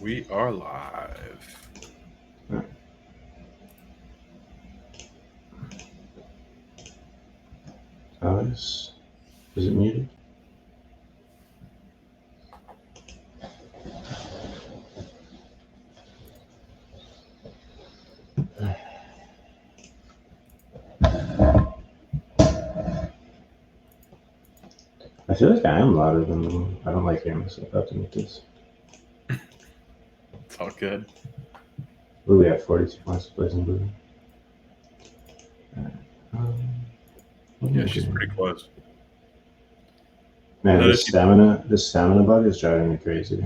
We are live. Is it muted? I feel like I am louder than them. I don't like hearing myself have to make this. It's all good. What do we have? 42 points to place in blue. Yeah, she's pretty close. Man, this stamina bug is driving me crazy.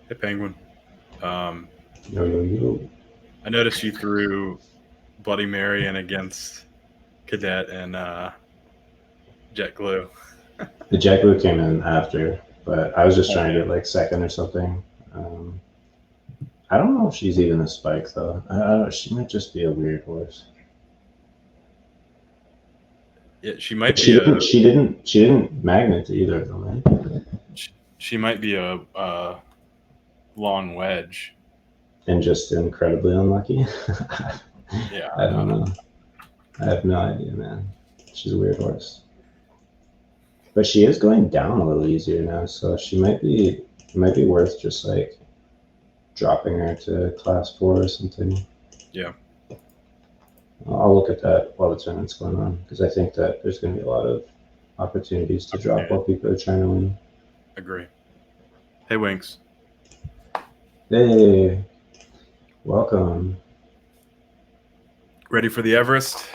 Hey, Penguin. Yo. I noticed you threw Bloody Mary in against Cadet and Jet Glue. The Jet Glue came in after, but I was just trying to get like second or something. I don't know if she's even a spike though. I don't know, she might just be a weird horse. Yeah, she might be. She didn't magnet either of them, right? She might be a long wedge. And just incredibly unlucky. Yeah. I don't know. I have no idea, man. She's a weird horse. But she is going down a little easier now, so she might be worth just like dropping her to class 4 or something. Yeah. I'll look at that while the tournament's going on, because I think that there's going to be a lot of opportunities to drop while people are trying to win. Agree. Hey, Winks. Hey, welcome. Ready for the Everest?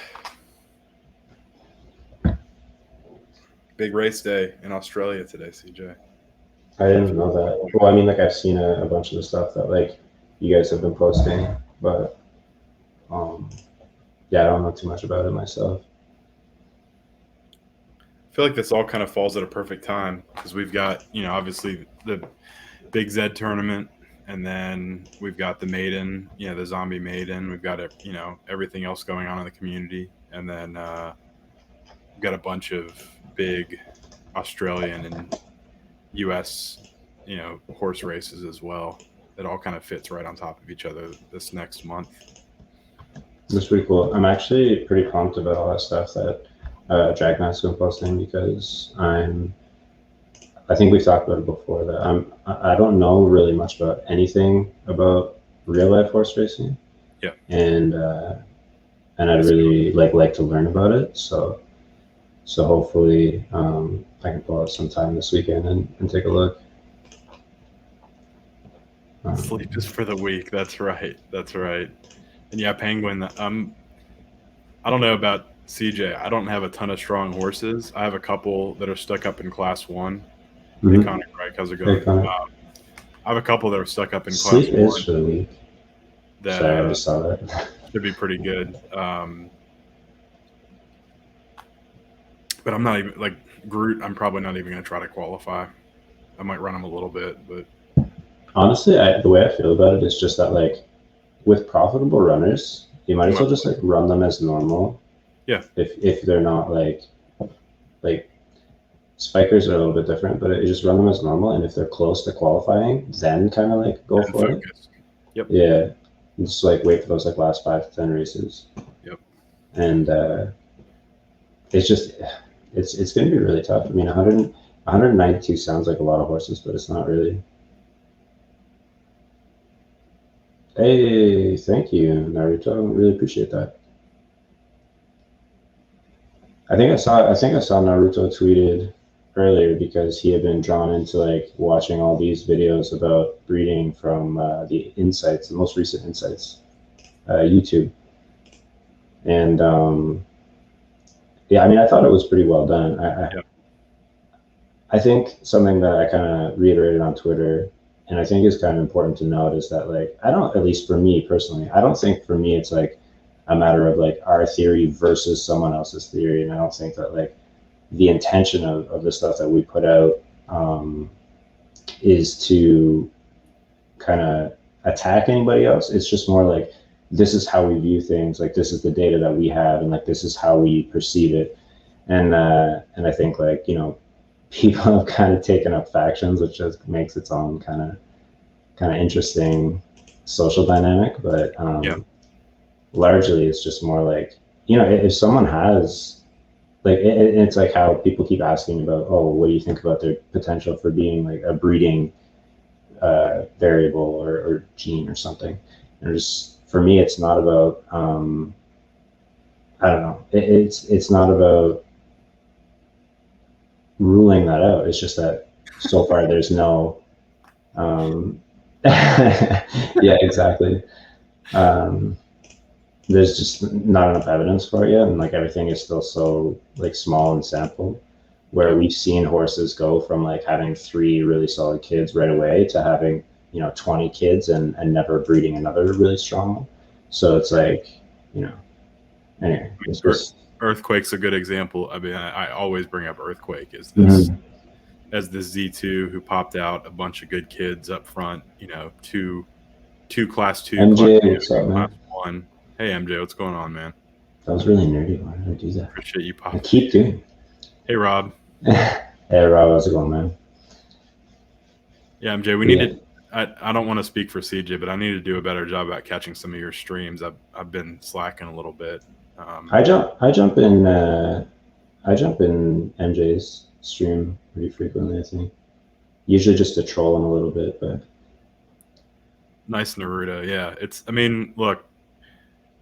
Big race day in Australia today, CJ. I didn't know that. Well, I mean, like I've seen a bunch of the stuff that like you guys have been posting, but yeah, I don't know too much about it myself. I feel like this all kind of falls at a perfect time because we've got, obviously the big ZED tournament, and then we've got the maiden, the zombie maiden. We've got, everything else going on in the community. And then we've got a bunch of big Australian and US, horse races as well. It all kind of fits right on top of each other this next month. That's pretty cool. I'm actually pretty pumped about all that stuff that Dragma's been posting, because I think we've talked about it before, that I don't know really much about anything about real life horse racing. Yeah. And I'd really like to learn about it. So hopefully I can pull out some time this weekend and take a look. Sleep is for the weak. That's right. And yeah, Penguin, I don't know about CJ. I don't have a ton of strong horses. I have a couple that are stuck up in class 1. Mm-hmm. Hey, Connor, right? How's it going? I have a couple that are stuck up in class 1. Sleep is for the weak. That, sorry, I just saw that. Should be pretty good. But I'm not even, like, Groot, I'm probably not even going to try to qualify. I might run him a little bit, but... Honestly, the way I feel about it is just that, like, with profitable runners, you might as well just like run them as normal. Yeah. If they're not like spikers are a little bit different, but you just run them as normal, and if they're close to qualifying, then kind of like go for it. Yep. Yeah. And just like wait for those like last 5 to 10 races. Yep. And it's just it's going to be really tough. I mean, 192 sounds like a lot of horses, but it's not really. Hey, thank you, Naruto. Really appreciate that. I think I saw Naruto tweeted earlier, because he had been drawn into like watching all these videos about breeding from the most recent Insights YouTube. And yeah, I mean, I thought it was pretty well done. I think something that I kind of reiterated on Twitter, and I think is kind of important to note, is that like, at least for me personally, I don't think for me it's like a matter of like our theory versus someone else's theory. And I don't think that like the intention of the stuff that we put out is to kind of attack anybody else. It's just more like, this is how we view things. Like, this is the data that we have, and like, this is how we perceive it. And I think like, people have kind of taken up factions, which just makes its own kind of interesting social dynamic. But largely, it's just more like, if someone has like it's like how people keep asking about, oh, what do you think about their potential for being like a breeding variable or gene or something. And just for me, it's not about I don't know. It's not about ruling that out. It's just that so far there's no. Yeah, exactly. There's just not enough evidence for it yet, and like everything is still so like small and sampled. Where we've seen horses go from like having 3 really solid kids right away to having 20 kids and never breeding another really strong one. So it's like anyway, it's just Earthquake's a good example. I mean, I always bring up Earthquake as this as this Z2 who popped out a bunch of good kids up front. Two class 2, MJ, class 2, what's up, man? class 1. Hey MJ, what's going on, man? That was really nerdy. Why did I do that? Appreciate you popping. I keep doing. Hey Rob. Hey Rob, how's it going, man? Yeah, MJ, we need to. I don't want to speak for CJ, but I need to do a better job at catching some of your streams. I've been slacking a little bit. I jump in MJ's stream pretty frequently. I think usually just to troll him a little bit, but nice Naruto. Yeah, I mean, look,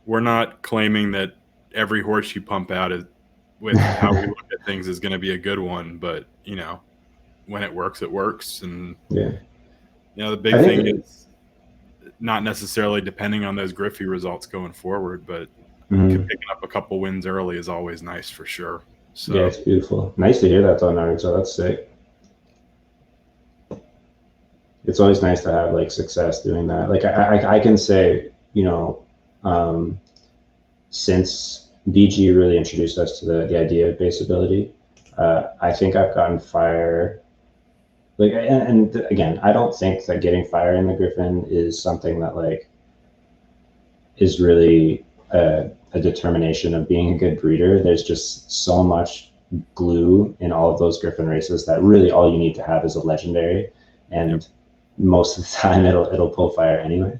we're not claiming that every horse you pump out is with how we look at things is going to be a good one, but when it works, and the big thing is not necessarily depending on those Griffey results going forward, but picking up a couple wins early is always nice for sure. So yeah, it's beautiful. Nice to hear that though, Naruto. That's sick. It's always nice to have like success doing that. Like I can say, since BG really introduced us to the idea of base ability, I think I've gotten fire. Like, and again, I don't think that getting fire in the Griffin is something that like is really a determination of being a good breeder. There's just so much glue in all of those Griffin races that really all you need to have is a legendary, and most of the time it'll pull fire anyway,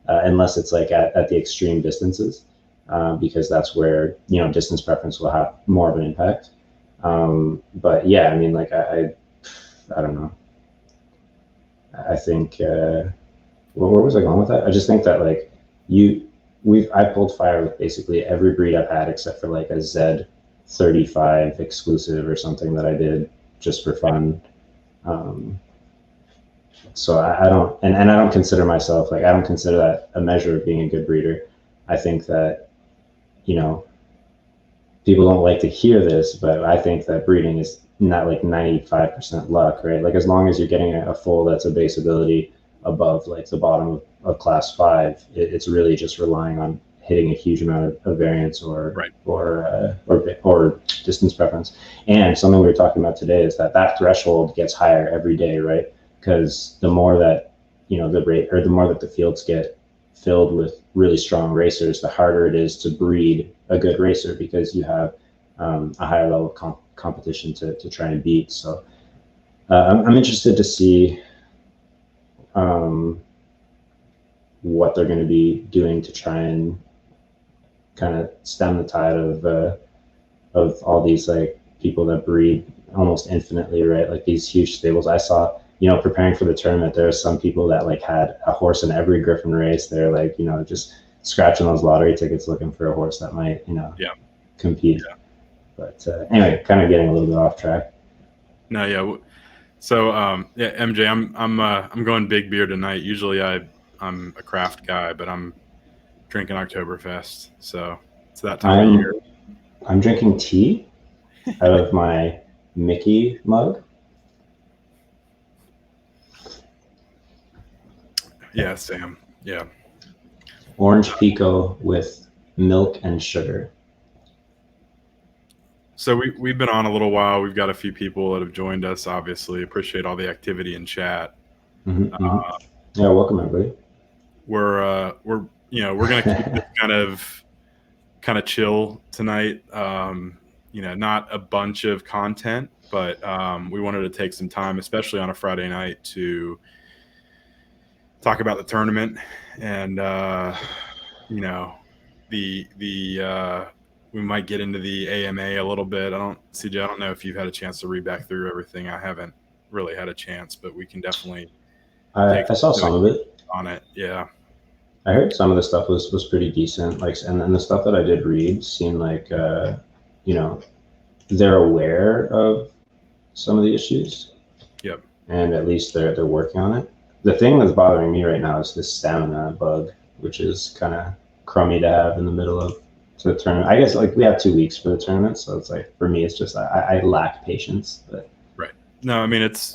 unless it's like at the extreme distances, because that's where distance preference will have more of an impact. But yeah, I mean, like I don't know. I think where was I going with that? I just think that like I pulled fire with basically every breed I've had except for like a ZED 35 exclusive or something that I did just for fun. So I don't, and I don't consider myself like, I don't consider that a measure of being a good breeder. I think that people don't like to hear this, but I think that breeding is not like 95% luck, right? Like as long as you're getting a foal that's a base ability above like the bottom of class 5, it's really just relying on hitting a huge amount of variance or distance preference. And something we were talking about today is that threshold gets higher every day, right? Because the more that the more that the fields get filled with really strong racers, the harder it is to breed a good racer because you have a higher level of competition to try and beat. So I'm interested to see what they're going to be doing to try and kind of stem the tide of all these like people that breed almost infinitely, right? Like these huge stables. I saw, preparing for the tournament, there are some people that like had a horse in every Griffin race. They're like, just scratching those lottery tickets looking for a horse that might, compete. Yeah. But anyway, kind of getting a little bit off track. No, yeah. So MJ, I'm going big beer tonight. Usually I'm a craft guy, but I'm drinking Oktoberfest, so it's that time of year. I'm drinking tea out of my Mickey mug. Yeah, Sam. Yeah. Orange Pico with milk and sugar. So we've been on a little while. We've got a few people that have joined us. Obviously, appreciate all the activity in chat. Yeah, welcome everybody. We're gonna keep this kind of chill tonight. not a bunch of content, but we wanted to take some time, especially on a Friday night, to talk about the tournament and we might get into the AMA a little bit. CJ, I don't know if you've had a chance to read back through everything. I haven't really had a chance, but we can definitely. I saw some of it on it. Yeah. I heard some of the stuff was pretty decent. Like, and the stuff that I did read seemed like, they're aware of some of the issues. Yep. And at least they're working on it. The thing that's bothering me right now is this stamina bug, which is kind of crummy to have in the middle of the tournament. I guess like we have 2 weeks for the tournament, so it's like for me, it's just I lack patience. But right. No, I mean it's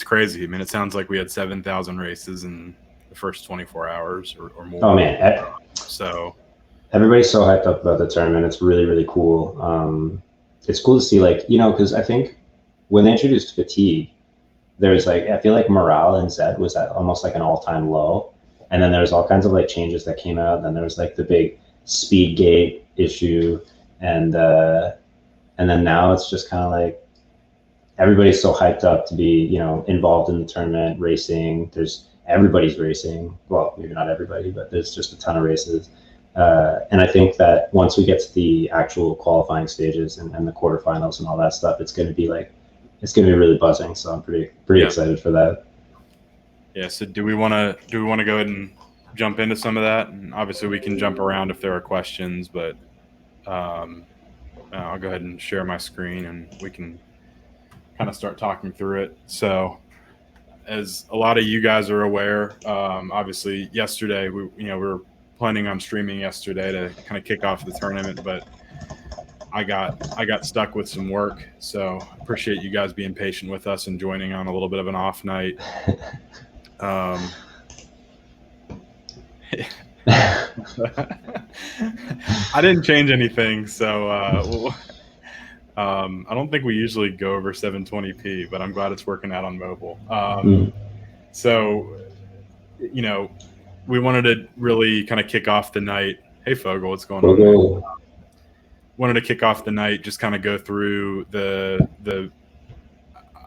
crazy. I mean, it sounds like we had 7,000 races in the first 24 hours or more. Oh man! So everybody's so hyped up about the tournament. It's really, really cool. It's cool to see, like, because I think when they introduced fatigue, there's like, I feel like morale in ZED was at almost like an all-time low. And then there's all kinds of like changes that came out. And then there was like the big speed gate issue. And then now it's just kind of like, everybody's so hyped up to be, involved in the tournament, racing. Everybody's racing. Well, maybe not everybody, but there's just a ton of races. And I think that once we get to the actual qualifying stages and the quarterfinals and all that stuff, it's going to be really buzzing. So I'm pretty excited for that. Yeah. So do we want to go ahead and jump into some of that? And obviously we can jump around if there are questions, but I'll go ahead and share my screen and we can kind of start talking through it. So as a lot of you guys are aware, obviously yesterday we were planning on streaming yesterday to kind of kick off the tournament, but I got stuck with some work. So appreciate you guys being patient with us and joining on a little bit of an off night. I didn't change anything, so I don't think we usually go over 720p, but I'm glad it's working out on mobile. So, we wanted to really kind of kick off the night. Hey, Fogel, what's going on? Wanted to kick off the night, just kind of go through the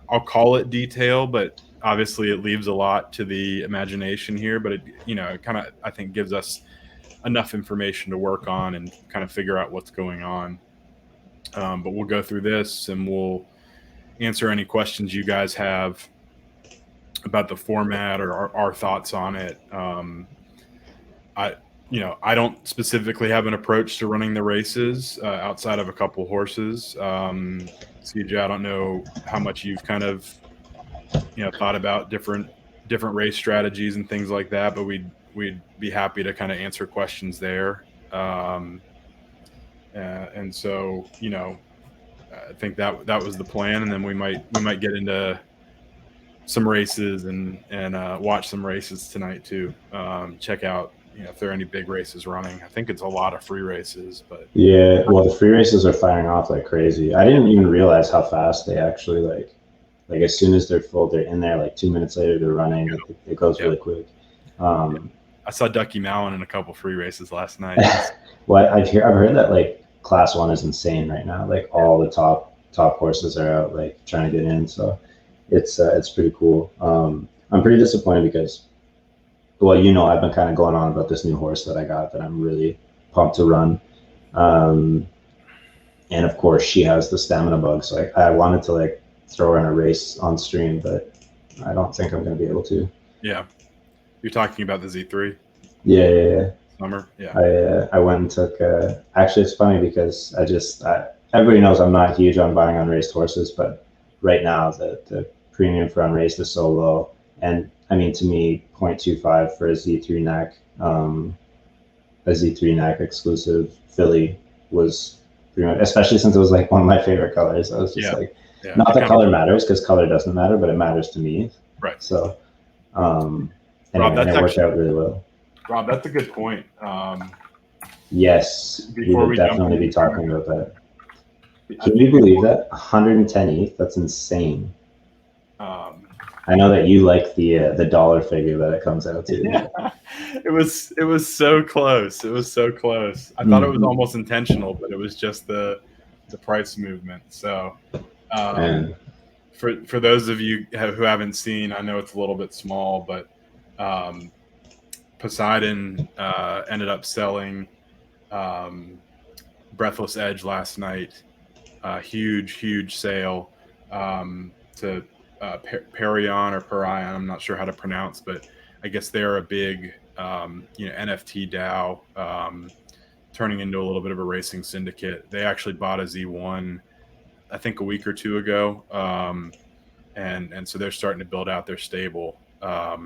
I'll call it detail, but obviously it leaves a lot to the imagination here. But it kind of, I think, gives us enough information to work on and kind of figure out what's going on. But we'll go through this and we'll answer any questions you guys have about the format or our thoughts on it. I don't specifically have an approach to running the races outside of a couple horses. CJ, I don't know how much you've kind of thought about different race strategies and things like that, but we'd be happy to kind of answer questions there. And so I think that was the plan, and then we might get into some races and watch some races tonight too. Check out if there are any big races running. I think it's a lot of free races, but yeah, well, the free races are firing off like crazy. I didn't even realize how fast they actually like as soon as they're full, they're in there. Like 2 minutes later, they're running. It goes really quick. I saw Ducky Mallon in a couple free races last night. Well, I've heard that like Class 1 is insane right now. Like all the top horses are out like trying to get in. So it's pretty cool. I'm pretty disappointed because, well, I've been kind of going on about this new horse that I got that I'm really pumped to run. And of course she has the stamina bug. So I wanted to like throw her in a race on stream, but I don't think I'm going to be able to. Yeah. You're talking about the Z3? Yeah. Summer? Yeah. I went and took, actually it's funny because everybody knows I'm not huge on buying unraced horses, but right now the premium for unraced is so low. And I mean, to me, 0.25 for a Z3 neck exclusive filly was pretty much, especially since it was like one of my favorite colors. I was just not that color matters, because color doesn't matter, but it matters to me. Right. So, Rob, and it worked out really well. Rob, that's a good point. Yes, we would definitely be talking about that. Can you believe that? 110 ETH? That's insane. I know that you like the dollar figure that it comes out to. Yeah. It was so close. It was so close. I thought it was almost intentional, but it was just the the price movement. So And for those of you who haven't seen, I know it's a little bit small, but Poseidon ended up selling Breathless Edge last night. Huge sale to Perion or Perion. I'm not sure how to pronounce, but I guess they're a big NFT DAO, turning into a little bit of a racing syndicate. They actually bought a Z1, I think, a week or two ago, and so they're starting to build out their stable. But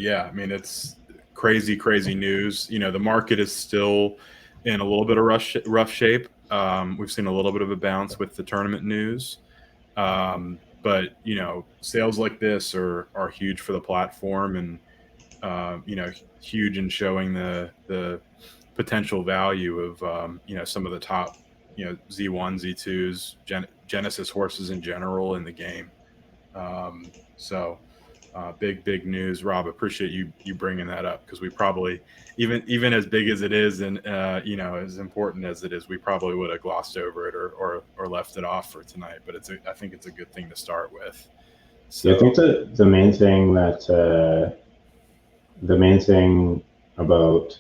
yeah, I mean, it's crazy news. The market is still in a little bit of rough shape. We've seen a little bit of a bounce with the tournament news. But sales like this are huge for the platform, and huge in showing the potential value of some of the top Z1, Z2s, Genesis horses in general in the game. So big news, Rob. Appreciate you bringing that up, because we probably, even as big as it is, and as important as it is, we probably would have glossed over it or left it off for tonight. But I think it's a good thing to start with. So yeah, I think the main thing about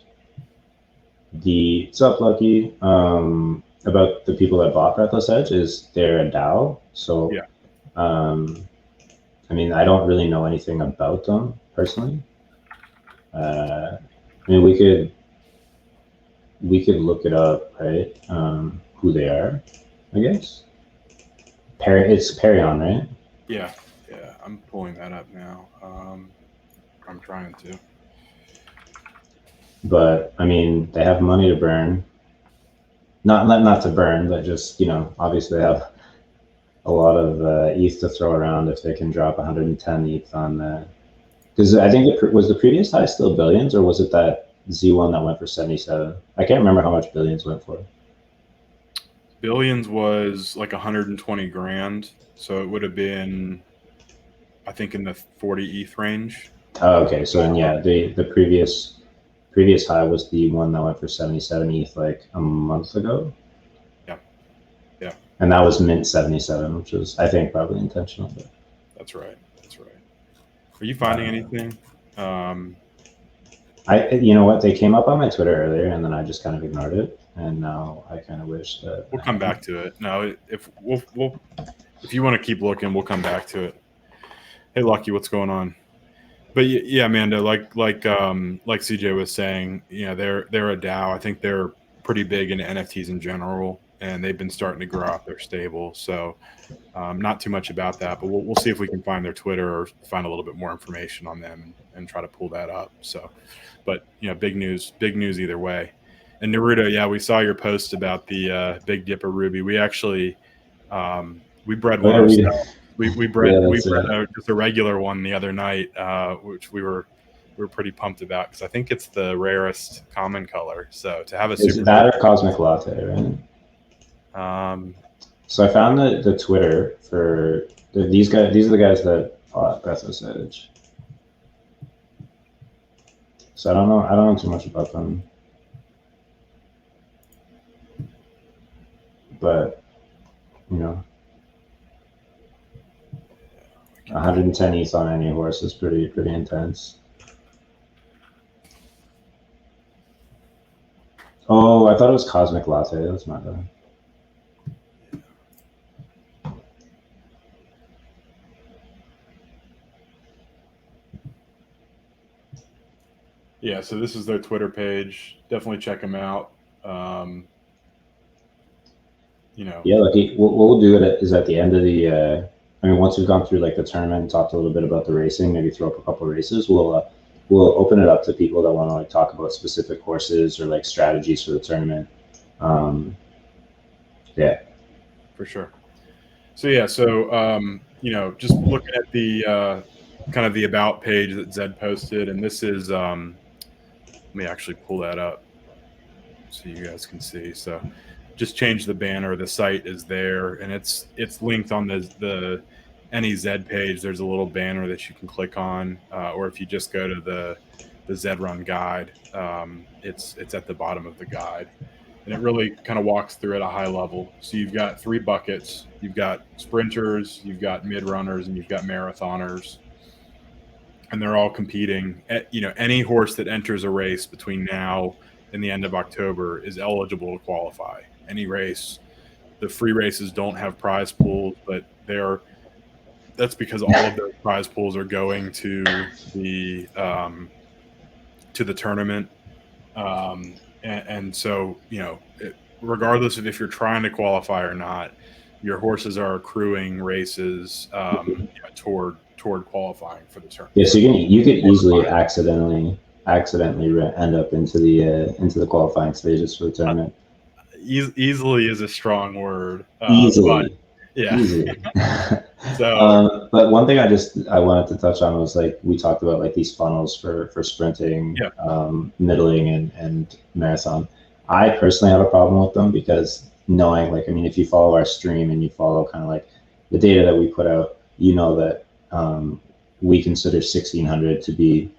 the Sup Lucky, about the people that bought Breathless Edge is they're a DAO. So yeah. I mean, I don't really know anything about them personally. I mean, we could look it up, right? Who they are, I guess. It's Perion, right? Yeah. I'm pulling that up now. I'm trying to. But I mean, they have money to burn. Not to burn, but just obviously they have a lot of ETH to throw around if they can drop 110 ETH on the. Because I think was the previous high still billions, or was it that Z1 that went for 77? I can't remember how much billions went for. Billions was like 120 grand, so it would have been, I think, in the 40 ETH range. Oh, okay. So then, yeah, the previous high was the one that went for 77 ETH like a month ago. Yeah. And that was mint 77, which was, I think, probably intentional. But. That's right. Are you finding anything? You know what? They came up on my Twitter earlier, and then I just kind of ignored it. And now I kind of wish that we'll come back to it. No, if you want to keep looking, we'll come back to it. Hey, Lucky, what's going on? But yeah, Amanda, like CJ was saying, they're a DAO. I think they're pretty big into NFTs in general, and they've been starting to grow out their stable. So not too much about that, but we'll see if we can find their Twitter or find a little bit more information on them and try to pull that up. So, but big news either way. And Naruto, yeah, we saw your post about the Big Dipper Ruby. We actually we bred one ourselves. We bred just a regular one the other night, which we were pretty pumped about, because I think it's the rarest common color. So to have a is that or Cosmic Latte, right? So I found the Twitter for these guys. These are the guys that bought Breathless Edge. So I don't know too much about them, but 110 ETH on any horse is pretty intense. Oh, I thought it was Cosmic Latte. That's my bad. Yeah, so this is their Twitter page. Definitely check them out. Yeah, like what we'll do is at the end of the. I mean, once we've gone through like the tournament and talked a little bit about the racing, maybe throw up a couple of races. We'll open it up to people that want to like talk about specific horses or like strategies for the tournament. Yeah, for sure. So yeah, just looking at the kind of the about page that Zed posted, and this is let me actually pull that up so you guys can see. So just change the banner. The site is there, and it's linked on the any ZED page. There's a little banner that you can click on, or if you just go to the ZED Run guide, it's at the bottom of the guide. and it really kind of walks through at a high level. So you've got 3 buckets. You've got sprinters, you've got mid runners, and you've got marathoners, and they're all competing. Any horse that enters a race between now and the end of October is eligible to qualify. Any race. The free races don't have prize pools, but that's because all of those prize pools are going to the tournament. And so, regardless of if you're trying to qualify or not, your horses are accruing races toward qualifying for the tournament. Yeah, so you could easily accidentally end up into the qualifying stages for the tournament. Easily is a strong word. Easily. Yeah. Easily. So, but one thing I wanted to touch on was, like, we talked about, like, these funnels for sprinting, middling, and marathon. I personally have a problem with them because knowing, like, I mean, if you follow our stream and you follow kind of like the data that we put out, that we consider 1600 to be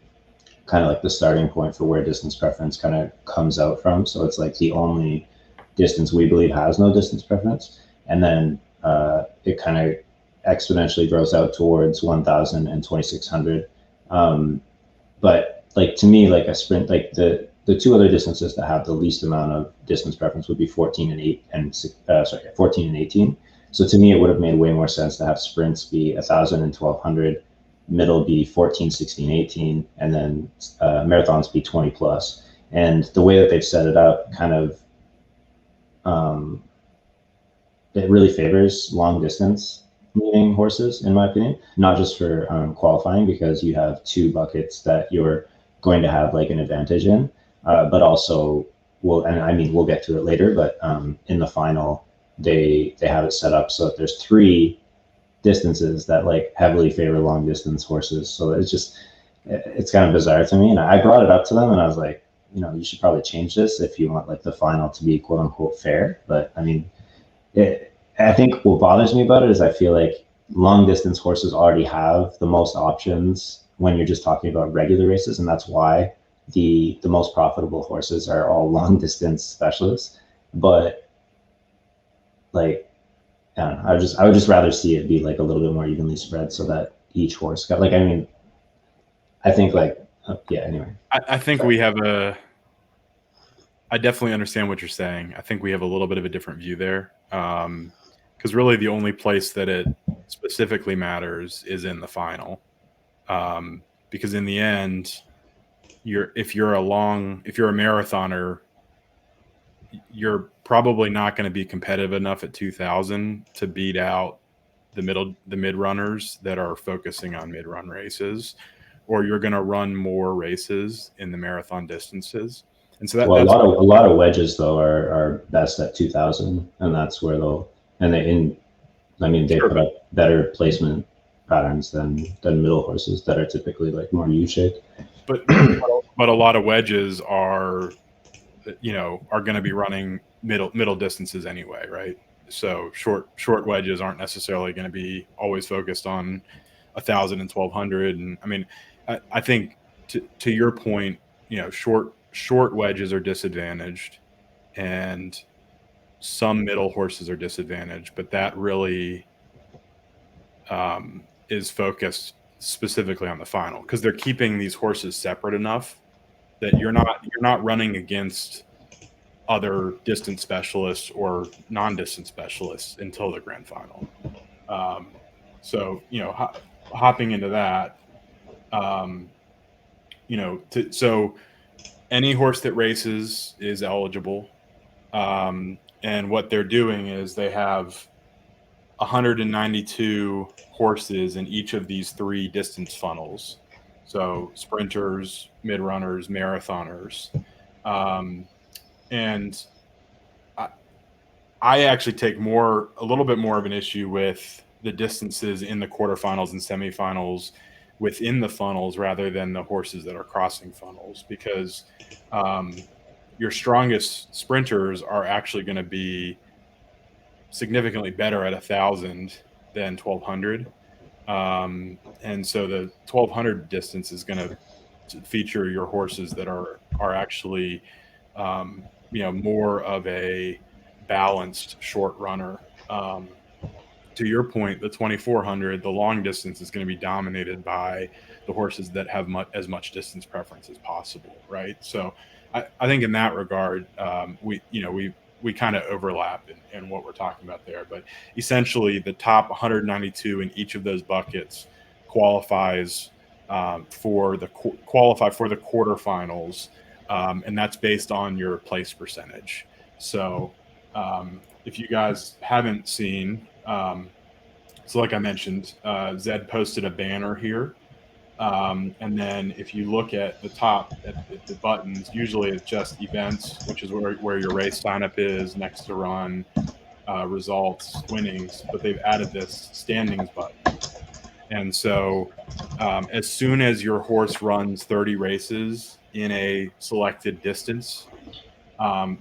kind of like the starting point for where distance preference kind of comes out from. So it's like the only distance we believe has no distance preference. And then it kind of exponentially grows out towards 1000 and 2600. But, like, to me, like, a sprint, like the 2 other distances that have the least amount of distance preference would be 14 and 18. So to me, it would have made way more sense to have sprints be 1000 and 1200, middle be 14, 16, 18, and then marathons be 20 plus. And the way that they've set it up kind of, it really favors long distance leading horses, in my opinion, not just for qualifying, because you have 2 buckets that you're going to have, like, an advantage in, but also we'll get to it later, but in the final, they have it set up so that there's 3 distances that, like, heavily favor long distance horses. So it's kind of bizarre to me. And I brought it up to them and I was like, you should probably change this if you want, like, the final to be quote unquote fair. But I mean, I think what bothers me about it is I feel like long distance horses already have the most options when you're just talking about regular races. And that's why the most profitable horses are all long distance specialists. But, like, I don't know, I would just rather see it be, like, a little bit more evenly spread so that each horse got, like, I mean, I think, like, anyway. I think I definitely understand what you're saying. I think we have a little bit of a different view there. Because really the only place that it specifically matters is in the final. Because in the end, if you're a marathoner, you're probably not going to be competitive enough at 2000 to beat out the mid runners that are focusing on mid run races, or you're going to run more races in the marathon distances. And so that's a lot of wedges though are best at 2000, and that's where they put up better placement patterns than middle horses that are typically, like, more U-shaped. But a lot of wedges are going to be running middle distances anyway, right? So short wedges aren't necessarily going to be always focused on 1000 and 1200. And I mean, I think to your point, short wedges are disadvantaged, and some middle horses are disadvantaged, but that really is focused specifically on the final, because they're keeping these horses separate enough that you're not running against other distance specialists or non-distance specialists until the grand final. So hopping into that, so any horse that races is eligible. And what they're doing is they have 192 horses in each of these 3 distance funnels. So sprinters, mid runners, marathoners. And I actually take a little bit more of an issue with the distances in the quarterfinals and semifinals within the funnels rather than the horses that are crossing funnels, because your strongest sprinters are actually going to be significantly better at 1000 than 1200. And so the 1200 distance is going to feature your horses that are actually more of a balanced short runner. To your point, the 2400, the long distance is going to be dominated by the horses that have as much distance preference as possible, right? So I think in that regard, we kind of overlap in what we're talking about there. But essentially, the top 192 in each of those buckets qualifies for the quarterfinals, and that's based on your place percentage. So if you guys haven't seen, so like I mentioned, Zed posted a banner here. And then if you look at the top, at the buttons, usually it's just events, which is where your race signup is, next to run, results, winnings, but they've added this standings button. And so as soon as your horse runs 30 races in a selected distance,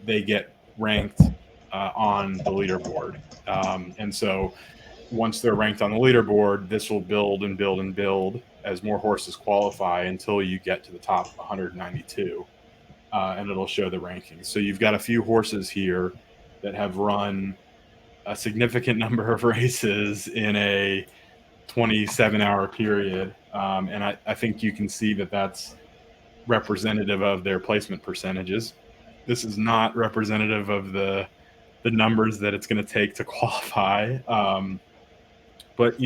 they get ranked on the leaderboard. And so once they're ranked on the leaderboard, this will build and build and build as more horses qualify until you get to the top 192, and it'll show the rankings. So you've got a few horses here that have run a significant number of races in a 27-hour period, and I think you can see that that's representative of their placement percentages. This is not representative of the numbers that it's going to take to qualify. But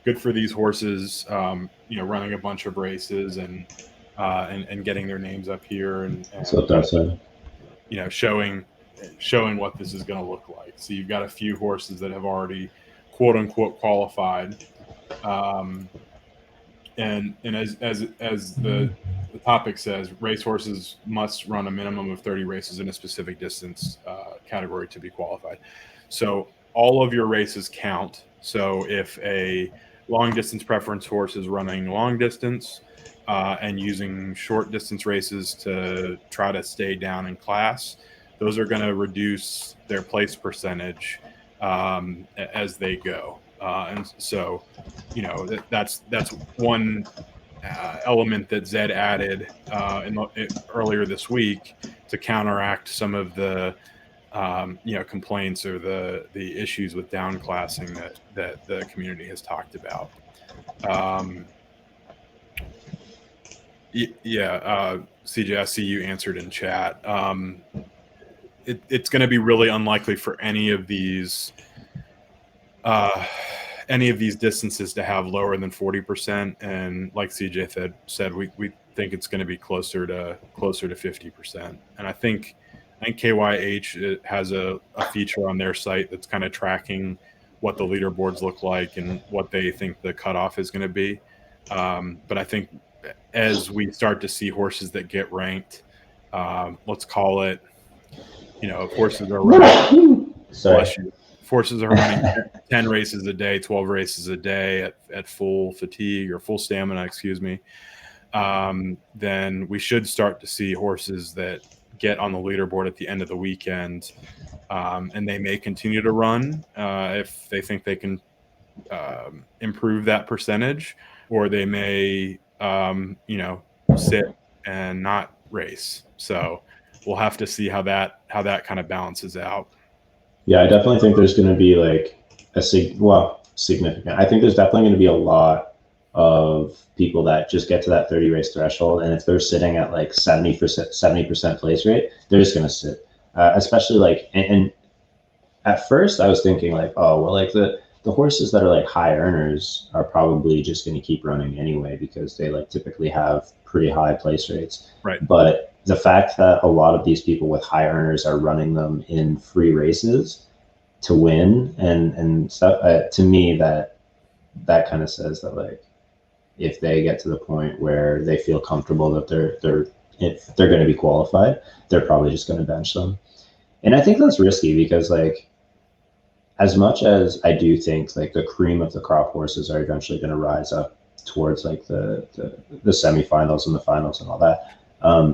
good for these horses, running a bunch of races and getting their names up here and So that's it. showing what this is going to look like. So you've got a few horses that have already quote unquote qualified, and as the topic says, racehorses must run a minimum of 30 races in a specific distance category to be qualified. So all of your races count. So if a long distance preference horse is running long distance and using short distance races to try to stay down in class, those are going to reduce their place percentage as they go. And so, that's one element that ZED added earlier this week to counteract some of the complaints or the issues with downclassing that the community has talked about. CJ, I see you answered in chat. It's going to be really unlikely for any of these distances to have lower than 40%, and like CJ said, we think it's going to be closer to 50%. And I think KYH has a feature on their site that's kind of tracking what the leaderboards look like and what they think the cutoff is going to be. But I think as we start to see horses that get ranked, let's call it, horses are running. Horses are running 10 races a day, 12 races a day at full fatigue or full stamina, excuse me. Then we should start to see horses that get on the leaderboard at the end of the weekend, and they may continue to run if they think they can improve that percentage, or they may sit and not race. So we'll have to see how that kind of balances out. Yeah, I definitely think there's going to be like significant. I think there's definitely going to be a lot of people that just get to that 30 race threshold, and if they're sitting at like 70% place rate, they're just going to sit. Especially like, and at first I was thinking like, oh well, like the horses that are like high earners are probably just going to keep running anyway because they like typically have pretty high place rates. Right. But the fact that a lot of these people with high earners are running them in free races to win and stuff, to me that kind of says that like if they get to the point where they feel comfortable that if they're going to be qualified, they're probably just going to bench them. And I think that's risky because like as much as I do think like the cream of the crop horses are eventually going to rise up towards like the semifinals and the finals and all that,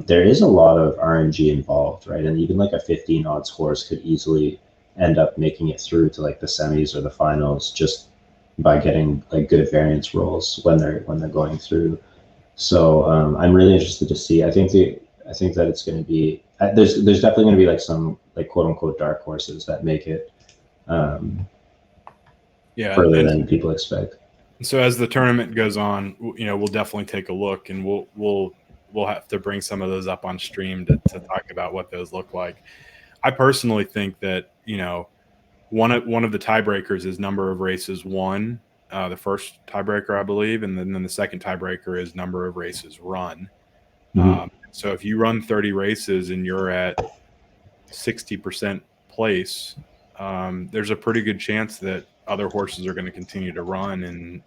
there is a lot of RNG involved, right? And even like a 15 odds horse could easily end up making it through to like the semis or the finals just by getting like good variance rolls when they're going through. So I'm really interested to see. I think that it's going to be there's definitely going to be like some like quote unquote dark horses that make it further than people expect. So as the tournament goes on, we'll definitely take a look, and we'll have to bring some of those up on stream to talk about what those look like. I personally think that one of the tiebreakers is number of races won, the first tiebreaker, I believe, and then the second tiebreaker is number of races run. So if you run 30 races and you're at 60% place, there's a pretty good chance that other horses are going to continue to run and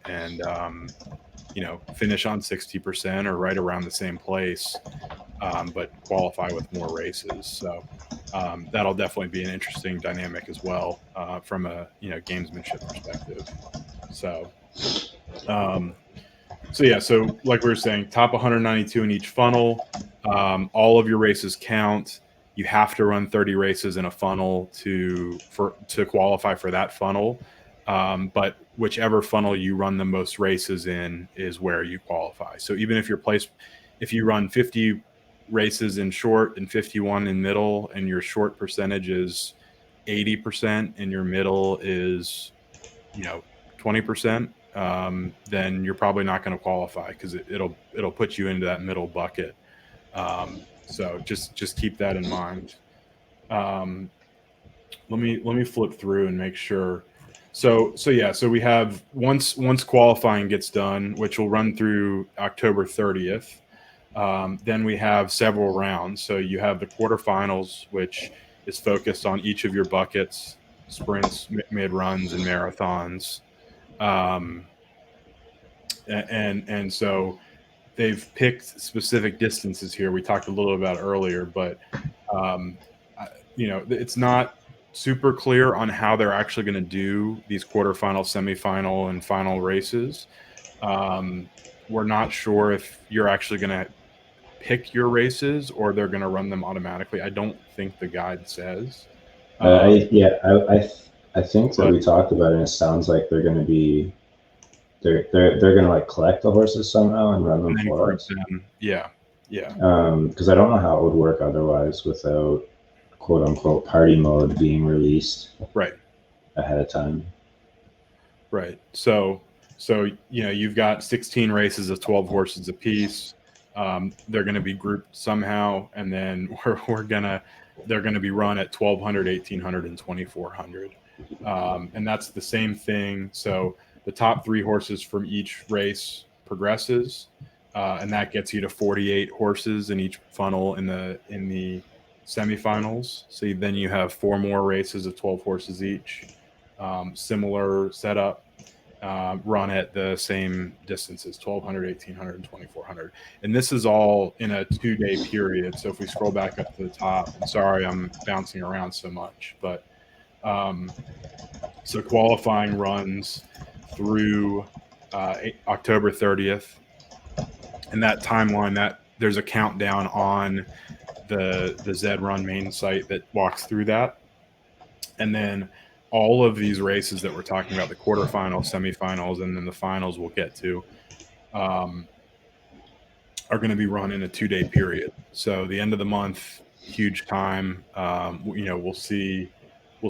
finish on 60% or right around the same place, but qualify with more races. So that'll definitely be an interesting dynamic as well from a gamesmanship perspective. So so like we were saying, top 192 in each funnel. All of your races count. You have to run 30 races in a funnel to qualify for that funnel. But whichever funnel you run the most races in is where you qualify. So even if you run 50 races in short and 51 in middle, and your short percentage is 80% and your middle is 20%, then you're probably not going to qualify because it'll put you into that middle bucket. So just keep that in mind. Let me flip through and make sure. So we have once qualifying gets done, which will run through October 30th. Then we have several rounds. So you have the quarterfinals, which is focused on each of your buckets: sprints, mid runs, and marathons. And so they've picked specific distances here. We talked a little about earlier, but it's not super clear on how they're actually going to do these quarterfinal, semifinal, and final races. We're not sure if you're actually going to pick your races or they're going to run them automatically. I don't think the guide says. I think that we talked about it, and it sounds like they're going to be they're going to like collect the horses somehow and run them for us. Yeah. Because I don't know how it would work otherwise without quote unquote party mode being released ahead of time. Right. So you've got 16 races of 12 horses apiece. They're going to be grouped somehow, and then they're going to be run at 1,200, 1,800, and 2,400. And that's the same thing. So the top 3 horses from each race progresses, and that gets you to 48 horses in each funnel in the semifinals. So then you have 4 more races of 12 horses each. Similar setup, run at the same distances: 1,200, 1,800, and 2,400. And this is all in a 2-day period. So if we scroll back up to the top, I'm sorry I'm bouncing around so much, but so qualifying runs through October 30th, and that timeline, that there's a countdown on the ZED Run main site that walks through that. And then all of these races that we're talking about, the quarterfinals, semifinals, and then the finals we'll get to, are going to be run in a 2-day period. So the end of the month, huge time. We'll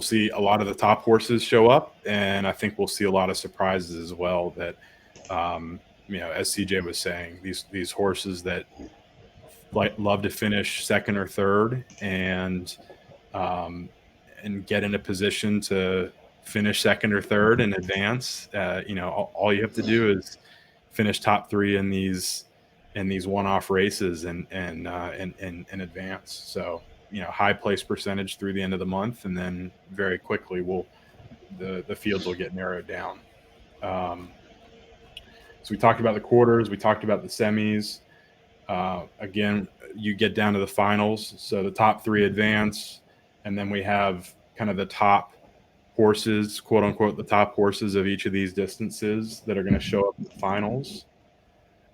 see a lot of the top horses show up, and I think we'll see a lot of surprises as well. That as CJ was saying, these horses that love to finish second or third and get in a position to finish second or third and advance. All you have to do is finish top 3 in these one-off races and advance. So high place percentage through the end of the month, and then very quickly the fields will get narrowed down. So we talked about the quarters, we talked about the semis. Again, you get down to the finals. So the top 3 advance, and then we have kind of the top horses, quote unquote, the top horses of each of these distances that are going to show up in the finals.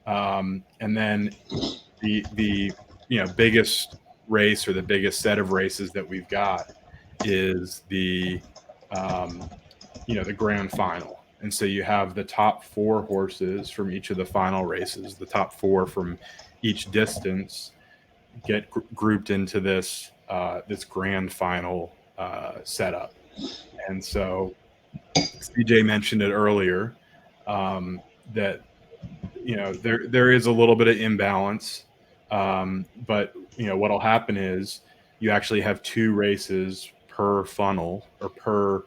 And then the biggest race, or the biggest set of races that we've got, is the grand final. And so you have the top 4 horses from each of the final races, the top 4 from each distance, get grouped into this this grand final setup. And so CJ mentioned it earlier, that there is a little bit of imbalance, but what'll happen is you actually have 2 races per funnel or per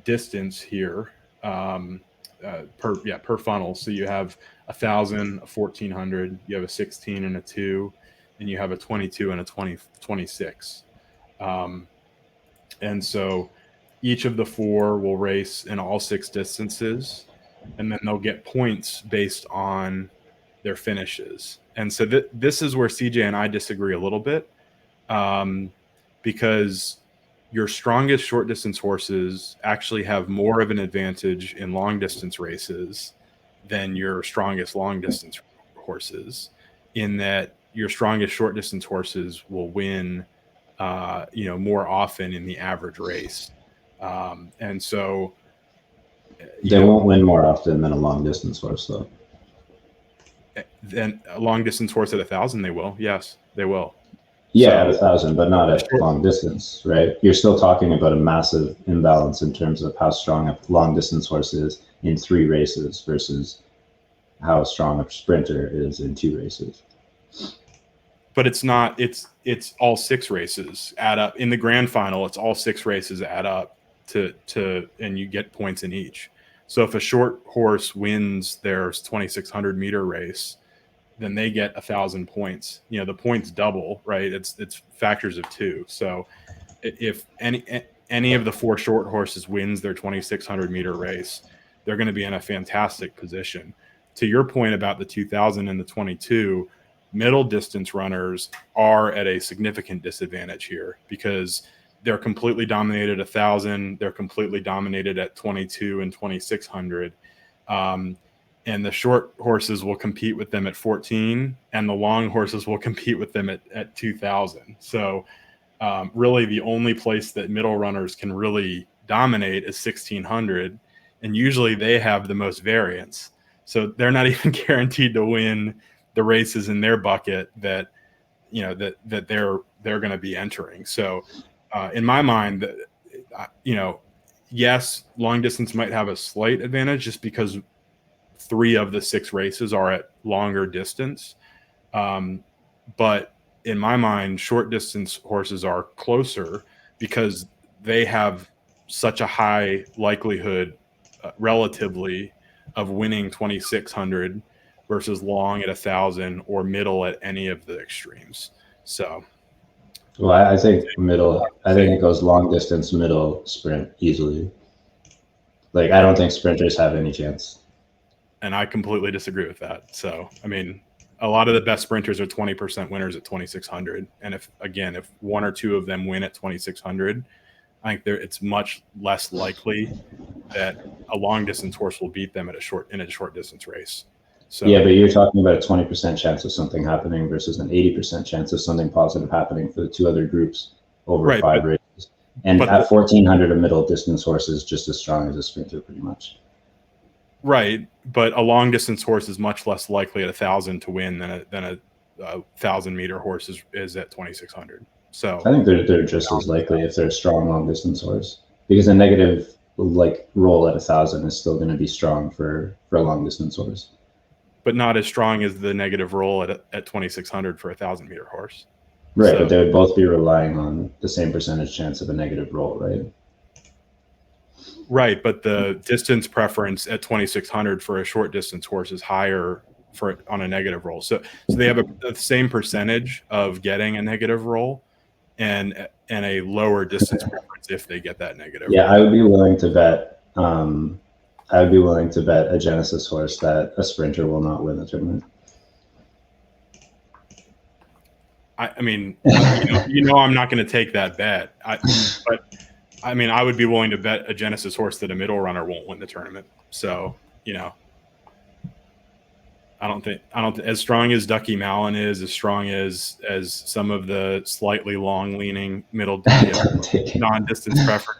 distance here, per funnel. So you have 1,000, a 1,400, you have a 16 and a 2, and you have a 22 and a 26. And so each of the 4 will race in all 6 distances, and then they'll get points based on their finishes. And so this is where CJ and I disagree a little bit, because your strongest short distance horses actually have more of an advantage in long distance races than your strongest long distance horses, in that your strongest short distance horses will win more often in the average race. And so they won't win more often than a long distance horse, though. Then a long distance horse at 1,000, they will. Yes, they will. Yeah, at 1,000, but not at long distance, right? You're still talking about a massive imbalance in terms of how strong a long distance horse is in 3 races versus how strong a sprinter is in 2 races. But it's not. It's all 6 races add up in the grand final. It's all 6 races add up to and you get points in each. So if a short horse wins their 2,600 meter race, then they get 1,000 points. The points double, right? It's factors of 2. So if any of the 4 short horses wins their 2,600 meter race, they're going to be in a fantastic position. To your point about the 2,000 and the 22, middle distance runners are at a significant disadvantage here, because they're completely dominated at 1,000. They're completely dominated at 22 and 2,600. And the short horses will compete with them at 14, and the long horses will compete with them at 2,000. So really the only place that middle runners can really dominate is 1,600, and usually they have the most variance. So they're not even guaranteed to win the races in their bucket that they're going to be entering. So in my mind, yes, long distance might have a slight advantage just because 3 of the 6 races are at longer distance. But in my mind, short distance horses are closer because they have such a high likelihood relatively of winning 2,600 versus long at 1,000 or middle at any of the extremes. So, well, I think middle. I think it goes long distance, middle, sprint easily. Like, I don't think sprinters have any chance. And I completely disagree with that. So, I mean, a lot of the best sprinters are 20% winners at 2,600. And if 1 or 2 of them win at 2,600, I think it's much less likely that a long distance horse will beat them in a short distance race. So, yeah, but you're talking about a 20% chance of something happening versus an 80% chance of something positive happening for the 2 other groups over 5 races. And at 1,400, a middle distance horse is just as strong as a sprinter, pretty much. Right, but a long distance horse is much less likely at 1,000 to win than a 1,000 meter horse is at 2,600. So I think they're just as likely if they're a strong long distance horse, because a negative roll at 1,000 is still going to be strong for a long distance horse, but not as strong as the negative roll at 2,600 for a 1,000 meter horse. Right, but they would both be relying on the same percentage chance of a negative roll, right? Right, but the distance preference at 2,600 for a short distance horse is higher on a negative roll. So they have the same percentage of getting a negative roll and a lower distance preference if they get that negative roll. I would be willing to bet. I would be willing to bet a Genesis horse that a sprinter will not win the tournament. I mean, I'm not going to take that bet. But I mean, I would be willing to bet a Genesis horse that a middle runner won't win the tournament. So, I don't think as strong as Ducky Mallon is, as strong as some of the slightly long leaning middle non-distance preference.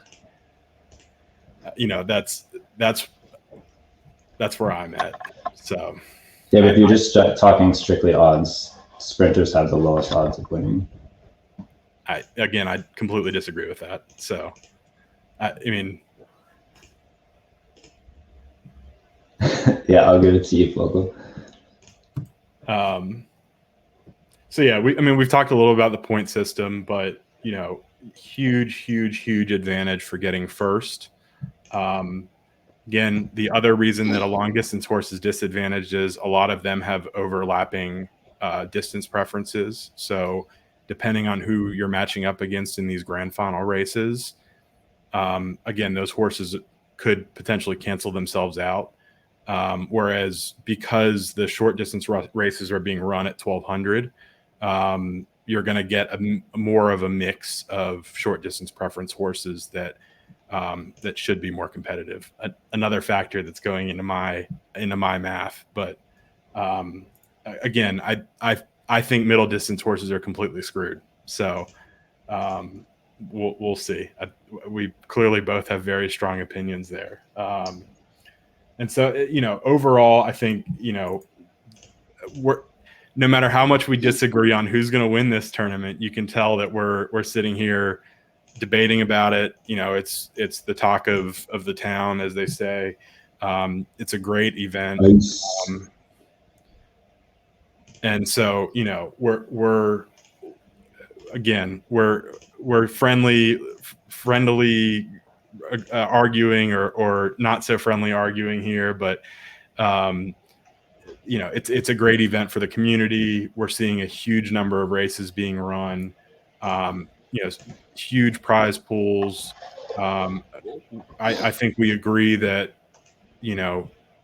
That's where I'm at. So yeah, but if you're just talking strictly odds, sprinters have the lowest odds of winning. I completely disagree with that. So, I mean, yeah, I'll give it to you, Fogle. So yeah, we've talked a little about the point system, but huge advantage for getting first. Again, the other reason that a long distance horse is disadvantaged is a lot of them have overlapping distance preferences. So depending on who you're matching up against in these grand final races, again, those horses could potentially cancel themselves out. Whereas because the short distance races are being run at 1200, you're going to get more of a mix of short distance preference horses that should be more competitive. Another factor that's going into my math, but again, I think middle distance horses are completely screwed. So we'll see. We clearly both have very strong opinions there. And so, overall, I think, no matter how much we disagree on who's going to win this tournament, you can tell that we're sitting here debating about it. It's the talk of the town, as they say. It's a great event. And so, we're friendly arguing or not so friendly arguing here, but it's a great event for the community. We're seeing a huge number of races being run, huge prize pools. I think we agree that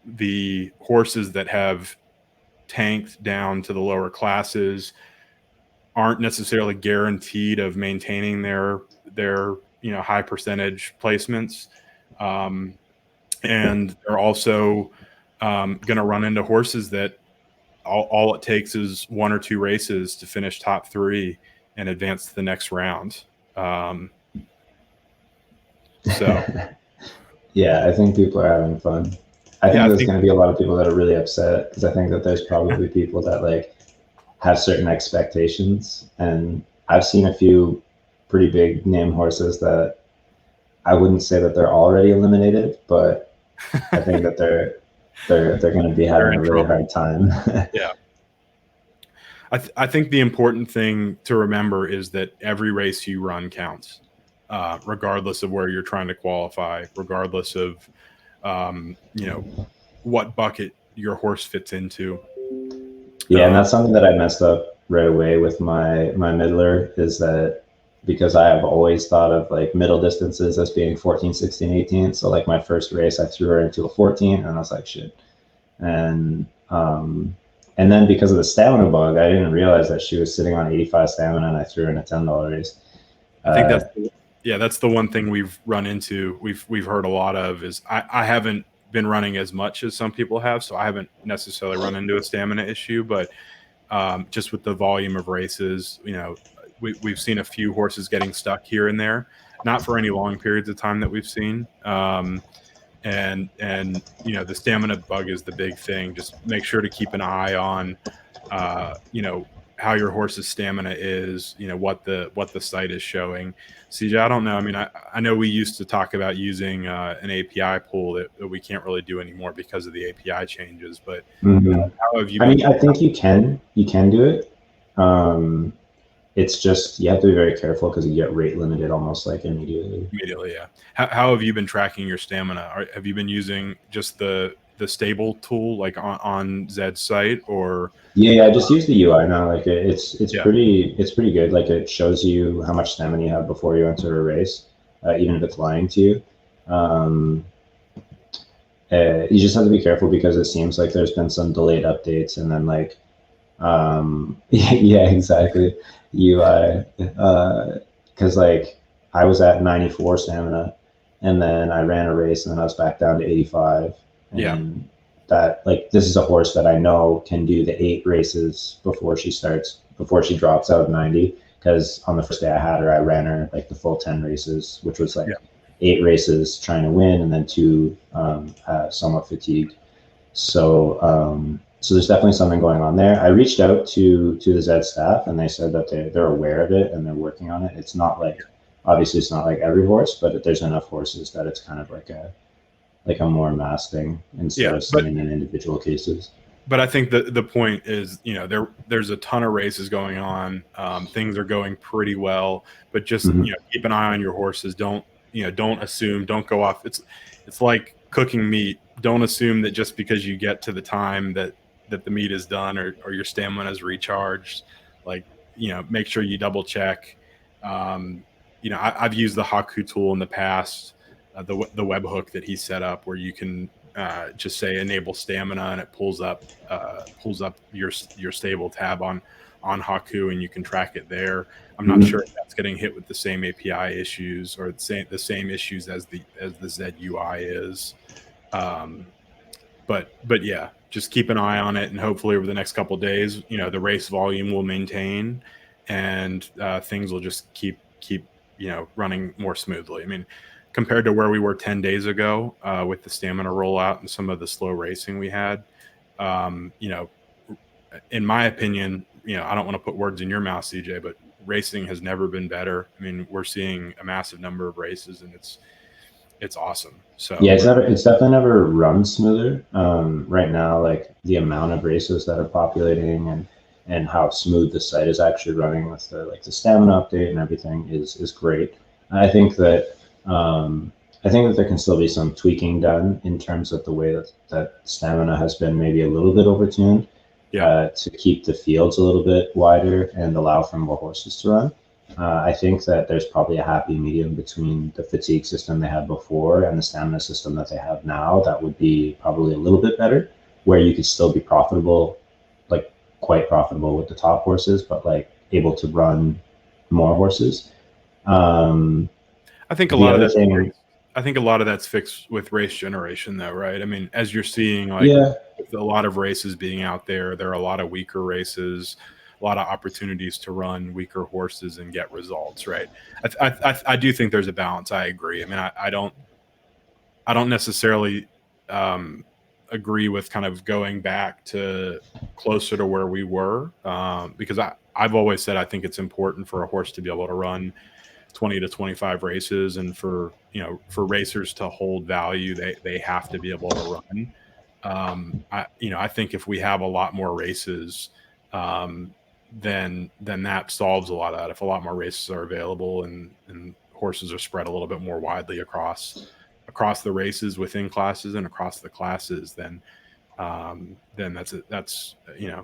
the horses that have tanked down to the lower classes aren't necessarily guaranteed of maintaining their high percentage placements, and they're also going to run into horses that all it takes is one or two races to finish top three and advance to the next round. Yeah, I think people are having fun. I think there's going to be a lot of people that are really upset because I think that there's probably people that have certain expectations, and I've seen a few pretty big name horses that I wouldn't say that they're already eliminated, but I think that they're going to be having a really hard time. Yeah. I think the important thing to remember is that every race you run counts, regardless of where you're trying to qualify, regardless of, what bucket your horse fits into. Yeah, and that's something that I messed up right away with my middler, is that because I have always thought of middle distances as being 14, 16, 18. So my first race, I threw her into a 14 and I was like, shit. And then because of the stamina bug, I didn't realize that she was sitting on 85 stamina and I threw her in a $10 race. I think that's the one thing we've run into. We've heard a lot of is I haven't been running as much as some people have, so I haven't necessarily run into a stamina issue, but just with the volume of races, we've seen a few horses getting stuck here and there, not for any long periods of time that we've seen. And the stamina bug is the big thing. Just make sure to keep an eye on, how your horse's stamina is, what the site is showing. CJ, I don't know. I mean, I know we used to talk about using an API pool that we can't really do anymore because of the API changes, but how have you been? I think you can do it. It's just, you have to be very careful because you get rate limited almost immediately. Yeah. How have you been tracking your stamina? Have you been using just the stable tool on Zed's site, or? Yeah, I just use the UI now. It's pretty good. It shows you how much stamina you have before you enter a race, even if it's lying to you. You just have to be careful because it seems like there's been some delayed updates, and then yeah, exactly. UI, because I was at 94 stamina, and then I ran a race, and then I was back down to 85. And that this is a horse that I know can do the 8 races before she drops out of 90. Because on the first day I had her, I ran her the full 10 races, which was 8 races trying to win, and then 2 somewhat fatigued. So So there's definitely something going on there. I reached out to the ZED staff, and they said that they're aware of it and they're working on it. It's not like, obviously it's not like every horse, but there's enough horses that it's kind of like a more mass thing instead of sending in individual cases. But I think the point is, you know, there's a ton of races going on. Things are going pretty well, but just you know, keep an eye on your horses. Don't assume. Don't go off. It's like cooking meat. Don't assume that just because you get to the time that the meat is done or your stamina is recharged. Like, you know, make sure you double check. You know, I've used the Haku tool in the past, the web hook that he set up, where you can just say enable stamina, and it pulls up your stable tab on Haku, and you can track it there. I'm not sure if that's getting hit with the same API issues or the same issues as the ZED UI is. But yeah, just keep an eye on it, and hopefully over the next couple of days, you know, the race volume will maintain, and things will just keep you know, running more smoothly. I mean, compared to where we were 10 days ago with the stamina rollout and some of the slow racing we had, you know, in my opinion, you know, I don't want to put words in your mouth, CJ, but racing has never been better. I mean, we're seeing a massive number of races, and it's awesome. So yeah, it's definitely never run smoother. Right now, like the amount of races that are populating and how smooth the site is actually running with the stamina update and everything is great. I think that there can still be some tweaking done in terms of the way that stamina has been maybe a little bit overtuned, to keep the fields a little bit wider and allow for more horses to run. I think that there's probably a happy medium between the fatigue system they had before and the stamina system that they have now that would be probably a little bit better, where you could still be profitable, like quite profitable with the top horses, but like able to run more horses. I think a lot of that's fixed with race generation, though, right? I mean, as you're seeing, like with a lot of races being out there are a lot of weaker races, a lot of opportunities to run weaker horses and get results, right? I do think there's a balance. I agree. I mean, I don't necessarily agree with kind of going back to closer to where we were, because I've always said I think it's important for a horse to be able to run 20 to 25 races, and for racers to hold value, they have to be able to run. I think if we have a lot more races, then that solves a lot of that. If a lot more races are available and horses are spread a little bit more widely across the races within classes and across the classes, then that's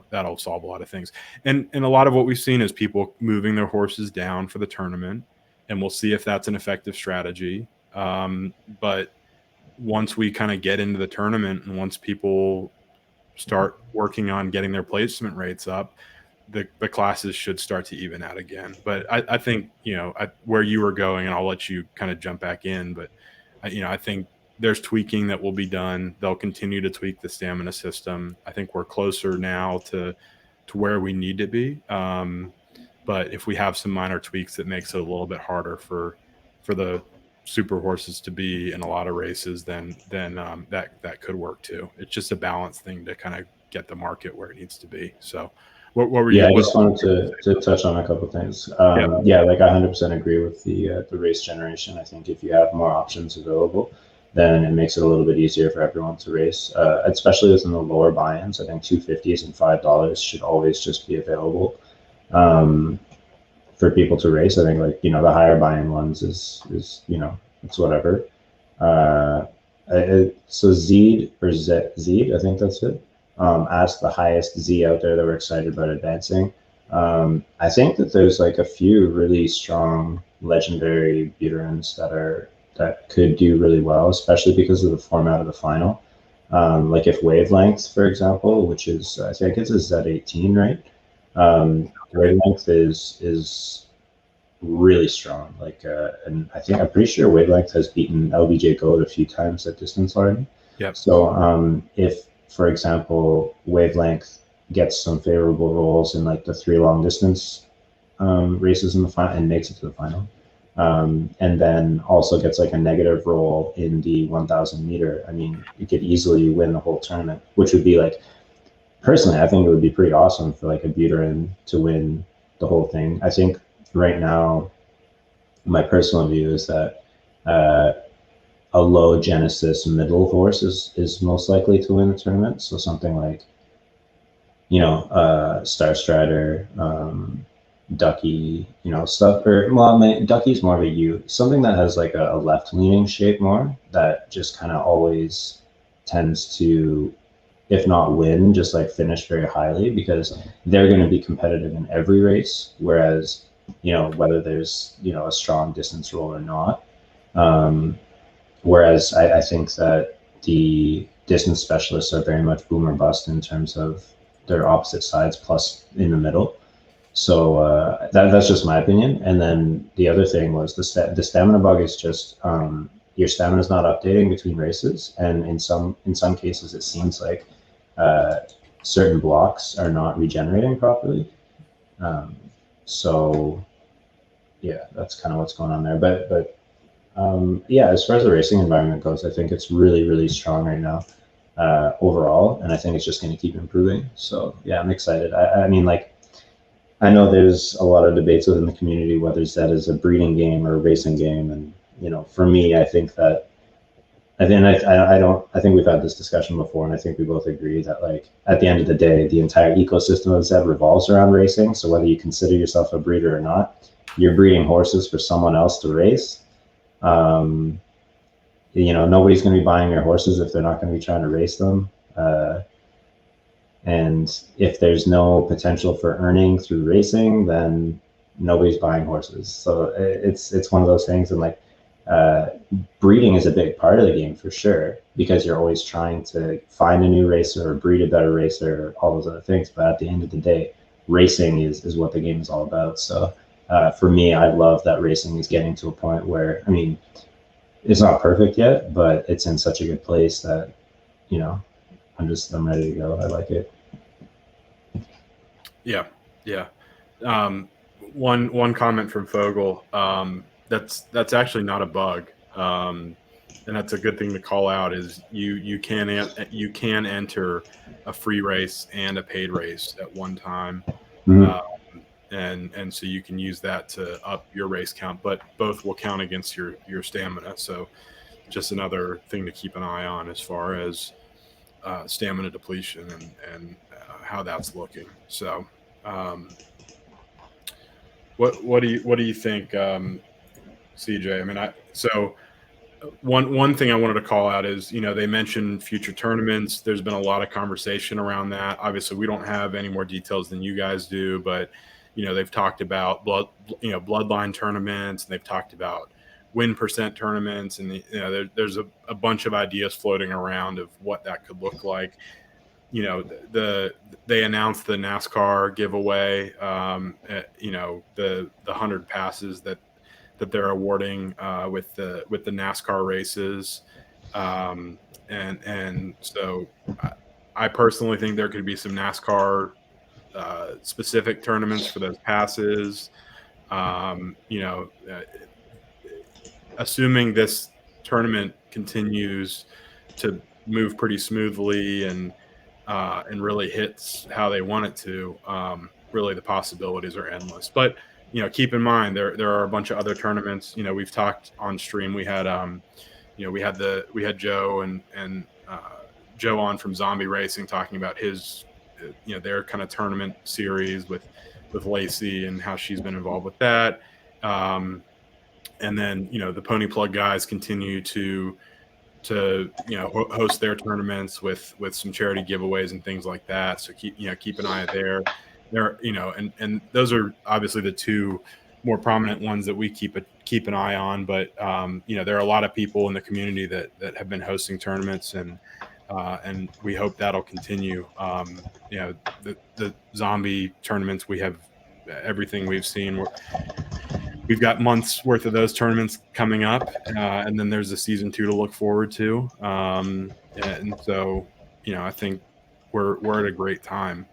that'll solve a lot of things. And a lot of what we've seen is people moving their horses down for the tournament, and we'll see if that's an effective strategy. But once we kind of get into the tournament, and once people start working on getting their placement rates up, the classes should start to even out again. But I think, where you were going, and I'll let you kind of jump back in, but I think there's tweaking that will be done. They'll continue to tweak the stamina system. I think we're closer now to where we need to be. But if we have some minor tweaks that makes it a little bit harder for the super horses to be in a lot of races, then that could work too. It's just a balance thing to kind of get the market where it needs to be. So what were you? Yeah, I just wanted to touch on a couple of things. Like I 100% agree with the race generation. I think if you have more options available, then it makes it a little bit easier for everyone to race, especially within the lower buy-ins. I think $2.50s and $5 should always just be available for people to race. I think the higher buy-in ones is it's whatever. So ZED or ZED, I think that's it. As the highest Z out there that we're excited about advancing. I think that there's a few really strong legendary veterans that could do really well, especially because of the format of the final. If Wavelength, for example, which is I think it's a Z18, right? Wavelength is really strong. And I'm pretty sure Wavelength has beaten LBJ Goat a few times at distance already. Yep. So if, for example, Wavelength gets some favorable rolls in the 3 long distance races in the final and makes it to the final, and then also gets a negative roll in the 1,000 meter, I mean, you could easily win the whole tournament, which would be personally, I think it would be pretty awesome for like a Buterin to win the whole thing. I think right now, my personal view is that a low Genesis middle horse is most likely to win the tournament. So something like, Star Strider, Ducky, stuff. Or well, Ducky's more of a U. Something that has like a left leaning shape more that just kind of always tends to, if not win, just like finish very highly because they're going to be competitive in every race. Whereas, whether there's a strong distance roll or not. Whereas I think that the distance specialists are very much boom or bust in terms of their opposite sides plus in the middle. So that's just my opinion. And then the other thing was the stamina bug is just your stamina is not updating between races, and in some cases it seems like certain blocks are not regenerating properly. So yeah, that's kind of what's going on there. But yeah, as far as the racing environment goes, I think it's really, really strong right now overall, and I think it's just going to keep improving. So yeah, I'm excited. I mean, like, I know there's a lot of debates within the community whether ZED is a breeding game or a racing game, and for me, I think that I think we've had this discussion before, and I think we both agree that like at the end of the day, the entire ecosystem of ZED revolves around racing. So whether you consider yourself a breeder or not, you're breeding horses for someone else to race. Nobody's going to be buying your horses if they're not going to be trying to race them. And if there's no potential for earning through racing, then nobody's buying horses. So it's one of those things. And like breeding is a big part of the game for sure, because you're always trying to find a new racer or breed a better racer, all those other things. But at the end of the day, racing is what the game is all about. So for me, I love that racing is getting to a point where, I mean, it's not perfect yet, but it's in such a good place that, I'm ready to go. I like it. Yeah. One comment from Fogel. That's actually not a bug, and that's a good thing to call out. Is you can enter a free race and a paid race at one time, and so you can use that to up your race count, but both will count against your stamina. So just another thing to keep an eye on as far as stamina depletion and how that's looking. So what do you think, CJ? I mean, so one thing I wanted to call out is, they mentioned future tournaments. There's been a lot of conversation around that. Obviously, we don't have any more details than you guys do, but they've talked about bloodline tournaments, and they've talked about win percent tournaments, and there's a bunch of ideas floating around of what that could look like. They announced the NASCAR giveaway, the 100 passes that they're awarding with the NASCAR races, and so I personally think there could be some NASCAR specific tournaments for those passes. Assuming this tournament continues to move pretty smoothly and really hits how they want it to, really the possibilities are endless. But keep in mind there are a bunch of other tournaments. We've talked on stream. We had we had Joe and Joe on from Zombie Racing talking about his their kind of tournament series with Lacey and how she's been involved with that. And then the Pony Plug guys continue to host their tournaments with some charity giveaways and things like that. So keep an eye there. And those are obviously the two more prominent ones that we keep an eye on. But there are a lot of people in the community that have been hosting tournaments, and we hope that'll continue. The zombie tournaments, we have everything we've seen. We've got months worth of those tournaments coming up, and then there's a season 2 to look forward to. And so, I think we're at a great time.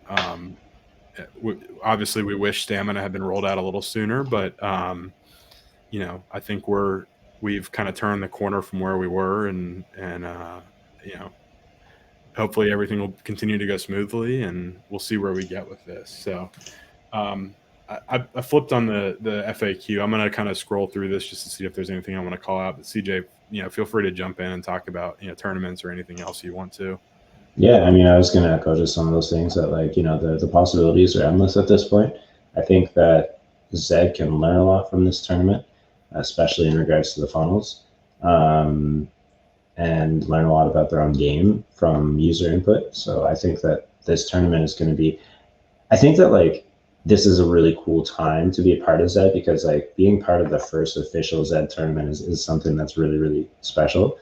Obviously, we wish stamina had been rolled out a little sooner, but I think we've kind of turned the corner from where we were, and hopefully everything will continue to go smoothly, and we'll see where we get with this. So I flipped on the FAQ. I'm going to kind of scroll through this just to see if there's anything I want to call out. But CJ, feel free to jump in and talk about tournaments or anything else you want to. Yeah, I mean, I was going to echo just some of those things that, like, the possibilities are endless at this point. I think that Zed can learn a lot from this tournament, especially in regards to the funnels, and learn a lot about their own game from user input. So I think that this tournament is going to be, I think that, like, this is a really cool time to be a part of Zed, because, like, being part of the first official Zed tournament is something that's really, really special.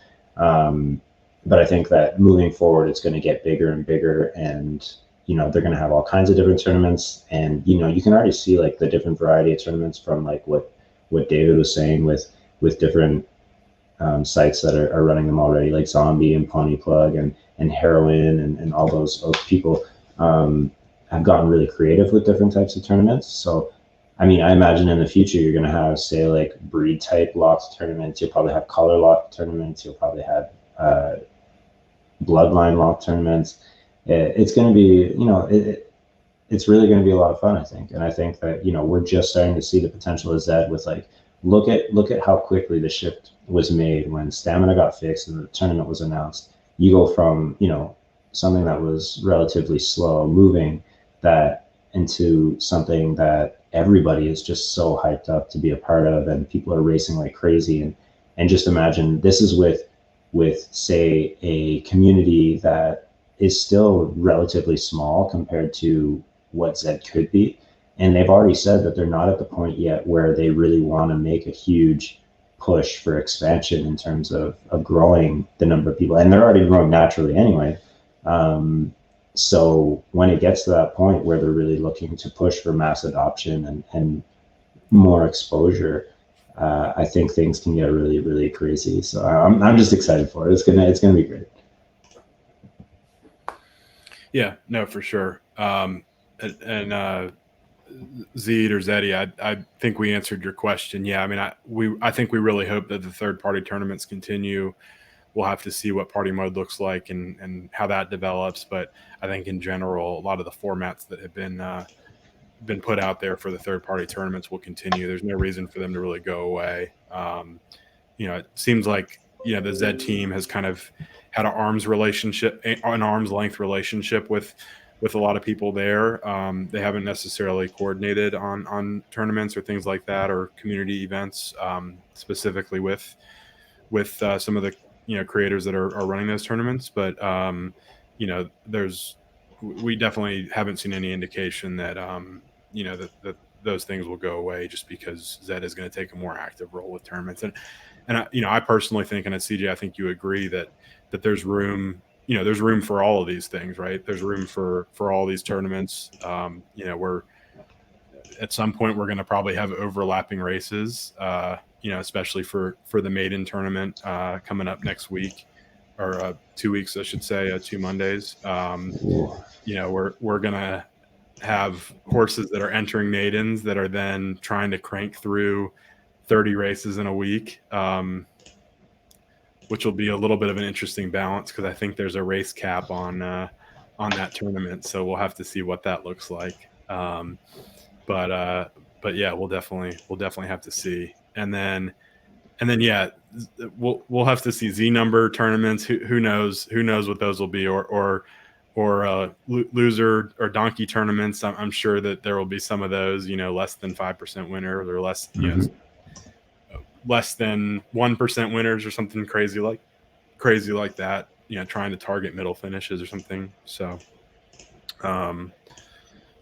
But I think that moving forward, it's going to get bigger and bigger, and they're going to have all kinds of different tournaments, and you can already see, like, the different variety of tournaments from, like, what David was saying with different sites that are running them already, like Zombie and Pony Plug and Heroin and all those people have gotten really creative with different types of tournaments. So I mean, I imagine in the future you're going to have, say, like, breed type locked tournaments. You'll probably have color locked tournaments. You'll probably have bloodline lock tournaments. It's going to be, it's really going to be a lot of fun, I think. And I think that, we're just starting to see the potential of Zed with, like, look at how quickly the shift was made when stamina got fixed and the tournament was announced. You go from, something that was relatively slow moving that into something that everybody is just so hyped up to be a part of, and people are racing like crazy. And just imagine this is with say a community that is still relatively small compared to what Zed could be, and they've already said that they're not at the point yet where they really want to make a huge push for expansion in terms of growing the number of people, and they're already growing naturally anyway. So when it gets to that point where they're really looking to push for mass adoption and more exposure, I think things can get really, really crazy. So I'm just excited for it. It's gonna be great. Yeah, no, for sure. ZED or Zeddy, I think we answered your question. Yeah, I mean, I think we really hope that the third-party tournaments continue. We'll have to see what party mode looks like and how that develops. But I think in general, a lot of the formats that have been put out there for the third-party tournaments will continue. There's no reason for them to really go away. It seems like the Zed team has kind of had an arm's length relationship with a lot of people there. They haven't necessarily coordinated on tournaments or things like that, or community events, specifically with some of the creators that are running those tournaments. But we definitely haven't seen any indication that that those things will go away just because Zed is going to take a more active role with tournaments. And I personally think, and at CJ, I think you agree that there's room. There's room for all of these things, right? There's room for all these tournaments. We're at some point we're going to probably have overlapping races. Especially for the maiden tournament coming up next week, or 2 weeks, I should say, 2 Mondays. We're gonna have horses that are entering maidens that are then trying to crank through 30 races in a week, which will be a little bit of an interesting balance because I think there's a race cap on that tournament. So we'll have to see what that looks like. But yeah, we'll definitely have to see. And then yeah, we'll have to see Z number tournaments. Who knows what those will be, or loser or donkey tournaments. I'm sure that there will be some of those, less than 5% winners, or less, less than 1% winners, or something crazy like that. Trying to target middle finishes or something. So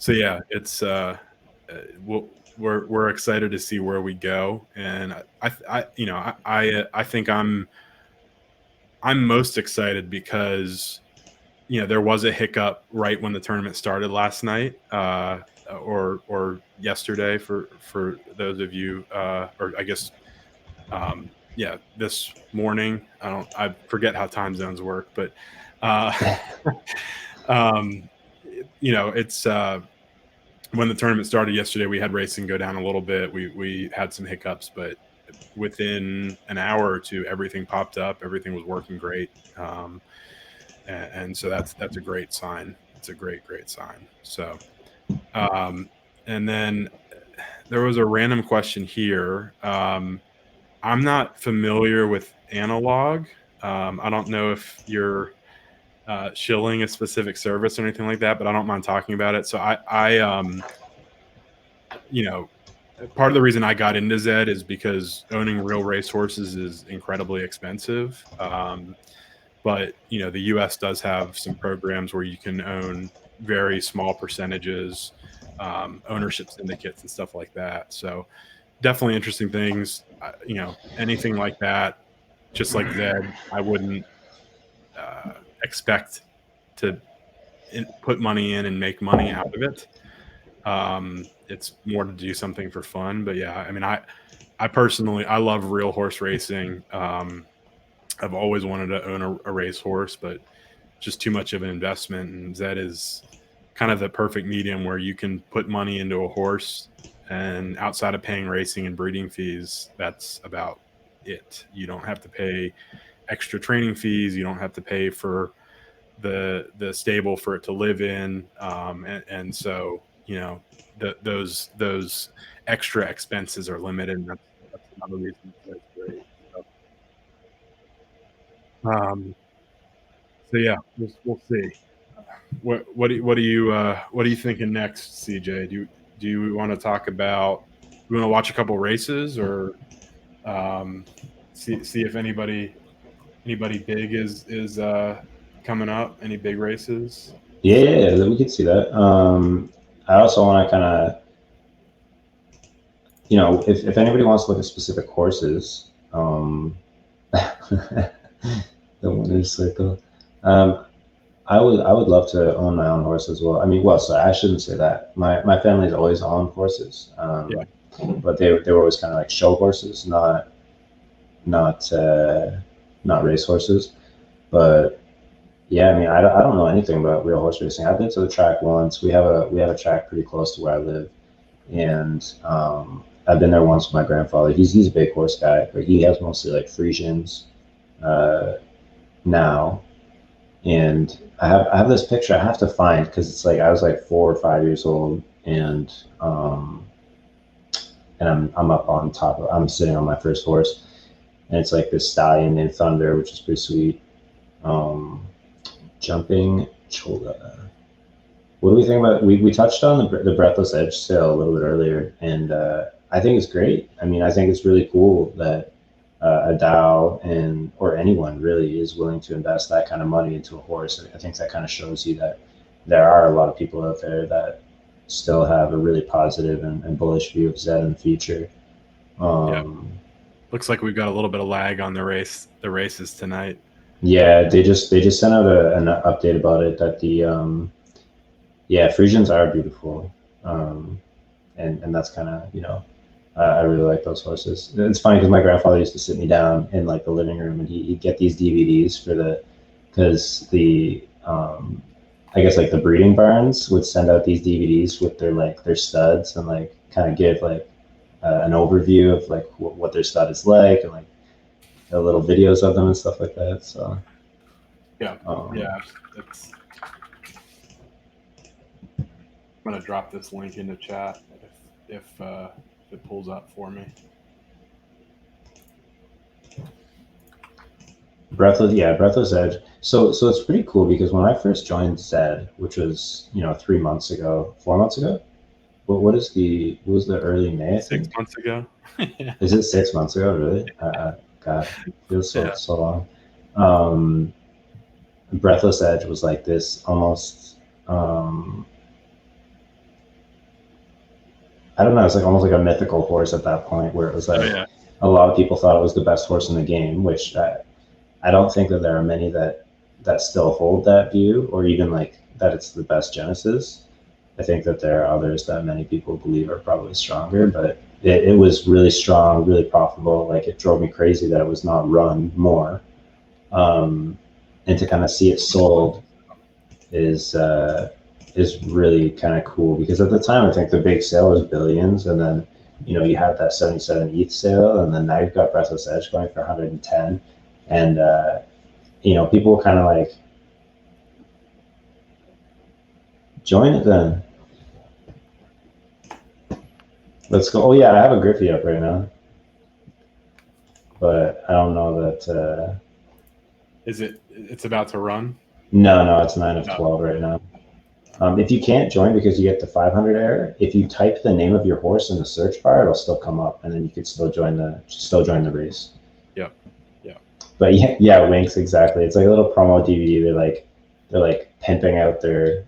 yeah, it's we're excited to see where we go, and I think I'm most excited because there was a hiccup right when the tournament started last night, or yesterday for those of you, or I guess this morning. I forget how time zones work, but it's when the tournament started yesterday, we had racing go down a little bit. We had some hiccups, but within an hour or two, everything popped up. Everything was working great. and so that's a great sign. It's a great sign. So, and then there was a random question here. I'm not familiar with analog. I don't know if you're shilling a specific service or anything like that, but I don't mind talking about it. So I you know, part of the reason I got into ZED is because owning real racehorses is incredibly expensive. But you know, the U.S. does have some programs where you can own very small percentages, ownership syndicates and stuff like that. So definitely interesting things. You know, anything like that, just like ZED, I wouldn't expect to put money in and make money out of it. It's more to do something for fun. But yeah, I mean, I personally, I love real horse racing. I've always wanted to own a racehorse, but just too much of an investment. And ZED is kind of the perfect medium where you can put money into a horse, and outside of paying racing and breeding fees, that's about it. You don't have to pay extra training fees. You don't have to pay for the stable for it to live in. And so, you know, those extra expenses are limited. And that's another reason that's great. So yeah, we'll see. What are you thinking next, CJ? Do you want to talk about? Do you want to watch a couple races, or see if anybody big is coming up? Any big races? Yeah, we could see that. I also want to kind of, you know, if anybody wants to look at specific courses, the winner's circle. I would love to own my own horse as well. I mean, well, so I shouldn't say that. My family's always owned horses, but they were always kind of like show horses, not race horses. But yeah, I mean, I don't know anything about real horse racing. I've been to the track once. We have a track pretty close to where I live, and I've been there once with my grandfather. He's a big horse guy, but he has mostly like Friesians now. And I have this picture I have to find, because it's like I was like 4 or 5 years old, and I'm up on top of, I'm sitting on my first horse, and it's like this stallion named Thunder, which is pretty sweet. Jumping Chola. What do we think about? We touched on the Breathless Edge sale a little bit earlier, and I think it's great. I mean, I think it's really cool that a DAO or anyone really is willing to invest that kind of money into a horse. I think that kind of shows you that there are a lot of people out there that still have a really positive and bullish view of ZED in the future. Looks like we've got a little bit of lag on the races tonight. Yeah, they just sent out an update about it, that the Friesians are beautiful, and that's kind of, you know, I really like those horses. It's funny because my grandfather used to sit me down in like the living room, and he'd get these DVDs because I guess like the breeding barns would send out these DVDs with their studs, and like kind of give like an overview of like what their stud is like, and like the little videos of them and stuff like that. So yeah, it's. I'm gonna drop this link in the chat if it pulls up for me. Breathless Edge. So it's pretty cool, because when I first joined ZED, which was 4 months ago. What was the early May? 6 months ago. Is it 6 months ago? Really? God, it feels so long. Breathless Edge was like this almost. I don't know. It's like almost like a mythical horse at that point, where it was like a lot of people thought it was the best horse in the game, which I don't think that there are many that still hold that view, or even like that it's the best Genesis. I think that there are others that many people believe are probably stronger, but it was really strong, really profitable. Like, it drove me crazy that it was not run more. And to kind of see it sold is really kind of cool, because at the time I think the big sale was billions, and then you had that 77 ETH sale, and then now you've got Breathless Edge going for 110, and people kind of like Join it then. Let's go. Oh yeah, I have a Griffey up right now, but I don't know that. It's about to run? No, it's 9 of 12 right now. If you can't join because you get the 500 error, if you type the name of your horse in the search bar, it'll still come up, and then you could still join the race. Yeah. But yeah, Winks, exactly. It's like a little promo DVD. They're like pimping out their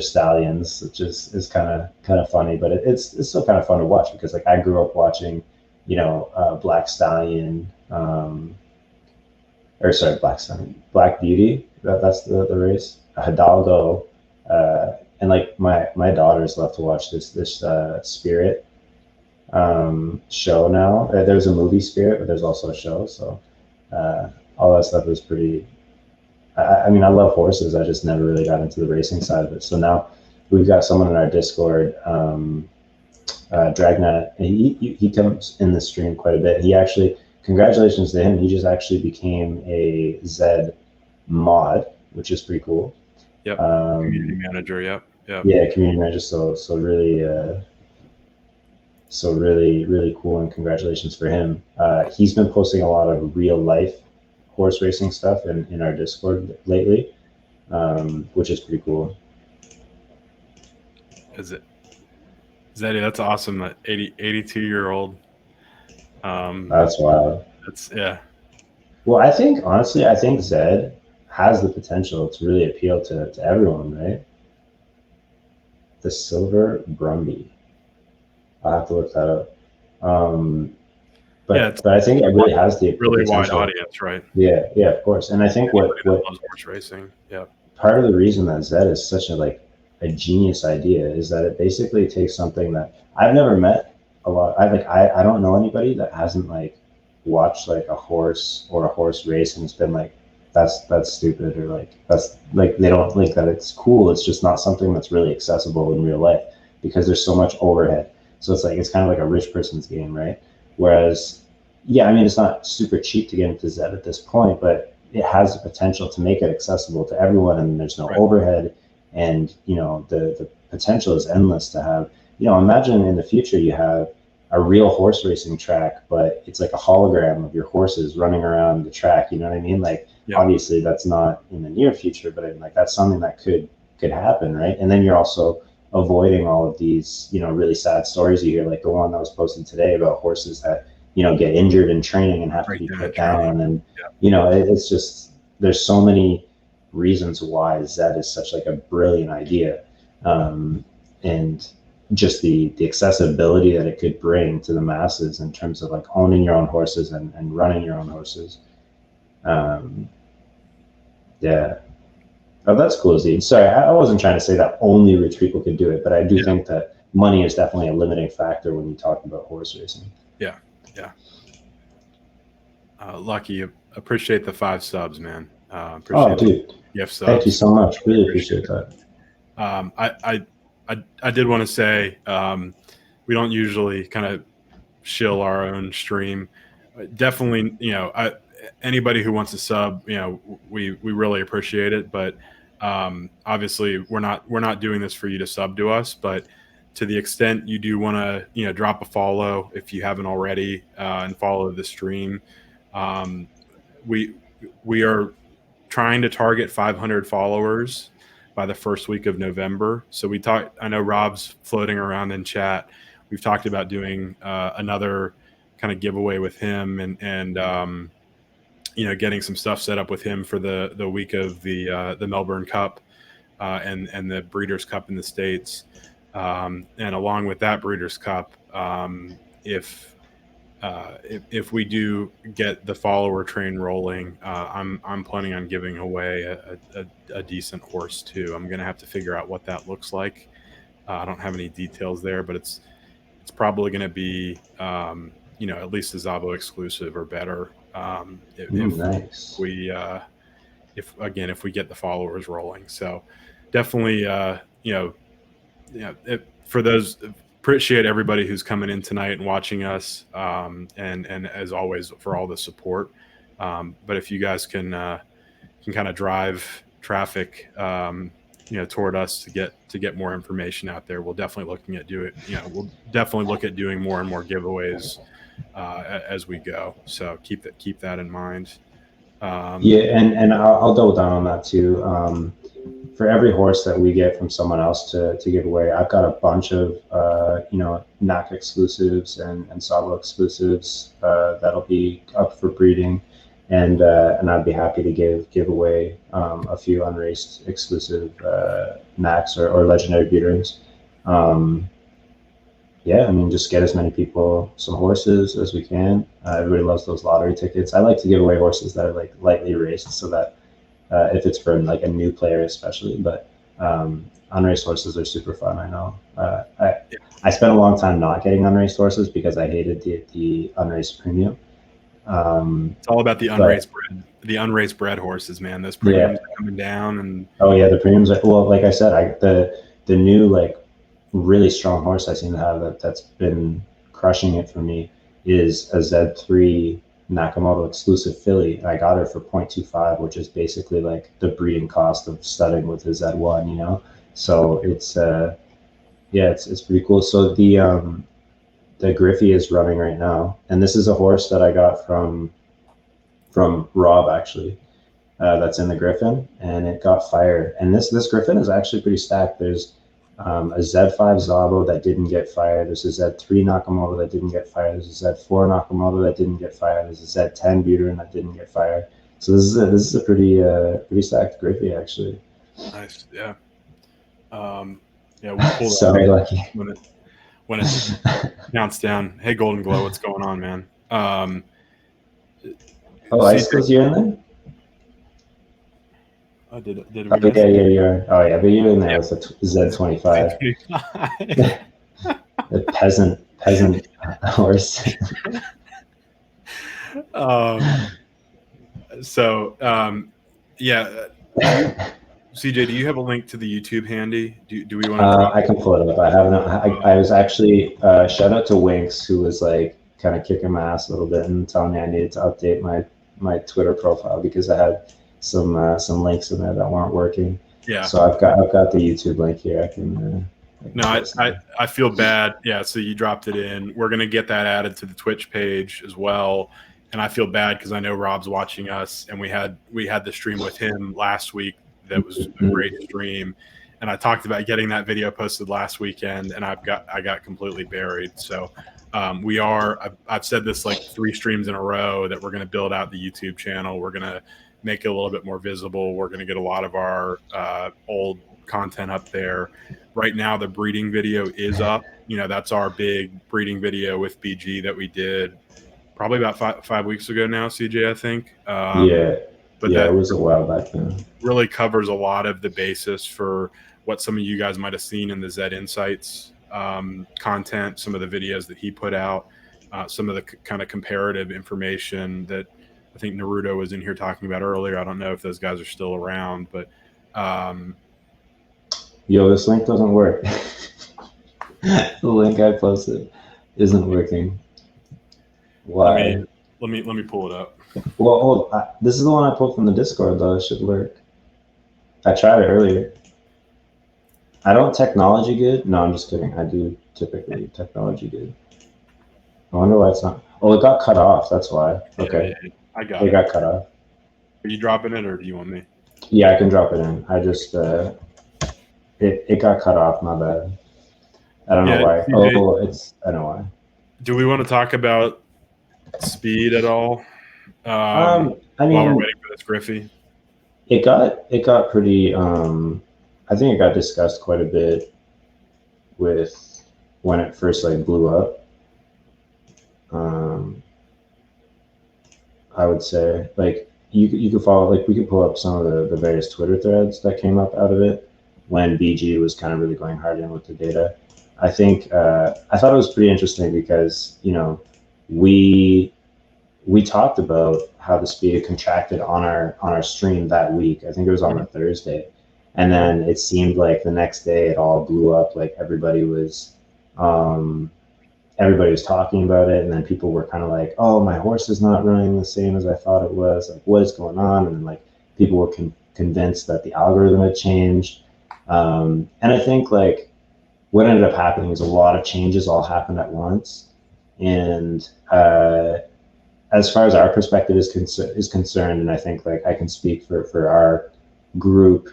stallions, which is kind of funny, but it's still kind of fun to watch because like I grew up watching, Black Stallion, Black Stallion, Black Beauty. That's the race. Hidalgo, and like my daughters love to watch this Spirit show now. There's a movie Spirit, but there's also a show. So all that stuff is pretty. I mean, I love horses. I just never really got into the racing side of it. So now we've got someone in our Discord, Dragnet. And he comes in the stream quite a bit. He actually, congratulations to him. He just actually became a ZED mod, which is pretty cool. Yep. Community manager. Yep. Yeah, community manager. So really cool, and congratulations for him. He's been posting a lot of real life horse racing stuff in our Discord lately, which is pretty cool. Is it? Zeddy, that's awesome. That 82-year-old. That's wild. Yeah. Well, I think Zed has the potential to really appeal to everyone, right? The Silver Brumby. I'll have to look that up. But I think it really has the really potential. Wide audience, right? Yeah, of course. And I think what loves horse racing. Yeah. Part of the reason that ZED is such a genius idea is that it basically takes something that I've never met a lot. I don't know anybody that hasn't watched a horse or a horse race and it's been like, that's stupid, or that's they don't think that it's cool. It's just not something that's really accessible in real life because there's so much overhead. So it's kind of like a rich person's game, right? Whereas, yeah, I mean, it's not super cheap to get into ZED at this point, but it has the potential to make it accessible to everyone, and there's no overhead, and the potential is endless to have. Imagine in the future you have a real horse racing track, but it's like a hologram of your horses running around the track. You know what I mean? Obviously that's not in the near future, but that's something that could happen, right? And then you're also avoiding all of these, really sad stories you hear, like the one that was posted today about horses that, get injured in training and have to be put down. And, it's just, there's so many reasons why ZED is such a brilliant idea. And just the accessibility that it could bring to the masses in terms of owning your own horses and running your own horses. Yeah. Oh, that's cool, ZED. Sorry, I wasn't trying to say that only rich people could do it, but I do think that money is definitely a limiting factor when you talk about horse racing. Yeah. Lucky, appreciate the 5 subs, man. Dude. Gift subs. Thank you so much. Really appreciate that. I did want to say we don't usually kind of shill our own stream. Definitely, anybody who wants to sub, we really appreciate it. But obviously, we're not doing this for you to sub to us. But to the extent you do want to, drop a follow if you haven't already, and follow the stream. We are trying to target 500 followers by the first week of November. So I know Rob's floating around in chat. We've talked about doing another kind of giveaway with him and getting some stuff set up with him for the week of the Melbourne Cup and the Breeders' Cup in the States. And along with that Breeders' Cup, if we do get the follower train rolling, I'm planning on giving away a decent horse too. I'm gonna have to figure out what that looks like. I don't have any details there, but it's probably gonna be at least a Zavo exclusive or better. Nice. If we get the followers rolling, so definitely for those. Appreciate everybody who's coming in tonight and watching us, and as always for all the support. But if you guys can kind of drive traffic toward us to get more information out there. We'll definitely we'll definitely look at doing more and more giveaways as we go. So keep that in mind. Yeah, and I'll double down on that too. For every horse that we get from someone else to give away, I've got a bunch of NAC exclusives and Sabo exclusives that'll be up for breeding, and I'd be happy to give away a few unraced exclusive NACs or legendary breeders. Yeah, I mean, just get as many people some horses as we can. Everybody loves those lottery tickets. I like to give away horses that are like lightly raced, so that if it's for like a new player especially, but unraced horses are super fun. I know. I spent a long time not getting unraced horses because I hated the unraced premium. It's all about the unraced bred horses, man. Those premiums are coming down, and the premiums are, well, like I said, the new like really strong horse I seem to have that's been crushing it for me is a Z3 Nakamoto exclusive filly. I got her for 0.25, which is basically like the breeding cost of studding with the ZED1, so it's it's pretty cool. So the Griffey is running right now, and this is a horse that I got from Rob actually, that's in the Griffin, and it got fire. And this Griffin is actually pretty stacked. There's a Z5 Zabo that didn't get fired. There's a Z3 Nakamoto that didn't get fired. There's a Z4 Nakamoto that didn't get fired. There's a Z10 Buterin that didn't get fired. So this is a pretty stacked Griffey actually. Nice, yeah. We pulled so lucky when it counts down. Hey, Golden Glow, what's going on, man? Ice goes you in there? Did we yeah, you're. Oh yeah, but you're in there with a Z25. The peasant horse. CJ, do you have a link to the YouTube handy? Do we want to? I can pull it up. I haven't. I was actually shout out to Winks, who was like kind of kicking my ass a little bit and telling me I needed to update my Twitter profile because I had some links in there that weren't working. Yeah. So I've got the YouTube link here. I can. I feel bad. Yeah. So you dropped it in. We're gonna get that added to the Twitch page as well. And I feel bad because I know Rob's watching us, and we had the stream with him last week. That was a great stream, and I talked about getting that video posted last weekend, and I got completely buried. So I've said this like 3 streams in a row that we're going to build out the YouTube channel. We're going to make it a little bit more visible. We're going to get a lot of our old content up there. Right now, the breeding video is up. That's our big breeding video with BG that we did probably about 5 weeks ago now, CJ, I think. But it was a while back then. Really covers a lot of the basis for what some of you guys might have seen in the ZED Insights content, some of the videos that he put out, some of the kind of comparative information that I think Naruto was in here talking about earlier. I don't know if those guys are still around, but this link doesn't work. The link I posted isn't working. Why? Let me pull it up. Well, this is the one I pulled from the Discord, though. It should work. I tried it earlier. I don't technology good. No, I'm just kidding. I do typically technology good. I wonder why it's not. Oh, it got cut off. That's why. Okay. Yeah, I got it. It got cut off. Are you dropping it, or do you want me? Yeah, I can drop it in. I just it got cut off. My bad. I don't know why. I don't know why. Do we want to talk about speed at all? I mean, while we're waiting for this Griffey, it got pretty. I think it got discussed quite a bit with when it first like blew up. I would say like you could follow, like we could pull up some of the various Twitter threads that came up out of it when BG was kind of really going hard in with the data. I think I thought it was pretty interesting because we talked about how the speed contracted on our stream that week. I think it was on a Thursday, and then it seemed like the next day it all blew up. Like everybody was talking about it, and then people were kind of like, "Oh, my horse is not running the same as I thought it was. Like, what is going on?" And like people were convinced that the algorithm had changed. And I think like what ended up happening is a lot of changes all happened at once. And as far as our perspective is concerned, and I think like I can speak for our group,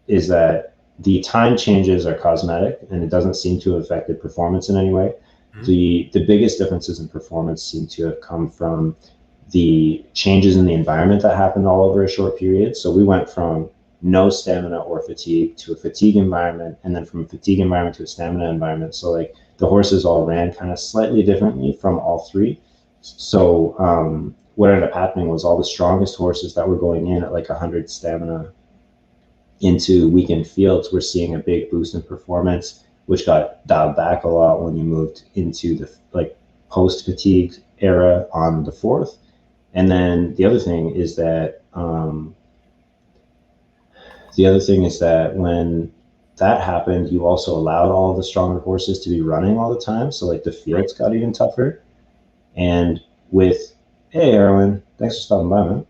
is that the time changes are cosmetic and it doesn't seem to have affected performance in any way. Mm-hmm. The biggest differences in performance seem to have come from the changes in the environment that happened all over a short period. So we went from no stamina or fatigue to a fatigue environment, and then from a fatigue environment to a stamina environment. So like the horses all ran kind of slightly differently from all three. So what ended up happening was all the strongest horses that were going in at like 100 stamina into weekend fields were seeing a big boost in performance, which got dialed back a lot when you moved into the like post-fatigue era on the fourth. And then the other thing is that when that happened, you also allowed all the stronger horses to be running all the time. So like the fields got even tougher. And with, hey, Erwin, thanks for stopping by, man.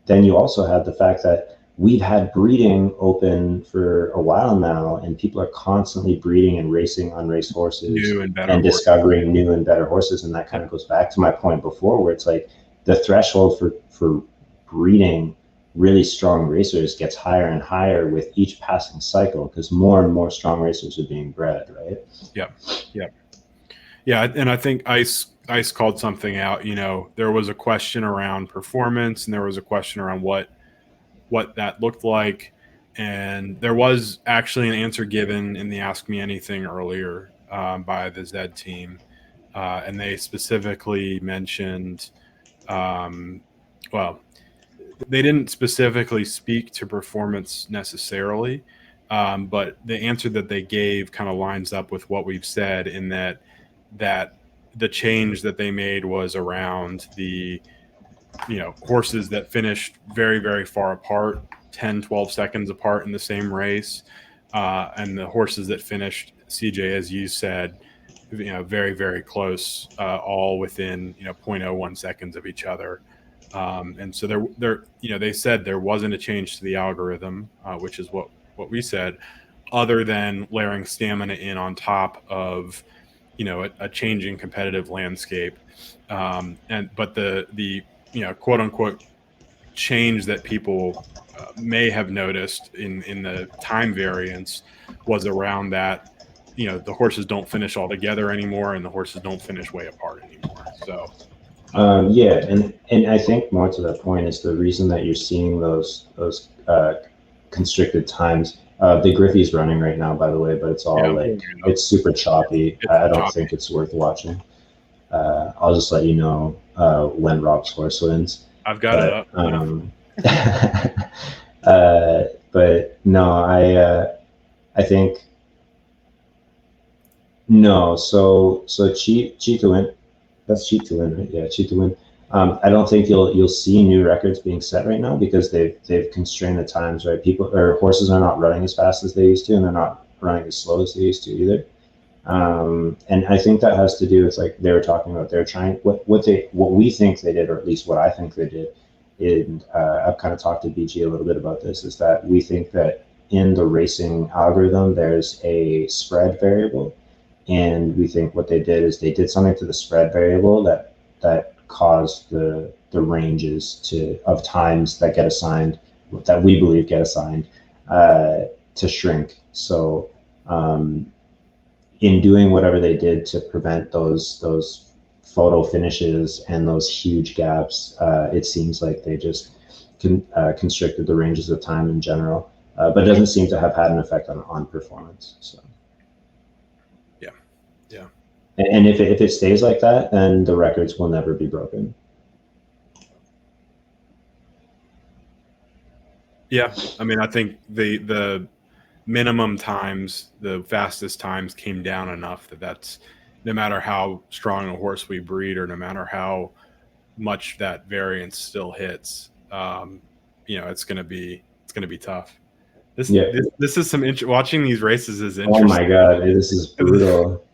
Then you also had the fact that we've had breeding open for a while now, and people are constantly breeding and racing unraced horses and discovering new and better horses. And that kind of goes back to my point before, where it's like the threshold for breeding really strong racers gets higher and higher with each passing cycle, because more and more strong racers are being bred, right? Yeah, and I think Ice called something out. You know, there was a question around performance, and there was a question around what that looked like, and there was actually an answer given in the Ask Me Anything earlier by the ZED team, and they specifically mentioned, well, they didn't specifically speak to performance necessarily, but the answer that they gave kind of lines up with what we've said, in that the change that they made was around the horses that finished very, very far apart, 10, 12 seconds apart in the same race, and the horses that finished, CJ, as you said, very, very close, all within 0.01 seconds of each other. And so they said there wasn't a change to the algorithm, which is what we said, other than layering stamina in on top of a changing competitive landscape. But the quote unquote change that people may have noticed in the time variance was around that the horses don't finish all together anymore, and the horses don't finish way apart anymore. So yeah, and I think more to that point is the reason that you're seeing those constricted times. The Griffey's running right now, by the way, but it's all it's super choppy. I don't think it's worth watching. I'll just let you know when Rob's horse wins. I've got it up. But no, I think no. So cheat to win. That's cheat to win, right? Yeah, cheat to win. I don't think you'll see new records being set right now, because they've constrained the times, right? Horses are not running as fast as they used to, and they're not running as slow as they used to either. And I think that has to do with, like they were talking about, they're trying what we think they did, or at least what I think they did. And I've kind of talked to BG a little bit about this, is that we think that in the racing algorithm there's a spread variable, and we think what they did is they did something to the spread variable that caused the ranges of times that get assigned, that we believe get assigned, to shrink. So in doing whatever they did to prevent those photo finishes and those huge gaps, it seems like they just constricted the ranges of time in general, but it doesn't seem to have had an effect on performance. So yeah. And if it stays like that, then the records will never be broken. Yeah, I mean, I think the minimum times, the fastest times came down enough that's no matter how strong a horse we breed, or no matter how much that variance still hits, it's gonna be tough. This is some watching these races is interesting. Oh my god, this is brutal.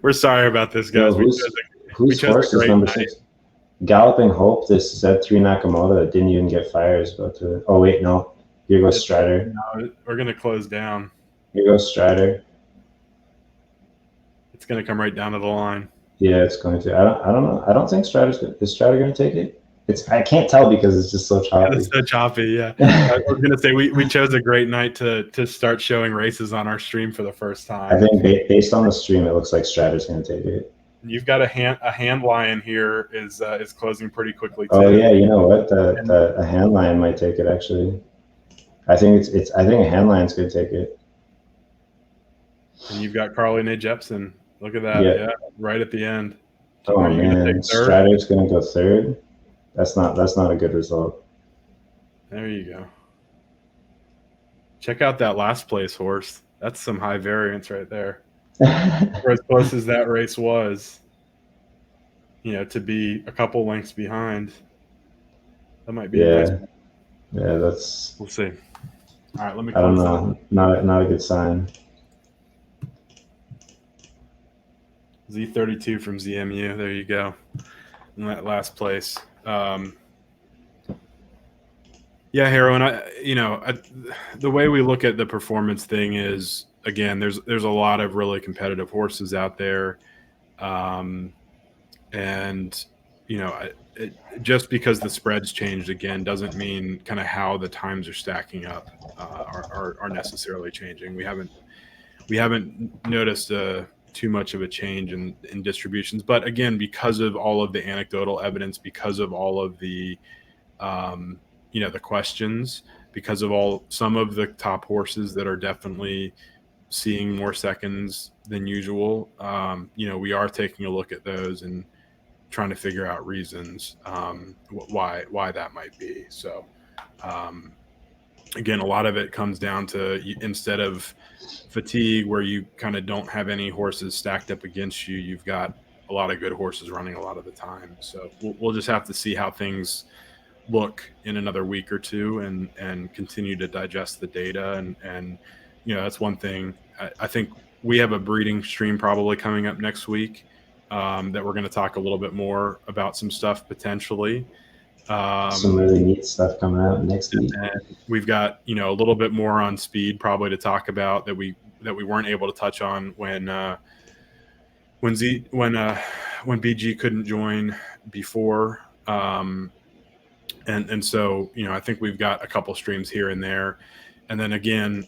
We're sorry about this, guys. Whose horse is number 6? Galloping Hope, this Z3 Nakamoto that didn't even get fire is about to. Oh wait, no. Here goes Strider. No, we're gonna close down. Here goes Strider. It's gonna come right down to the line. Yeah, it's going to. I don't know. I don't think Strider's is Strider going to take it. I can't tell because it's just so choppy. It's so choppy, yeah. I was gonna say we chose a great night to start showing races on our stream for the first time. I think based on the stream, it looks like Strider's going to take it. You've got a hand lion here is closing pretty quickly too. Oh yeah, you know what? A hand lion might take it actually. I think I think a hand lion's going to take it. And you've got Carly Nate Jepsen. Look at that, yeah, right at the end. Oh man, Strider's going to go third. That's not a good result. There you go. Check out that last place horse. That's some high variance right there. For as close as that race was, to be a couple lengths behind, that might be a nice. Yeah, that's. We'll see. All right, let me. I don't know. Not a good sign. Z32 from ZMU. There you go. In that last place. Yeah, Harrow, and the way we look at the performance thing is, again, there's a lot of really competitive horses out there, and just because the spreads changed again doesn't mean kind of how the times are stacking up are necessarily changing. We haven't noticed too much of a change in distributions, but again, because of all of the anecdotal evidence, because of all of the the questions, because of some of the top horses that are definitely seeing more seconds than usual, we are taking a look at those and trying to figure out reasons why that might be. So again, a lot of it comes down to, instead of fatigue where you kind of don't have any horses stacked up against you, you've got a lot of good horses running a lot of the time. So we'll just have to see how things look in another week or two and continue to digest the data. And that's one thing. I think we have a breeding stream probably coming up next week that we're going to talk a little bit more about some stuff potentially. Some really neat stuff coming out next week. And we've got a little bit more on speed probably to talk about that we weren't able to touch on when BG couldn't join before. And so I think we've got a couple streams here and there, and then again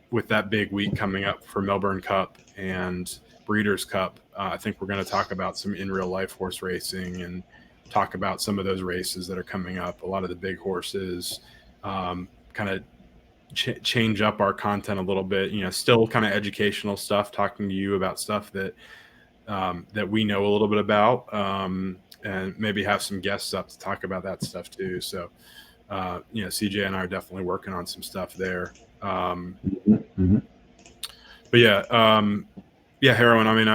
with that big week coming up for Melbourne Cup and Breeders' Cup, I think we're going to talk about some in real life horse racing and talk about some of those races that are coming up. A lot of the big horses, kind of change up our content a little bit. Still kind of educational stuff, talking to you about stuff that we know a little bit about, and maybe have some guests up to talk about that stuff too. So, CJ and I are definitely working on some stuff there. But yeah, Heroin. I mean,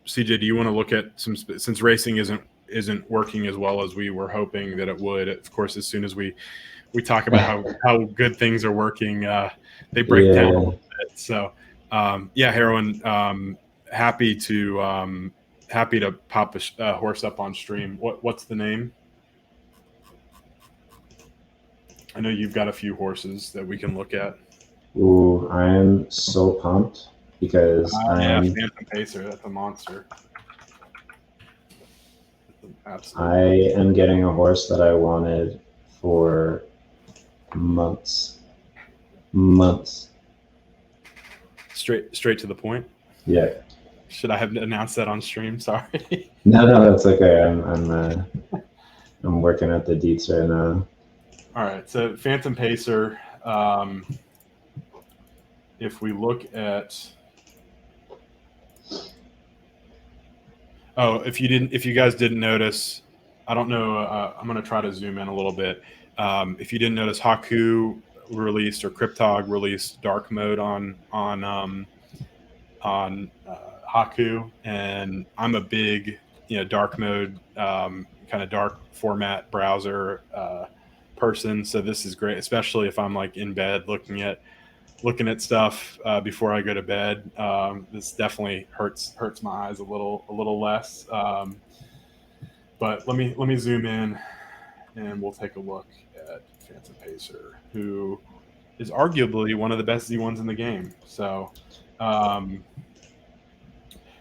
CJ, do you want to look at since racing isn't working as well as we were hoping that it would? Of course, as soon as we talk about how good things are working, they break down a little bit. So, Heroin, happy to pop a horse up on stream. What's the name? I know you've got a few horses that we can look at. Ooh, I am so pumped because Phantom Pacer. That's a monster. I am getting a horse that I wanted for months. Straight to the point. Yeah. Should I have announced that on stream? Sorry. No, that's okay. I'm working at the deets right now. All right. So Phantom Pacer. If we look at, if you guys didn't notice, I don't know. I'm going to try to zoom in a little bit. If you didn't notice, Haku released, or Cryptog released dark mode on Haku, and I'm a big dark mode kind of dark format browser person, so this is great, especially if I'm like in bed looking at stuff before I go to bed. This definitely hurts my eyes a little less. But let me zoom in, and we'll take a look at Phantom Pacer, who is arguably one of the best Z1s in the game. So,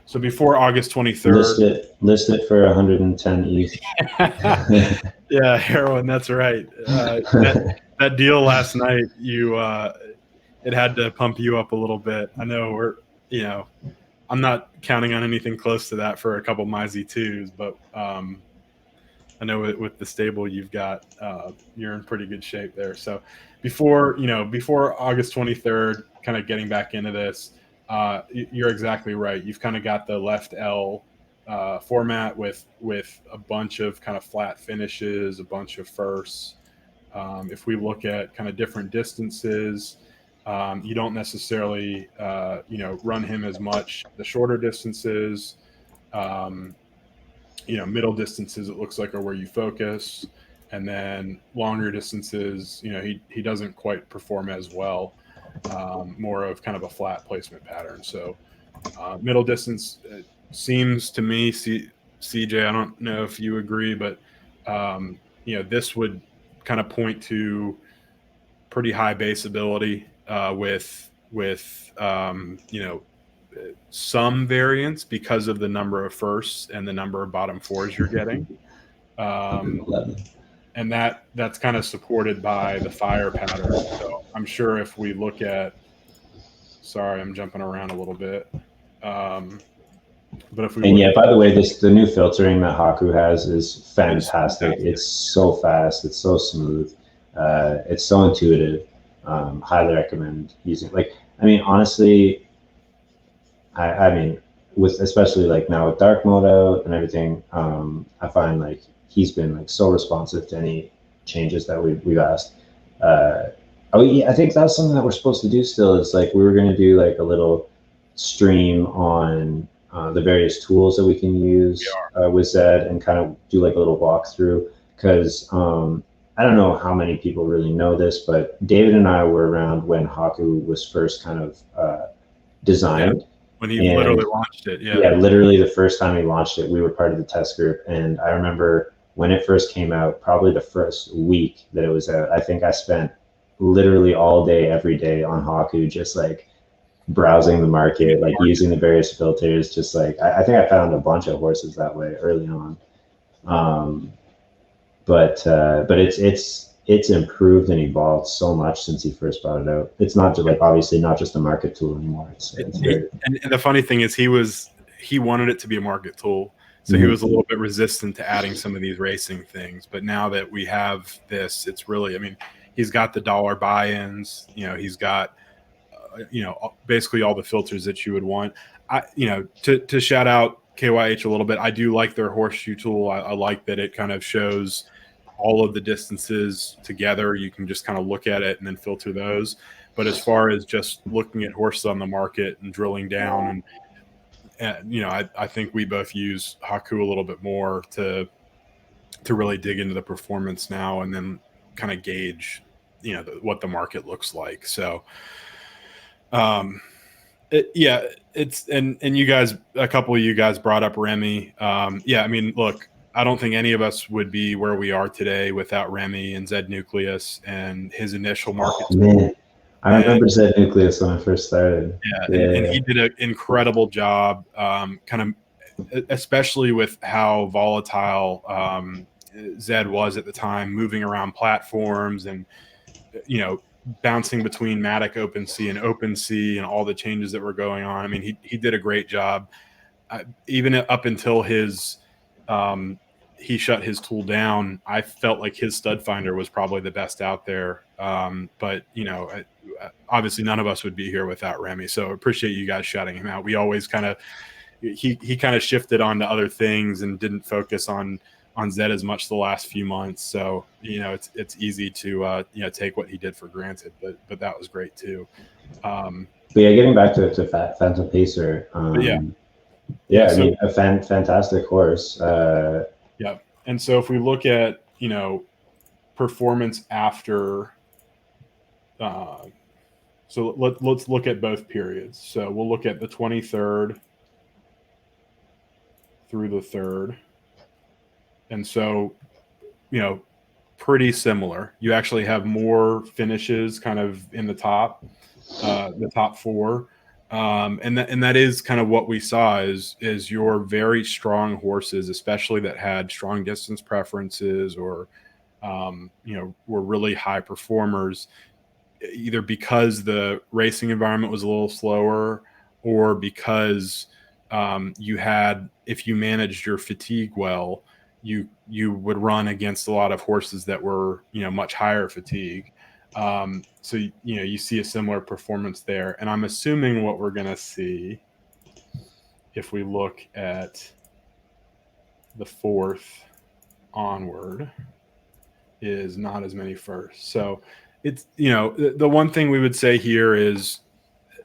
so before August 23rd, list it for 110 ETH. Yeah, heroin. That's right. That deal last night, it had to pump you up a little bit. I know I'm not counting on anything close to that for a couple of my Z2s, but I know with the stable you've got, you're in pretty good shape there. So before August 23rd, kind of getting back into this, you're exactly right. You've kind of got the left L format with a bunch of kind of flat finishes, a bunch of firsts. If we look at kind of different distances, you don't necessarily run him as much the shorter distances. Middle distances, it looks like, are where you focus, and then longer distances, he doesn't quite perform as well. More of kind of a flat placement pattern. So middle distance seems to me, CJ, I don't know if you agree, but this would kind of point to pretty high base ability with some variance because of the number of firsts and the number of bottom fours you're getting. And that's kind of supported by the fire pattern. So I'm sure if we look at, sorry, I'm jumping around a little bit. But if we by the way, the new filtering that Haku has is fantastic. It's so fast. It's so smooth. It's so intuitive. Highly recommend using. Honestly, with especially now with dark mode out and everything, I find he's been so responsive to any changes that we've asked. I think that's something that we're supposed to do still. Is we were going to do a little stream on the various tools that we can use with ZED and kind of do a little walkthrough, because I don't know how many people really know this, but David and I were around when Haku was first kind of designed. Yeah. When he literally launched it. Yeah, literally the first time he launched it, we were part of the test group. And I remember when it first came out, probably the first week that it was out, I think I spent literally all day, every day on Haku, just browsing the market, using the various filters, just I think I found a bunch of horses that way early on. But it's improved and evolved so much since he first brought it out. It's not just obviously not just a market tool anymore. And the funny thing is he wanted it to be a market tool. So he was a little bit resistant to adding some of these racing things. But now that we have this, it's really, he's got the dollar buy-ins, he's got, basically all the filters that you would want. To shout out KYH a little bit, I do like their horseshoe tool. I like that it kind of shows all of the distances together. You can just kind of look at it and then filter those. But as far as just looking at horses on the market and drilling down, and I think we both use Haku a little bit more to really dig into the performance now, and then kind of gauge, what the market looks like. So, it's and you guys, a couple of you guys brought up Remy. Look, I don't think any of us would be where we are today without Remy and ZED Nucleus and his initial market. I remember ZED Nucleus when I first started. And he did an incredible job, kind of, especially with how volatile ZED was at the time, moving around platforms and, bouncing between Matic OpenSea and OpenSea and all the changes that were going on. He did a great job, even up until his he shut his tool down. I felt like his stud finder was probably the best out there. But obviously none of us would be here without Remy. So appreciate you guys shouting him out. We always kind of, he kind of shifted on to other things and didn't focus on ZED as much the last few months. So, it's easy to, take what he did for granted, but that was great too. Getting back to Phantom Pacer. A fantastic horse. Yeah. And so if we look at, performance after, so let's look at both periods. So we'll look at the 23rd through the 3rd. And so, pretty similar. You actually have more finishes kind of in the top 4. And that is kind of what we saw is your very strong horses, especially that had strong distance preferences or, were really high performers, either because the racing environment was a little slower or because if you managed your fatigue well, you would run against a lot of horses that were, much higher fatigue. So, you see a similar performance there. And I'm assuming what we're going to see if we look at the 4th onward is not as many firsts. So it's, the one thing we would say here is,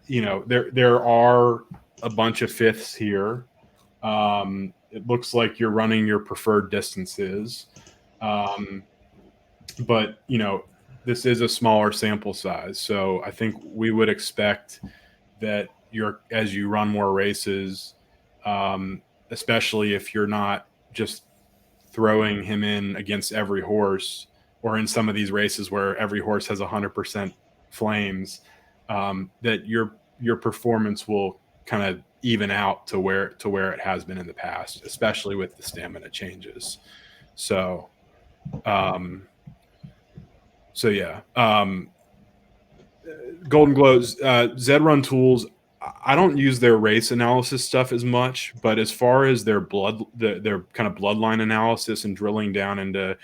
there are a bunch of 5ths here. It looks like you're running your preferred distances. But, this is a smaller sample size. So I think we would expect that as you run more races, especially if you're not just throwing him in against every horse, or in some of these races where every horse has 100% flames, that your performance will kind of even out to where it has been in the past, especially with the stamina changes. So, yeah. Golden Glows, ZED Run tools. I don't use their race analysis stuff as much, but as far as their kind of bloodline analysis and drilling down into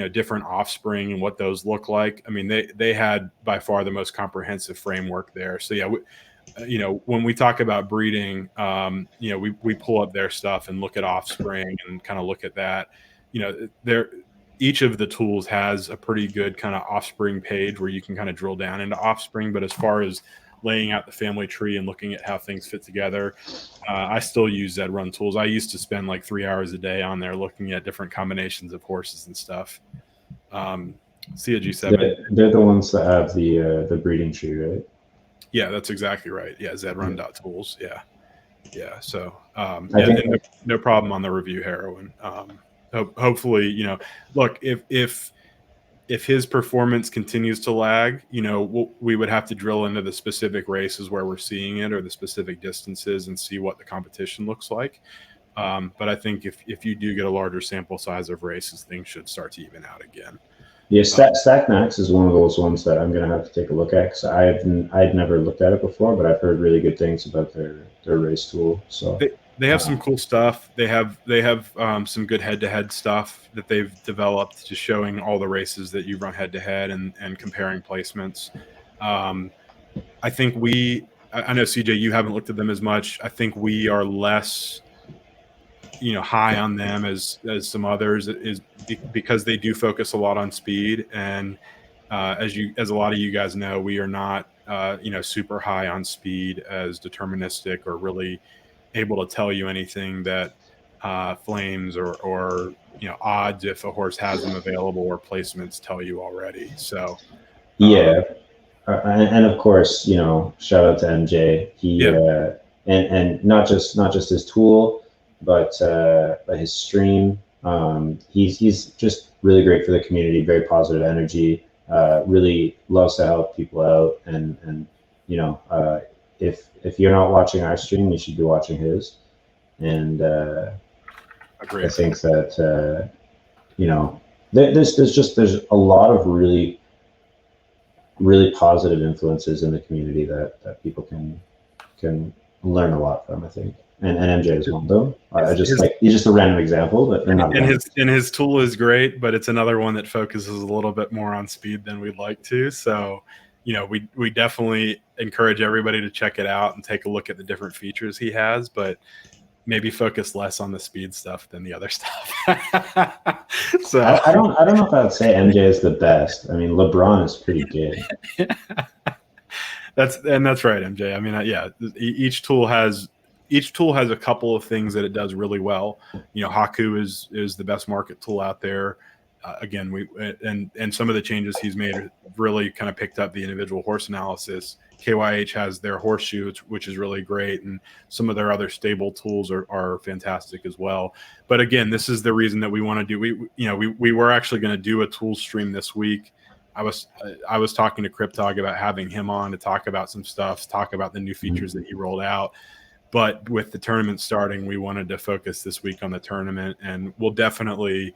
different offspring and what those look like. I mean, they had by far the most comprehensive framework there. So yeah, when we talk about breeding, we pull up their stuff and look at offspring and kind of look at that. Each of the tools has a pretty good kind of offspring page where you can kind of drill down into offspring. But as far as laying out the family tree and looking at how things fit together, I still use ZED Run tools. I used to spend like 3 hours a day on there looking at different combinations of horses and stuff. CG7. They're the ones that have the breeding tree, right? Yeah, that's exactly right. Yeah, ZedRun.tools. Yeah. Yeah. So no problem on the review, Heroin. Hopefully, look, if his performance continues to lag, we would have to drill into the specific races where we're seeing it or the specific distances and see what the competition looks like. But I think if you do get a larger sample size of races, things should start to even out again. Yeah, Stack Max is one of those ones that I'm going to have to take a look at because I'd never looked at it before, but I've heard really good things about their race tool. So they have some cool stuff. They have some good head-to-head stuff that they've developed, just showing all the races that you run head-to-head and comparing placements. I think I know CJ, you haven't looked at them as much. I think we are less high on them as some others, is because they do focus a lot on speed. And as a lot of you guys know, we are not super high on speed as deterministic or really able to tell you anything that flames or odds if a horse has them available or placements tell you already. So yeah, and of course, shout out to MJ. He and not just his tool, but his stream. He's just really great for the community. Very positive energy. Really loves to help people out. And if you're not watching our stream, you should be watching his. And I think that there's a lot of really positive influences in the community that people can learn a lot from, I think. And MJ is one of them. He's just a random example, but his tool is great, but it's another one that focuses a little bit more on speed than we'd like to. So, we definitely encourage everybody to check it out and take a look at the different features he has, but maybe focus less on the speed stuff than the other stuff. So I don't know if I would say MJ is the best. I mean, LeBron is pretty good. That's right, MJ. I mean, each tool has a couple of things that it does really well. Haku is the best market tool out there. Again, and some of the changes he's made are really kind of picked up the individual horse analysis. KYH has their horseshoe, which is really great, and some of their other stable tools are fantastic as well. But again, this is the reason that we want to do. We were actually going to do a tool stream this week. I was talking to Cryptog about having him on to talk about some stuff, talk about the new features that he rolled out. But with the tournament starting, we wanted to focus this week on the tournament, and we'll definitely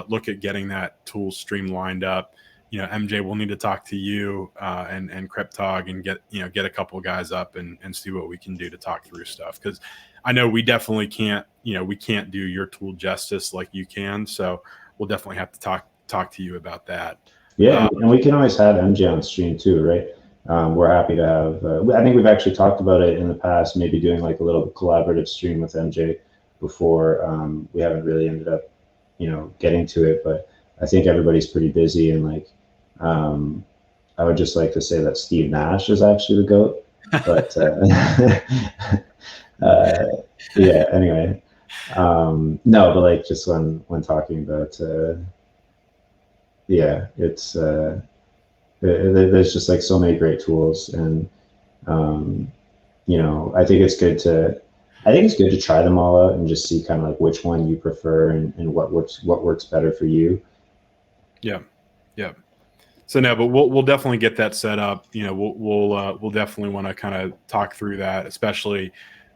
look at getting that tool stream lined up. MJ, we'll need to talk to you and Cryptog and get a couple guys up and see what we can do to talk through stuff, because I know we definitely can't do your tool justice like you can. So we'll definitely have to talk to you about that. Yeah, and we can always have MJ on stream too, right? We're happy to have. I think we've actually talked about it in the past, maybe doing like a little collaborative stream with MJ before. We haven't really ended up, getting to it, but I think everybody's pretty busy, and like, I would just like to say that Steve Nash is actually the GOAT, but yeah. Anyway, no, but like just when talking about, yeah, it's there's just like so many great tools, and I think it's good to try them all out and just see kind of like which one you prefer and what works better for you. Yeah. So no, but we'll definitely get that set up. We'll definitely want to kind of talk through that, especially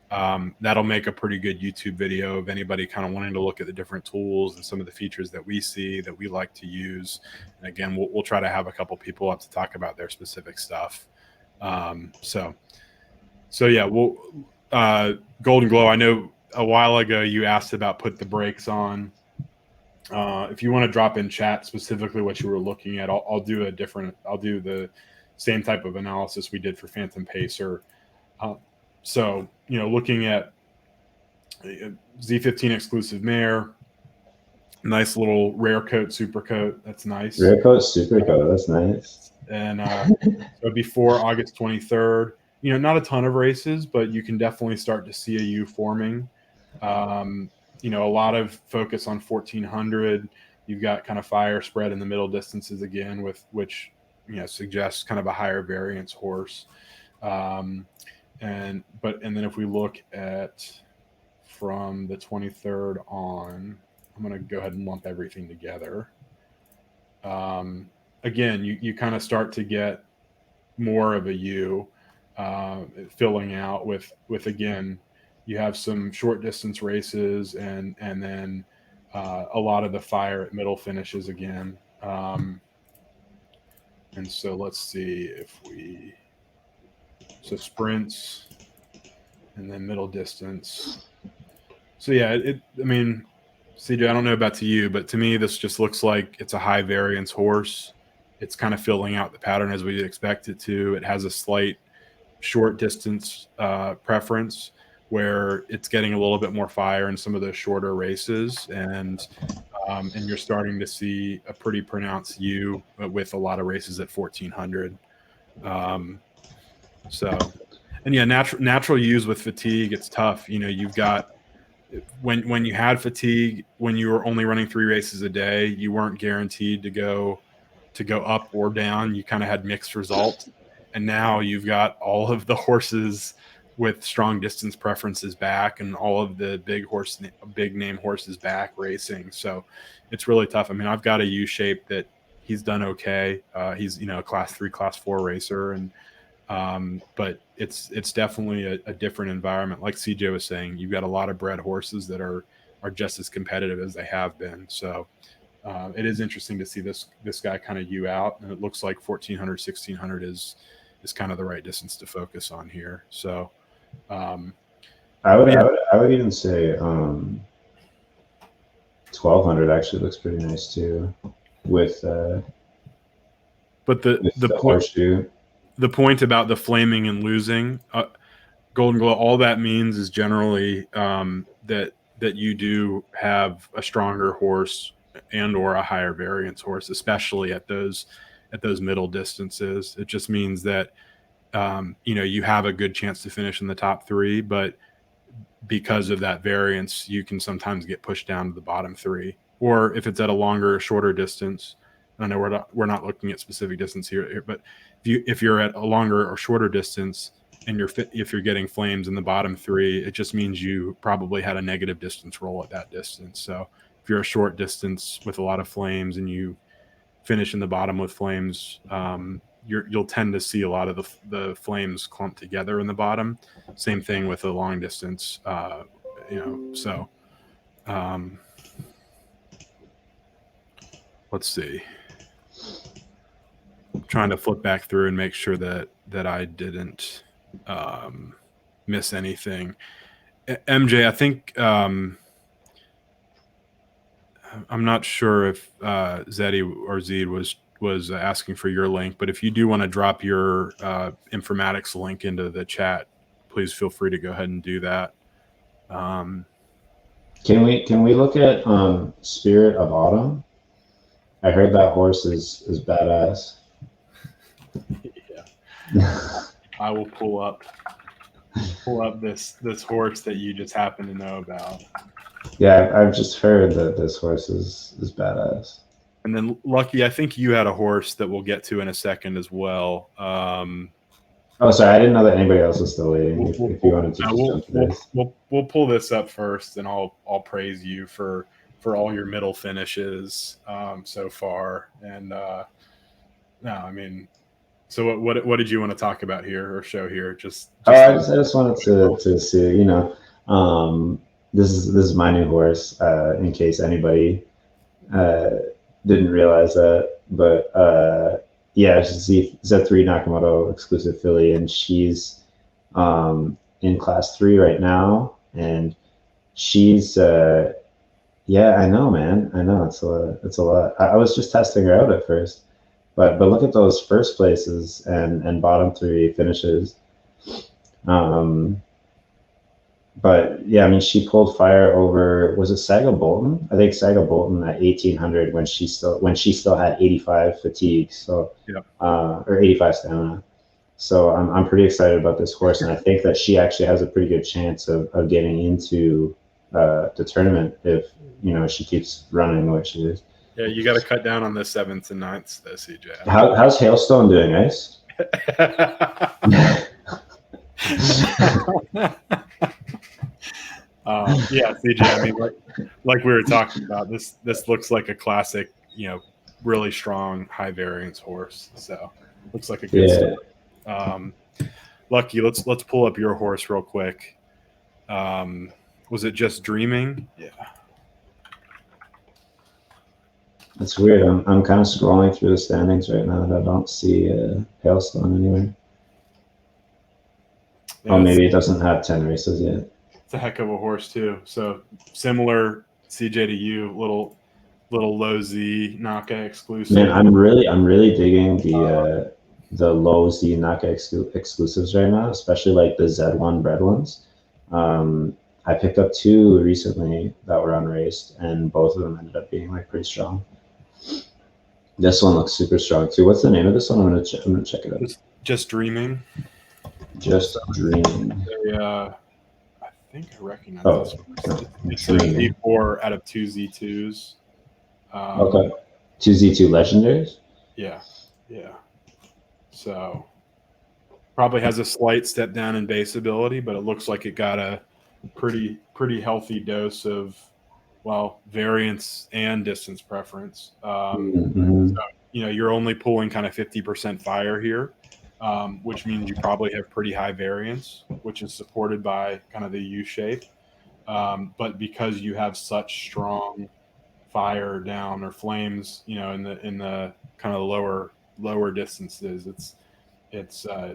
that'll make a pretty good YouTube video of anybody kind of wanting to look at the different tools and some of the features that we see that we like to use. And again, we'll try to have a couple people up to talk about their specific stuff. So yeah, Golden Glow, I know a while ago you asked about put the brakes on. If you want to drop in chat specifically what you were looking at, I'll do the same type of analysis we did for Phantom Pacer. So, looking at Z15 exclusive mare, nice little rare coat, super coat. That's nice. Rare coat, super coat. That's nice. And so before August 23rd, not a ton of races, but you can definitely start to see a U forming. A lot of focus on 1400. You've got kind of fire spread in the middle distances again, which suggests kind of a higher variance horse. And then if we look at from the 23rd on, I'm going to go ahead and lump everything together. Again, you kind of start to get more of a U filling out with again, you have some short distance races and then a lot of the fire at middle finishes again. And so let's see so sprints and then middle distance. So yeah, CJ, I don't know about to you, but to me, this just looks like it's a high variance horse. It's kind of filling out the pattern as we'd expect it to. It has a slight short distance preference where it's getting a little bit more fire in some of those shorter races. And you're starting to see a pretty pronounced U with a lot of races at 1400. And yeah, natural U's with fatigue, it's tough. You've got, when you had fatigue, when you were only running 3 races a day, you weren't guaranteed to go up or down. You kind of had mixed results. And now you've got all of the horses with strong distance preferences back and all of the big name horses back racing. So it's really tough. I've got a U shape that he's done okay. He's, a class 3, class 4 racer. And, but it's definitely a different environment. Like CJ was saying, you've got a lot of bred horses that are just as competitive as they have been. So it is interesting to see this guy kind of U out, and it looks like 1400, 1600 is kind of the right distance to focus on here. So I would even say 1200 actually looks pretty nice too with but the horseshoe. The point about the flaming and losing, Golden Glow, all that means is generally that you do have a stronger horse and or a higher variance horse, especially at those middle distances. It just means that you have a good chance to finish in the top 3, but because of that variance, you can sometimes get pushed down to the bottom 3. Or if it's at a longer or shorter distance, I know we're not looking at specific distance here, but if you're at a longer or shorter distance and if you're getting flames in the bottom 3, it just means you probably had a negative distance roll at that distance. So if you're a short distance with a lot of flames and you finish in the bottom with flames, you'll tend to see a lot of the flames clump together in the bottom. Same thing with a long distance, so let's see. I'm trying to flip back through and make sure that I didn't miss anything. MJ, I think I'm not sure if Zeddy or Zed was asking for your link, but if you do want to drop your informatics link into the chat, please feel free to go ahead and do that. Can we look at Spirit of Autumn? I heard that horse is badass. Yeah. I will pull up this horse that you just happen to know about. Yeah, I've just heard that this horse is badass. And then Lucky, I think you had a horse that we'll get to in a second as well. Oh, sorry, I didn't know that anybody else was still waiting. If you wanted to just jump to this, we'll pull this up first, and I'll praise you for all your middle finishes so far. And no, I mean, so what did you want to talk about here or show here? I just wanted to see, this is my new horse, in case anybody didn't realize that. But yeah, she's the Z3 Nakamoto exclusive filly, and she's in class 3 right now. And she's yeah, I know, man. I know it's a lot. I was just testing her out at first, but look at those first places and bottom 3 finishes. But yeah, I mean, she pulled fire over, was it Saga Bolton? I think Saga Bolton at 1800 when she still had 85 fatigue, so yeah. Or 85 stamina. So I'm pretty excited about this horse, and I think that she actually has a pretty good chance of getting into the tournament if she keeps running the way she is. Yeah, you got to cut down on the 7th and 9th, though, CJ. How's Hailstone doing, Ice? Yeah, CJ. I mean, like we were talking about, this looks like a classic, really strong high variance horse. So looks like a good story. Lucky, let's pull up your horse real quick. Was it Just Dreaming? Yeah. That's weird. I'm kind of scrolling through the standings right now, and I don't see Hailstone anywhere. Yeah, maybe it doesn't have 10 races yet. It's a heck of a horse too. So similar, CJ, to you, little low Z Naka exclusive. Man, I'm really digging the low Z Naka exclusives right now, especially like the Z1 bred ones. I picked up 2 recently that were unraced, and both of them ended up being like pretty strong. This one looks super strong too. What's the name of this one? I'm gonna check it out. Just Dreaming. Just Dreaming. I think I recognize this one. It's a Z4 out of 2 Z2s. Okay. 2 Z2 legendaries? Yeah. So probably has a slight step down in base ability, but it looks like it got a pretty healthy dose of, variance and distance preference. So, you're only pulling kind of 50% fire here, which means you probably have pretty high variance, which is supported by kind of the U shape. But because you have such strong fire down or flames, in the kind of lower distances, it's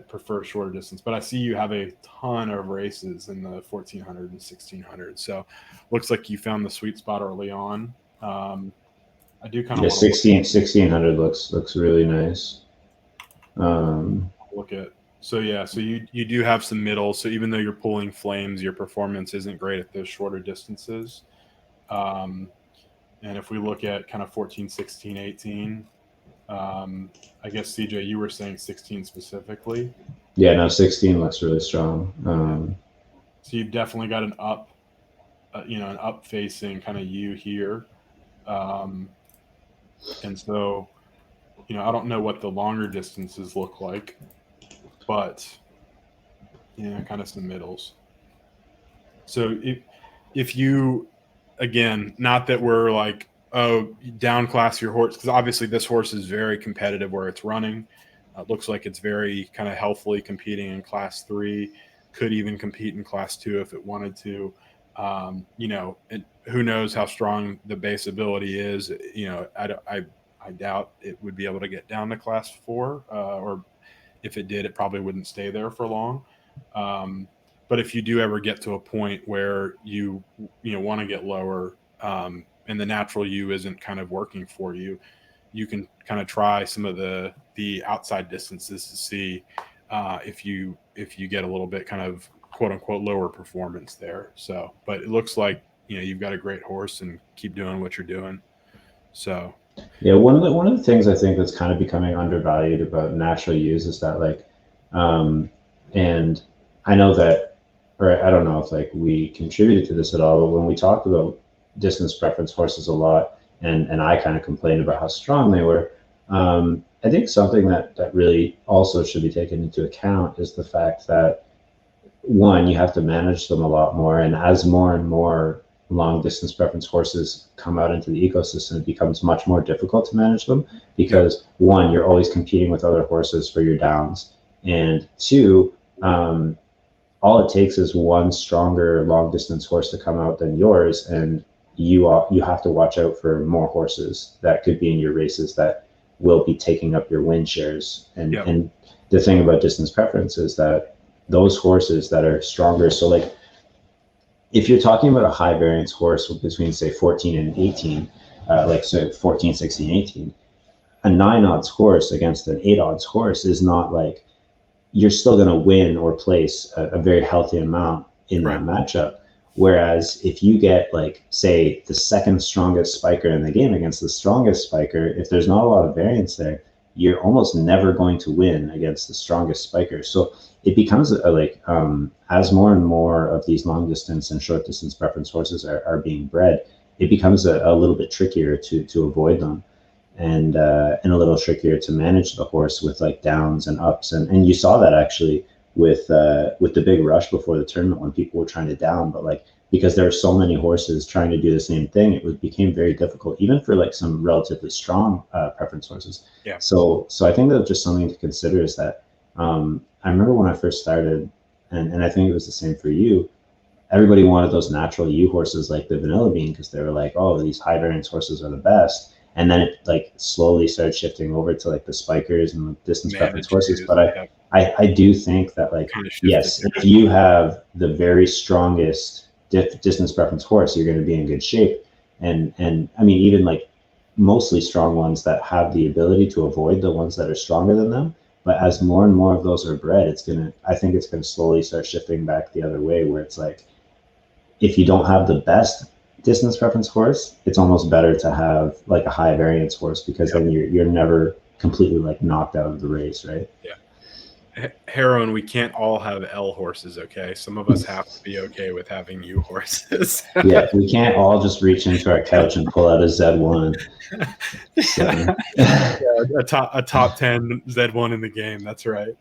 prefers shorter distance. But I see you have a ton of races in the 1400 and 1600, so looks like you found the sweet spot early on. I do kind of 1600 looks really nice. Look at so you do have some middle. So even though you're pulling flames, your performance isn't great at those shorter distances. And if we look at kind of 14, 16, 18. I guess CJ, you were saying 16 specifically. Yeah, no, 16 looks really strong. So you've definitely got an up facing kind of U here, and so I don't know what the longer distances look like, but kind of some middles. So if you, again, not that we're like, oh, down class your horse, because obviously this horse is very competitive where it's running. It looks like it's very kind of healthily competing in class 3, could even compete in class 2 if it wanted to. And who knows how strong the base ability is. I doubt it would be able to get down to class 4, or if it did, it probably wouldn't stay there for long. But if you do ever get to a point where you want to get lower, and the natural you isn't kind of working for you, you can kind of try some of the outside distances to see if you get a little bit kind of quote unquote lower performance there. So, but it looks like you've got a great horse and keep doing what you're doing. So yeah, one of the things I think that's kind of becoming undervalued about natural use is that and I know that, or I don't know if we contributed to this at all, but when we talked about distance preference horses a lot, and I kind of complained about how strong they were, I think something that really also should be taken into account is the fact that, one, you have to manage them a lot more, and as more and more long distance preference horses come out into the ecosystem, it becomes much more difficult to manage them because, one, you're always competing with other horses for your downs, and two, all it takes is one stronger long distance horse to come out than yours, and you have to watch out for more horses that could be in your races that will be taking up your win shares. And the thing about distance preference is that those horses that are stronger, so if you're talking about a high variance horse between say 14 and 18, so 14, 16, 18, a 9 odds horse against an 8 odds horse is not you're still going to win or place a very healthy amount in that matchup. Whereas if you get say the second strongest spiker in the game against the strongest spiker, if there's not a lot of variance there, you're almost never going to win against the strongest spiker. So it becomes as more and more of these long distance and short distance preference horses are being bred, it becomes a little bit trickier to avoid them, and a little trickier to manage the horse with downs and ups. And you saw that actually with the big rush before the tournament when people were trying to down, but because there are so many horses trying to do the same thing, it became very difficult, even for some relatively strong preference horses. Yeah. So I think that's just something to consider is that I remember when I first started, and I think it was the same for you, everybody wanted those natural U horses like the Vanilla Bean because they were oh, these high variance horses are the best. And then it slowly started shifting over to the spikers and the distance preference horses. But I do think that yes, if you have the very strongest distance preference horse, you're going to be in good shape. And I mean, even mostly strong ones that have the ability to avoid the ones that are stronger than them. But as more and more of those are bred, I think it's going to slowly start shifting back the other way, where it's if you don't have the best distance preference horse, it's almost better to have a high variance horse, because then you're never completely knocked out of the race, right? Yeah. Heroin, we can't all have L horses, okay? Some of us have to be okay with having U horses. Yeah, we can't all just reach into our couch and pull out a ZED1. A top 10 ZED1 in the game. That's right.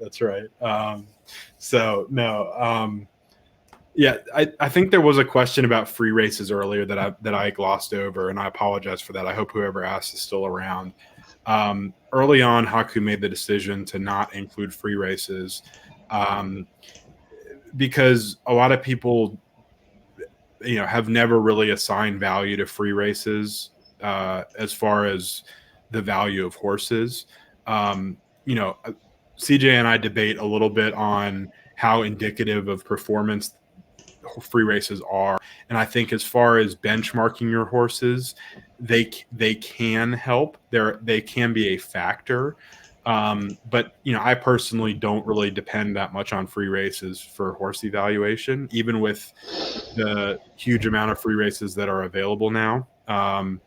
Yeah, I think there was a question about free races earlier that I glossed over, and I apologize for that. I hope whoever asked is still around. Early on, Haku made the decision to not include free races because a lot of people, have never really assigned value to free races as far as the value of horses. CJ and I debate a little bit on how indicative of performance free races are, and I think as far as benchmarking your horses, they can help. They can be a factor, but I personally don't really depend that much on free races for horse evaluation, even with the huge amount of free races that are available now. And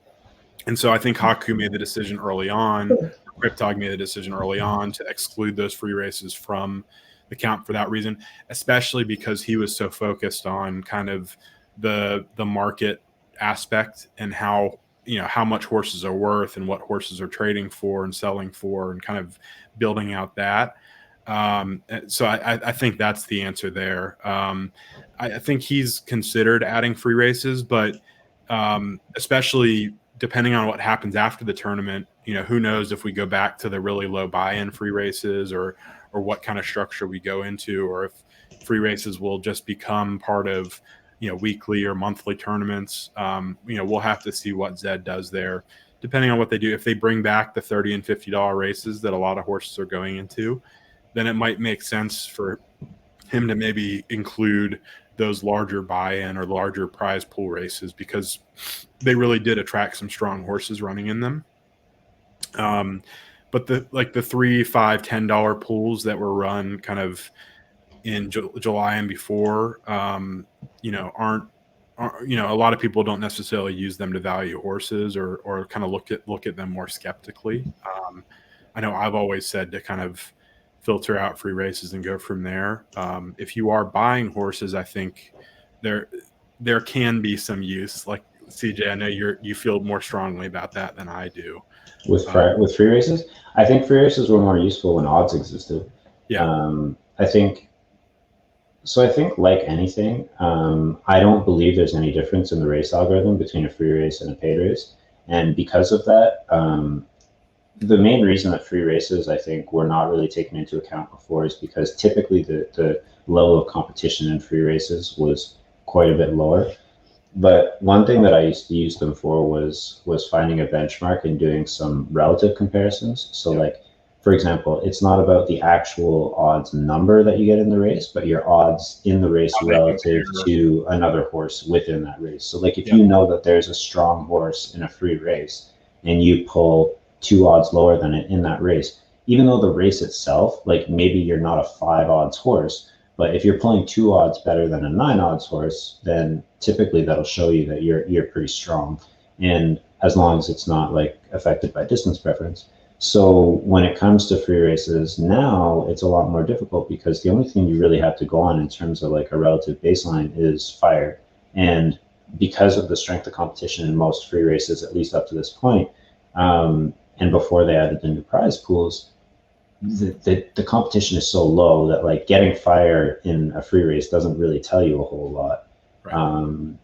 so I think Haku made the decision early on, Cryptog made the decision early on to exclude those free races from the count for that reason, especially because he was so focused on kind of the market aspect and how how much horses are worth and what horses are trading for and selling for, and kind of building out that. So I think that's the answer there. I think he's considered adding free races, but especially depending on what happens after the tournament, who knows if we go back to the really low buy-in free races, or what kind of structure we go into, or if free races will just become part of weekly or monthly tournaments. We'll have to see what ZED does there, depending on what they do. If they bring back the $30 and $50 races that a lot of horses are going into, then it might make sense for him to maybe include those larger buy-in or larger prize pool races, because they really did attract some strong horses running in them. But the $3, $5, $10 pools that were run kind of in July and before, aren't a lot of people don't necessarily use them to value horses, or kind of look at them more skeptically. I know I've always said to kind of filter out free races and go from there. If you are buying horses, I think there can be some use. Like CJ, I know you feel more strongly about that than I do. With free races, I think free races were more useful when odds existed. Yeah. I think like anything, I don't believe there's any difference in the race algorithm between a free race and a paid race. And because of that, the main reason that free races, I think, were not really taken into account before is because typically the level of competition in free races was quite a bit lower. But one thing that I used to use them for was finding a benchmark and doing some relative comparisons. So like, for example, it's not about the actual odds number that you get in the race, but your odds in the race relative to another horse within that race. So like, if you know that there's a strong horse in a free race and you pull 2 odds lower than it in that race, even though the race itself, like maybe you're not a 5 odds horse, but if you're pulling 2 odds better than a 9 odds horse, then typically that'll show you that you're pretty strong. And as long as it's not like affected by distance preference. So when it comes to free races now, it's a lot more difficult, because the only thing you really have to go on in terms of like a relative baseline is fire. And because of the strength of competition in most free races, at least up to this point, and before they added the new prize pools, the competition is so low that like getting fire in a free race doesn't really tell you a whole lot. Right.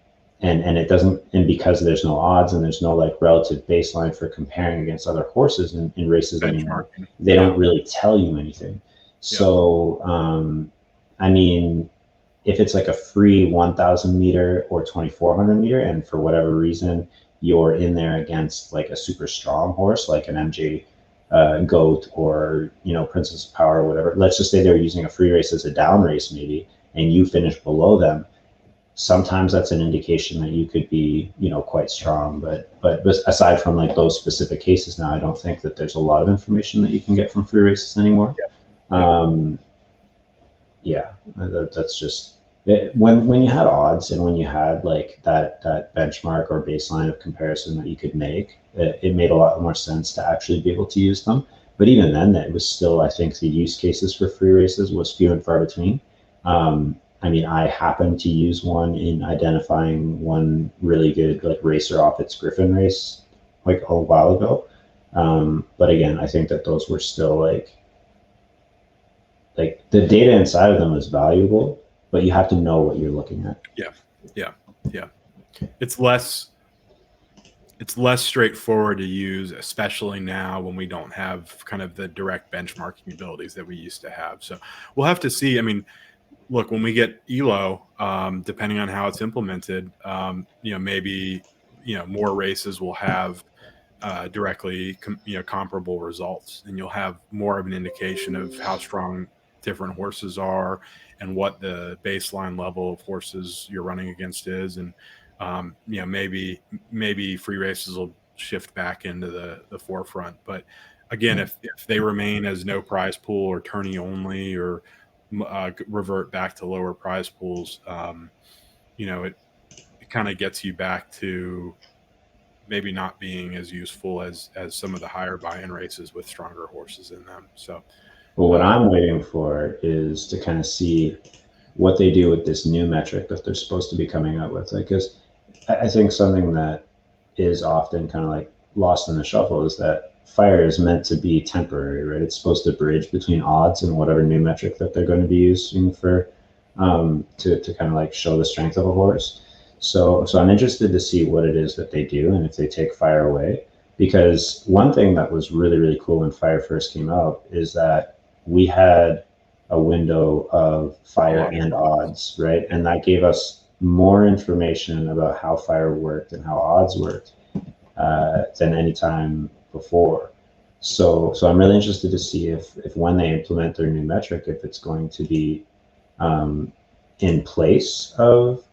And it doesn't, and because there's no odds and there's no like relative baseline for comparing against other horses in races anymore, they don't really tell you anything. So, I mean, if it's like a free 1,000 meter or 2,400 meter, and for whatever reason, you're in there against like a super strong horse, like an MJ Goat or, Princess of Power or whatever. Let's just say they're using a free race as a down race maybe, and you finish below them. Sometimes that's an indication that you could be, quite strong. But aside from like those specific cases now, I don't think that there's a lot of information that you can get from free races anymore. That's just it. When you had odds and when you had like that benchmark or baseline of comparison that you could make, it made a lot more sense to actually be able to use them. But even then, that was still, I think, the use cases for free races was few and far between. I mean, I happened to use one in identifying one really good like racer off its Griffin race like a while ago. But again, I think that those were still like the data inside of them is valuable, but you have to know what you're looking at. Yeah. It's less straightforward to use, especially now when we don't have kind of the direct benchmarking abilities that we used to have. So we'll have to see. I mean, look, when we get ELO, depending on how it's implemented, maybe, more races will have directly, comparable results, and you'll have more of an indication of how strong different horses are and what the baseline level of horses you're running against is. And, maybe free races will shift back into the forefront. But again, if they remain as no prize pool or tourney only, or revert back to lower prize pools, it kind of gets you back to maybe not being as useful as some of the higher buy-in races with stronger horses in them. So, well, what I'm waiting for is to kind of see what they do with this new metric that they're supposed to be coming out with. Because I think something that is often kind of like lost in the shuffle is that fire is meant to be temporary, right? It's supposed to bridge between odds and whatever new metric that they're going to be using for to kind of like show the strength of a horse. So I'm interested to see what it is that they do and if they take fire away. Because one thing that was really, really cool when fire first came out is that we had a window of fire and odds, right? And that gave us more information about how fire worked and how odds worked than any time before. So I'm really interested to see if when they implement their new metric, if it's going to be in place of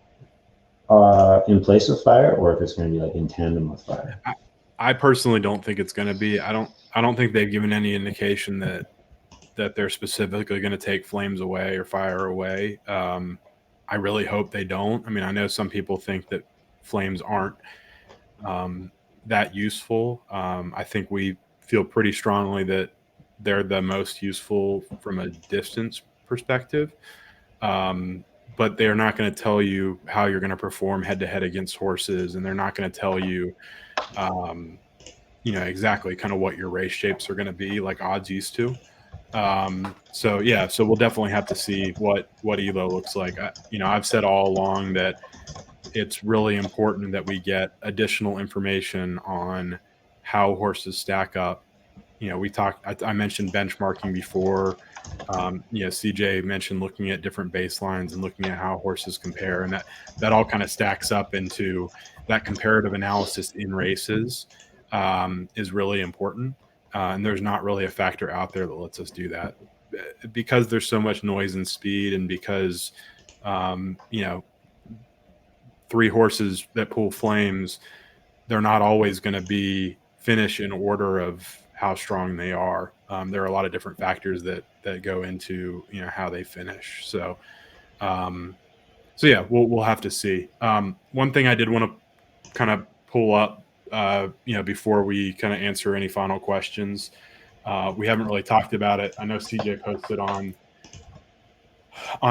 fire, or if it's going to be like in tandem with fire. I personally don't think it's going to be. I don't think they've given any indication that they're specifically going to take flames away or fire away. I really hope they don't. I mean, I know some people think that flames aren't that useful. I think we feel pretty strongly that they're the most useful from a distance perspective. But they're not going to tell you how you're going to perform head to head against horses, and they're not going to tell you, exactly kind of what your race shapes are going to be like odds used to. So we'll definitely have to see what ELO looks like. I've said all along that it's really important that we get additional information on how horses stack up. I mentioned benchmarking before. CJ mentioned looking at different baselines and looking at how horses compare, and that all kind of stacks up into that comparative analysis in races is really important. And there's not really a factor out there that lets us do that because there's so much noise and speed, and because 3 horses that pull flames, they're not always going to be finish in order of how strong they are. There are a lot of different factors that go into how they finish. So we'll have to see. One thing I did want to kind of pull up before we kind of answer any final questions, we haven't really talked about it. I know CJ posted on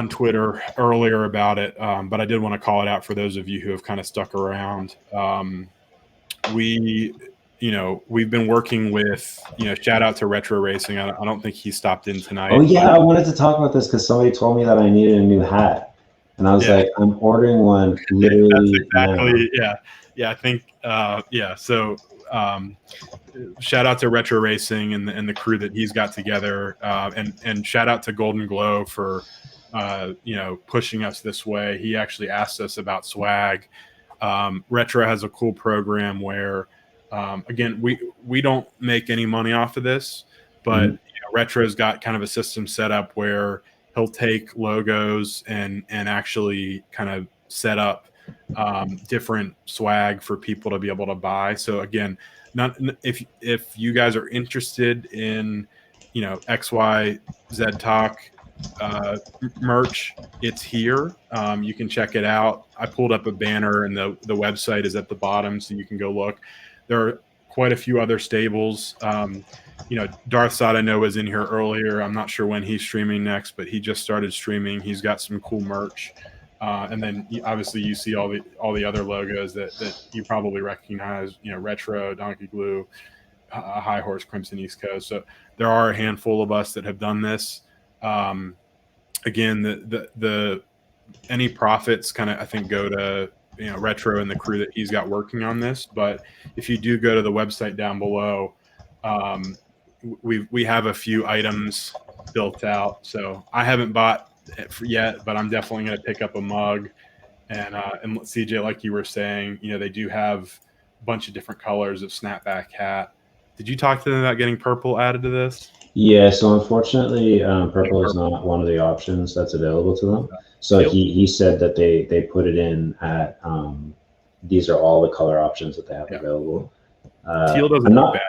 Twitter earlier about it, but I did want to call it out for those of you who have kind of stuck around. We've been working with, shout out to Retro Racing. I don't think he stopped in tonight. Oh yeah, I wanted to talk about this because somebody told me that I needed a new hat, and I was like, I'm ordering one literally exactly now. Yeah, I think So shout out to Retro Racing and the crew that he's got together, and shout out to Golden Glow for pushing us this way. He actually asked us about swag. Retro has a cool program where again, we don't make any money off of this, but Retro's got kind of a system set up where he'll take logos and actually kind of set up different swag for people to be able to buy. So again, if you guys are interested in XYZED Talk merch, it's here. You can check it out. I pulled up a banner, and the website is at the bottom, so you can go look. There are quite a few other stables. Darth Sod I know was in here earlier. I'm not sure when he's streaming next, but he just started streaming. He's got some cool merch. And then obviously you see all the other logos that you probably recognize, Retro, Donkey Glue, High Horse, Crimson East Coast. So there are a handful of us that have done this. Again, the any profits kind of, I think, go to Retro and the crew that he's got working on this. But if you do go to the website down below, we have a few items built out. So I haven't bought it yet, but I'm definitely going to pick up a mug. And CJ, like you were saying, they do have a bunch of different colors of snapback hat. Did you talk to them about getting purple added to this? Yeah, so unfortunately, purple is not one of the options that's available to them. So he said that they put it in at these are all the color options that they have available. Teal doesn't look bad.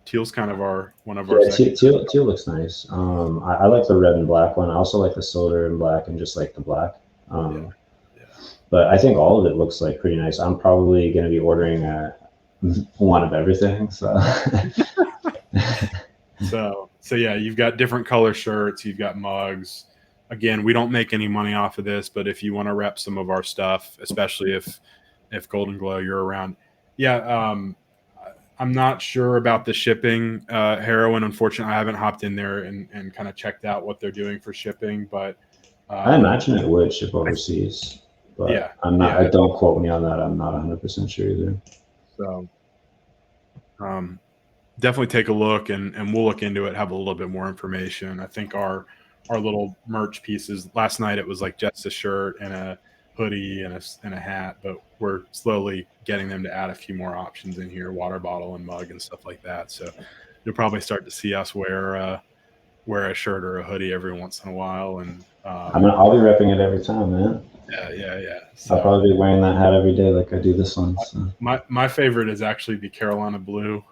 Teal's kind of one of our. Teal looks nice. I like the red and black one. I also like the silver and black and just like the black. But I think all of it looks like pretty nice. I'm probably going to be ordering one of everything. So yeah, you've got different color shirts, you've got mugs. Again, we don't make any money off of this, but if you want to rep some of our stuff, especially if Golden Glow you're around, Yeah. I'm not sure about the shipping, Heroin. Unfortunately, I haven't hopped in there and kind of checked out what they're doing for shipping, but I imagine it would ship overseas, yeah, but I'm not. yeah. Don't quote me on that. I'm not 100% sure either. So definitely take a look, and we'll look into it, have a little bit more information. I think our little merch pieces last night, it was like just a shirt and a hoodie and a hat, but we're slowly getting them to add a few more options in here, water bottle and mug and stuff like that. So you'll probably start to see us wear a shirt or a hoodie every once in a while. And I'll be repping it every time, man. Yeah. So I'll probably be wearing that hat every day, like I do this one. So. My favorite is actually the Carolina blue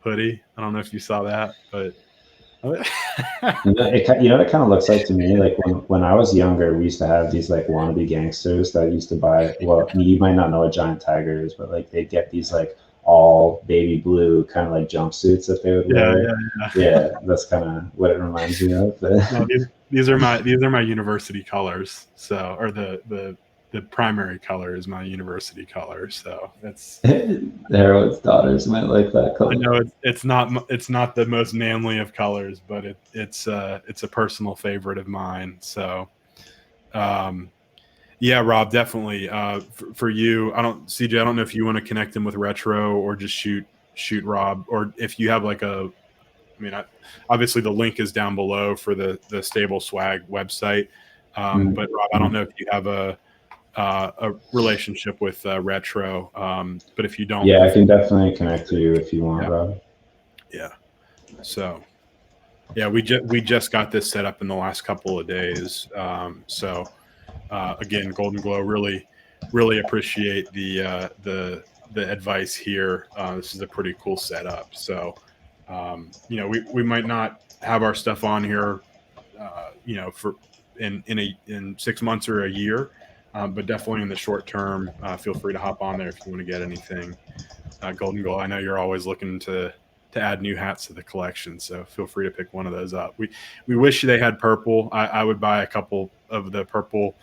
hoodie. I don't know if you saw that, but you know what it kind of looks like to me? Like when I was younger, we used to have these like wannabe gangsters that used to buy. Well, you might not know what giant tiger is, but like they get these like all baby blue kind of like jumpsuits that they would wear. Yeah, that's kind of what it reminds me of. No, these are my university colors. So, or the primary color is my university color. So that's Harold's daughters might like that color. I know it's not the most manly of colors, but it's a personal favorite of mine. So, yeah, Rob, definitely. For you, CJ, I don't know if you want to connect him with Retro or just shoot Rob, or if you have like obviously the link is down below for the Stable Swag website. But Rob, I don't know if you have a relationship with Retro, but if you don't, yeah, I can definitely connect to you if you want, Rob. Yeah. So, yeah, we just got this set up in the last couple of days. So, again, Golden Glow, really appreciate the advice here. This is a pretty cool setup. So, we might not have our stuff on here, for in 6 months or a year. But definitely in the short term, feel free to hop on there if you want to get anything. Golden Glow, I know you're always looking to add new hats to the collection, so feel free to pick one of those up. We wish they had purple. I would buy a couple of the purple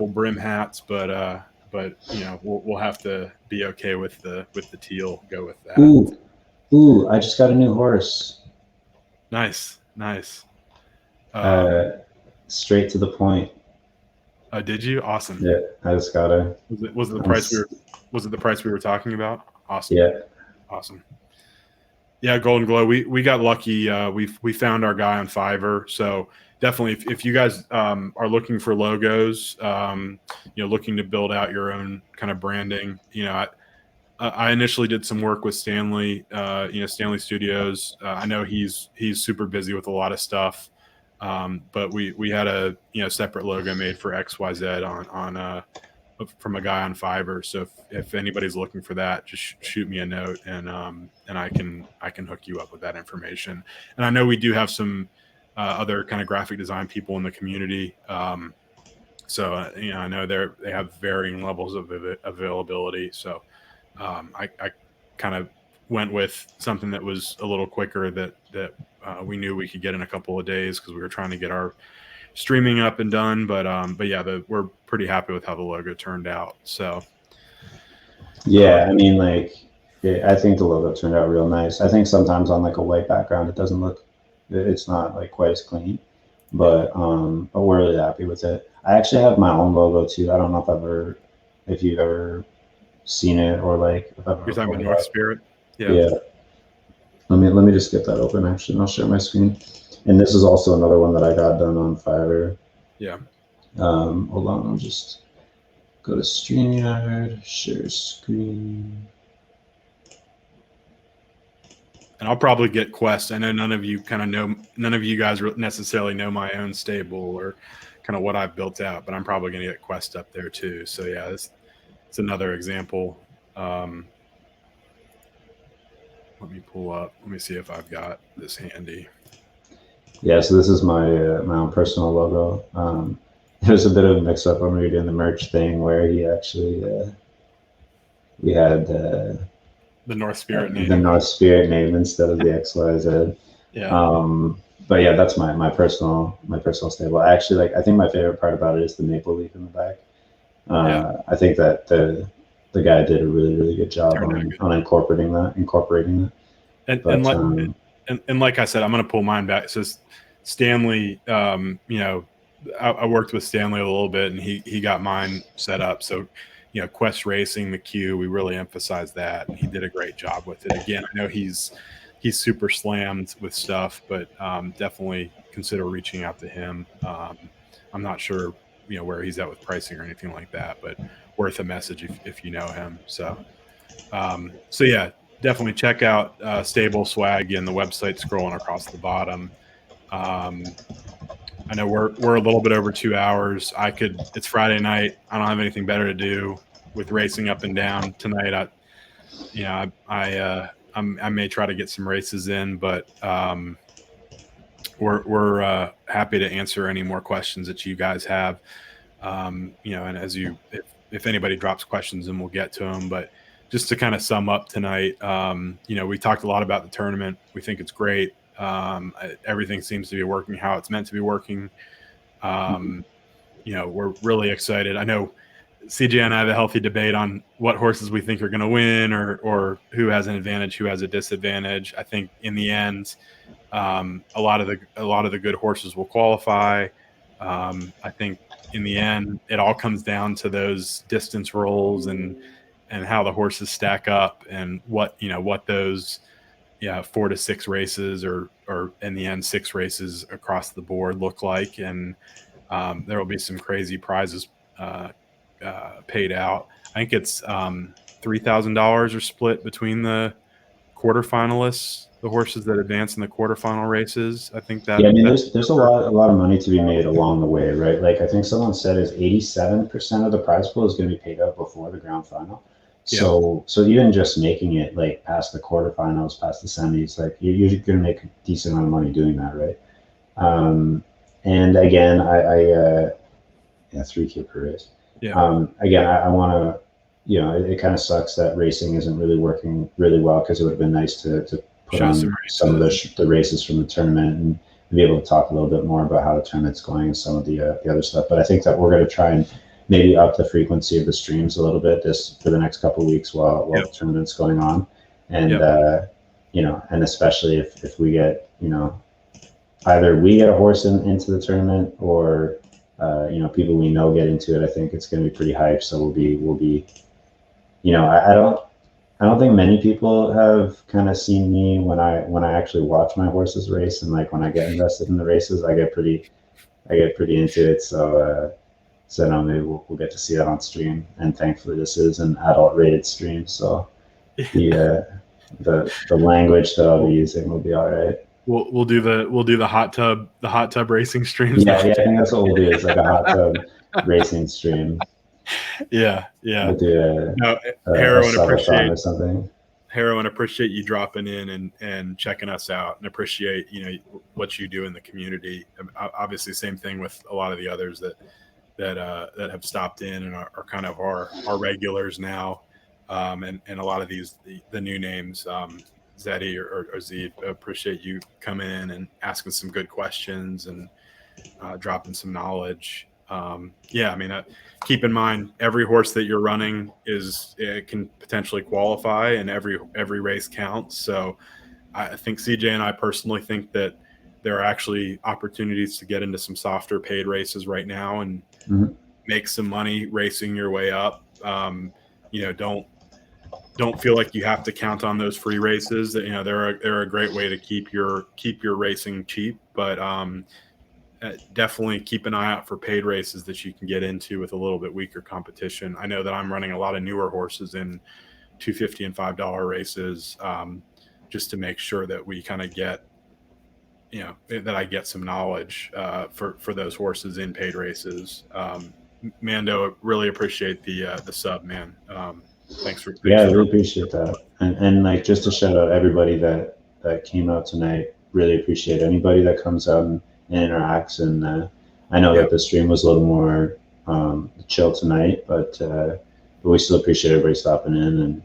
brim hats, but we'll have to be okay with the teal. Go with that. Ooh! I just got a new horse. Nice. Straight to the point. Did you? Awesome. Yeah, I just got it. Was it the price we were talking about? Awesome. Yeah. Awesome. Yeah, Golden Glow. We got lucky. We found our guy on Fiverr. So definitely, if you guys are looking for logos, looking to build out your own kind of branding, I initially did some work with Stanley. Stanley Studios. I know he's super busy with a lot of stuff. But we had a separate logo made for XYZ on from a guy on Fiverr. So if anybody's looking for that, just shoot me a note and I can hook you up with that information. And I know we do have some other kind of graphic design people in the community. So I know they have varying levels of availability. So I kind of went with something that was a little quicker that we knew we could get in a couple of days because we were trying to get our streaming up and done. But yeah, we're pretty happy with how the logo turned out. So yeah, I mean, I think the logo turned out real nice. I think sometimes on like a white background, it's not like quite as clean, but we're really happy with it. I actually have my own logo too. I don't know if you've ever seen it or like if I've ever. You're talking about North Spirit. Yeah. Let me just get that open actually, and I'll share my screen. And this is also another one that I got done on Fiverr. Yeah. Hold on, I'll just go to StreamYard, share screen. And I'll probably get Quest. I know none of you guys necessarily know my own stable or kind of what I've built out, but I'm probably going to get Quest up there too. So yeah, it's another example. Let me pull up. Let me see if I've got this handy. Yeah, so this is my own personal logo. There's a bit of a mix-up when we were doing the merch thing where he actually we had the North Spirit name. The North Spirit name instead of the XYZ. Yeah. But yeah, that's my personal stable. Actually, I think my favorite part about it is the maple leaf in the back. I think that the guy did a really good job on incorporating that. And, But and like I said, I'm going to pull mine back. It says Stanley, you know, I worked with Stanley a little bit, and he got mine set up. So, you know, Quest Racing, the Q, we really emphasized that, and he did a great job with it. Again, I know he's super slammed with stuff, but definitely consider reaching out to him. I'm not sure, you know, where he's at with pricing or anything like that, but worth a message if you know him. So yeah, definitely check out Stable Swag and the website scrolling across the bottom. I know we're a little bit over 2 hours. It's Friday night. I don't have anything better to do with racing up and down tonight. I may try to get some races in, but we're happy to answer any more questions that you guys have. You know, and if anybody drops questions, then we'll get to them. But just to kind of sum up tonight, you know, we talked a lot about the tournament. We think it's great. Everything seems to be working how it's meant to be working. You know, we're really excited. I know CJ and I have a healthy debate on what horses we think are going to win, or who has an advantage, who has a disadvantage. I think in the end, a lot of the good horses will qualify. I think in the end, it all comes down to those distance rolls and how the horses stack up, and what those 4 to 6 races or in the end 6 races across the board look like. And there will be some crazy prizes paid out. I think it's $3,000 are split between the quarterfinalists, the horses that advance in the quarterfinal races. I think that. Yeah, I mean, there's a lot of money to be made along the way, right? Like I think someone said is 87% of the prize pool is going to be paid out before the grand final. So even just making it like past the quarterfinals, past the semis, like you're going to make a decent amount of money doing that, right? And again, I 3K per race. Yeah. Again, I want to, you know, it kind of sucks that racing isn't really working really well, because it would have been nice to put on some of the races from the tournament and be able to talk a little bit more about how the tournament's going and some of the other stuff. But I think that we're going to try and maybe up the frequency of the streams a little bit for the next couple of weeks while the tournament's going on. And, you know, and especially if we get, you know, either we get a horse into the tournament, or, you know, people we know get into it, I think it's going to be pretty hype. So we'll be, you know, I don't think many people have kind of seen me when I actually watch my horses race, and like when I get invested in the races, I get pretty into it. So no, maybe we'll get to see that on stream. And thankfully this is an adult rated stream, so the language that I'll be using will be all right. We'll do the hot tub racing streams. Yeah, I think that's what we'll do, is like a hot tub racing stream. Yeah. We'll do Heroin, appreciate you dropping in and checking us out, and appreciate, you know, what you do in the community. Obviously, same thing with a lot of the others that have stopped in and are kind of our regulars now, and a lot of the new names, Zeddy or Zed, appreciate you coming in and asking some good questions and dropping some knowledge. I mean, keep in mind, every horse that you're running can potentially qualify, and every race counts. So I think CJ and I personally think that there are actually opportunities to get into some softer paid races right now and make some money racing your way up. You know, don't feel like you have to count on those free races. You know, they're a great way to keep your racing cheap, but definitely keep an eye out for paid races that you can get into with a little bit weaker competition. I know that I'm running a lot of newer horses in $250 and $5 races, just to make sure that we kind of get, you know, that I get some knowledge for those horses in paid races. Mando, really appreciate the sub, man. Thanks for I really appreciate that. And like, just to shout out everybody that came out tonight, really appreciate anybody that comes out and interacts. And I know that the stream was a little more chill tonight, but we still appreciate everybody stopping in, and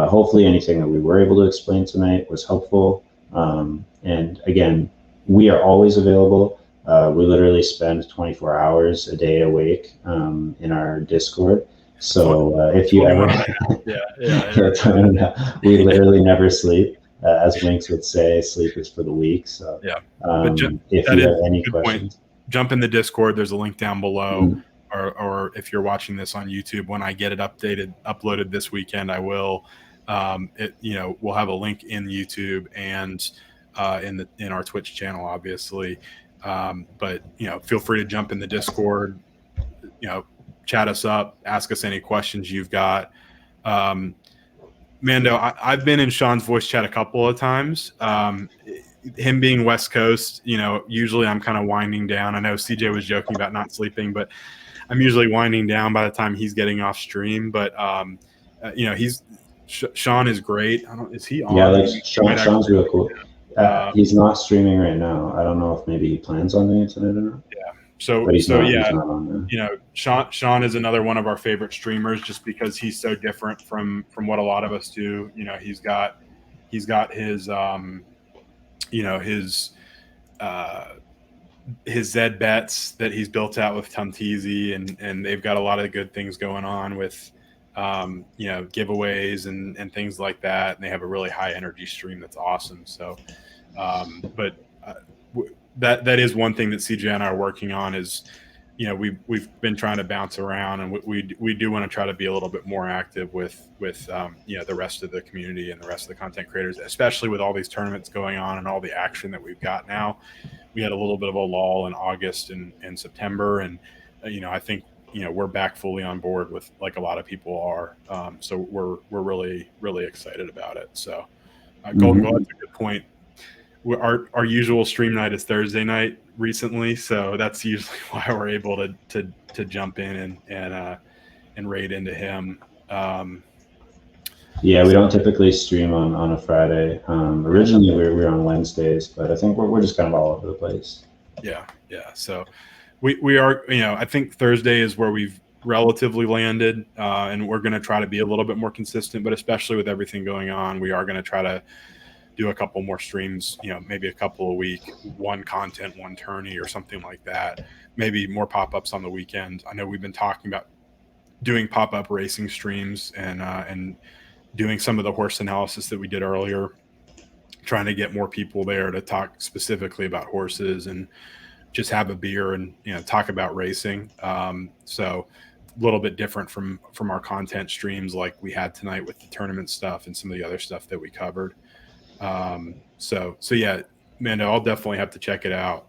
hopefully anything that we were able to explain tonight was helpful. And again, we are always available. We literally spend 24 hours a day awake in our Discord. So if you ever, 21.5. Yeah. we literally never sleep. As Winks would say, sleep is for the weak. So Yeah. But if that you is have any a good questions, point. Jump in the Discord. There's a link down below. Mhm. Or if you're watching this on YouTube, when I get it uploaded this weekend, I will. We'll have a link in YouTube and in our Twitch channel, obviously. But feel free to jump in the Discord. Chat us up, ask us any questions you've got. Mando, I've been in Sean's voice chat a couple of times. Him being West Coast, usually I'm kind of winding down. I know CJ was joking about not sleeping, but I'm usually winding down by the time he's getting off stream. But Sean is great. Is he on? Yeah, like Sean's real cool. He's not streaming right now. I don't know if maybe he plans on doing it tonight or not. Yeah. But he's not on there. Sean is another one of our favorite streamers just because he's so different from what a lot of us do. He's got his his ZED bets that he's built out with Tumteezy, and they've got a lot of good things going on with giveaways and things like that, and they have a really high energy stream that's awesome. So that is one thing that CJ and I are working on is we've been trying to bounce around, and we do want to try to be a little bit more active with the rest of the community and the rest of the content creators, especially with all these tournaments going on and all the action that we've got now. We had a little bit of a lull in August and September, and I think we're back fully on board with like a lot of people are. So we're really, really excited about it. So Golden Glow, that's a good point. Our usual stream night is Thursday night recently, so that's usually why we're able to jump in and raid into him. Yeah, we don't typically stream on a Friday. Originally we were on Wednesdays, but I think we're just kind of all over the place. Yeah. So we are, I think Thursday is where we've relatively landed, and we're going to try to be a little bit more consistent, but especially with everything going on, we are going to try to do a couple more streams, maybe a couple a week, one content, one tourney or something like that. Maybe more pop-ups on the weekend. I know we've been talking about doing pop-up racing streams and doing some of the horse analysis that we did earlier, trying to get more people there to talk specifically about horses and just have a beer and talk about racing. So a little bit different from our content streams like we had tonight with the tournament stuff and some of the other stuff that we covered. So yeah, Mando, I'll definitely have to check it out.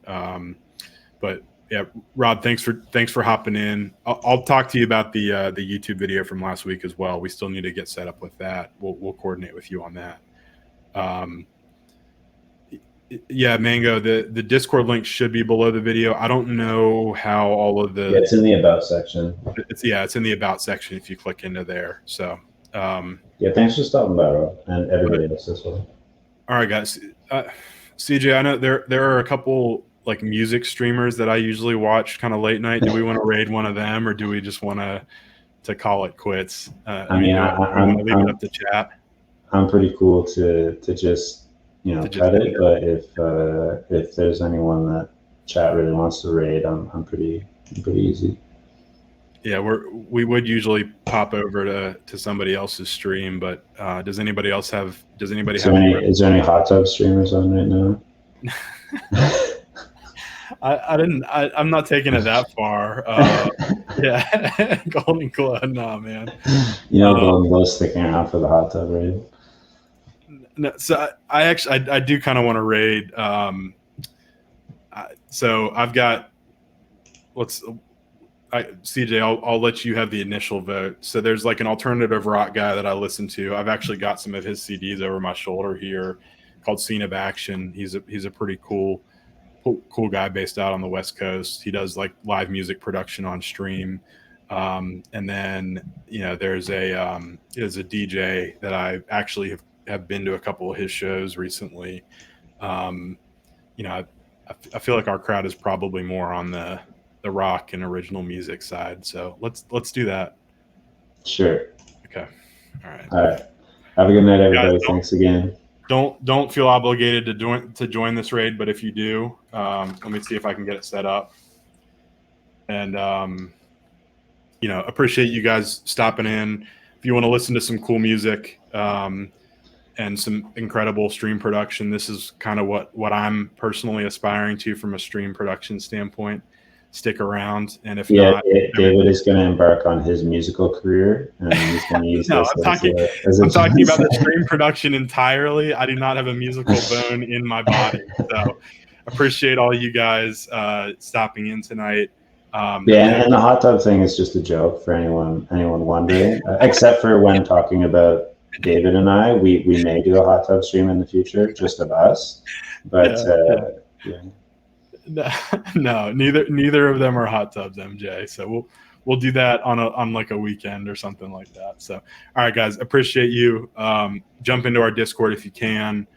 But yeah, Rob, thanks for hopping in. I'll talk to you about the YouTube video from last week as well. We still need to get set up with that. We'll coordinate with you on that. Yeah, Mango, the Discord link should be below the video. I don't know how all of the... Yeah, it's in the About section. It's in the About section if you click into there. So yeah, thanks for stopping by, Rob, and everybody else as well. All right, guys. CJ, I know there are a couple like music streamers that I usually watch kind of late night. Do we want to raid one of them, or do we just want to call it quits? I mean, I'm leave it up to chat. I'm pretty cool to just cut it, but if there's anyone that chat really wants to raid, I'm pretty easy. Yeah, we would usually pop over to somebody else's stream, but does anybody have? Is there any hot tub streamers on right now? I'm not taking it that far. Yeah, Golden Glow, nah, man. Golden Glow sticking around for the hot tub raid. No, so I do kind of want to raid. So I've got CJ, I'll let you have the initial vote. So there's like an alternative rock guy that I listen to. I've actually got some of his CDs over my shoulder here, called Scene of Action. He's a pretty cool guy based out on the West Coast. He does like live music production on stream. And then there's a DJ that I actually have been to a couple of his shows recently. I feel like our crowd is probably more on the rock and original music side. So let's do that. Sure. Okay. All right. Have a good night, everybody. Thanks again. Don't feel obligated to join this raid, but if you do, let me see if I can get it set up. And appreciate you guys stopping in. If you want to listen to some cool music and some incredible stream production, this is kind of what I'm personally aspiring to from a stream production standpoint. Stick around, and if not, David is going to embark on his musical career, and he's going to use no, this I'm talking about the stream production entirely. I do not have a musical bone in my body, so appreciate all you guys stopping in tonight. And the hot tub thing is just a joke for anyone wondering, except for when talking about David and I, we may do a hot tub stream in the future, just of us, but no, neither of them are hot tubs, MJ. So we'll do that on like a weekend or something like that. So, all right, guys, appreciate you. Jump into our Discord if you can.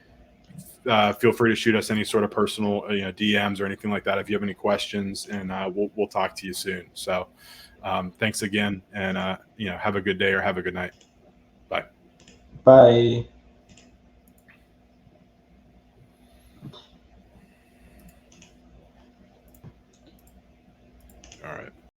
Feel free to shoot us any sort of personal, DMs or anything like that if you have any questions, and we'll talk to you soon. So, thanks again, and have a good day or have a good night. Bye. Bye.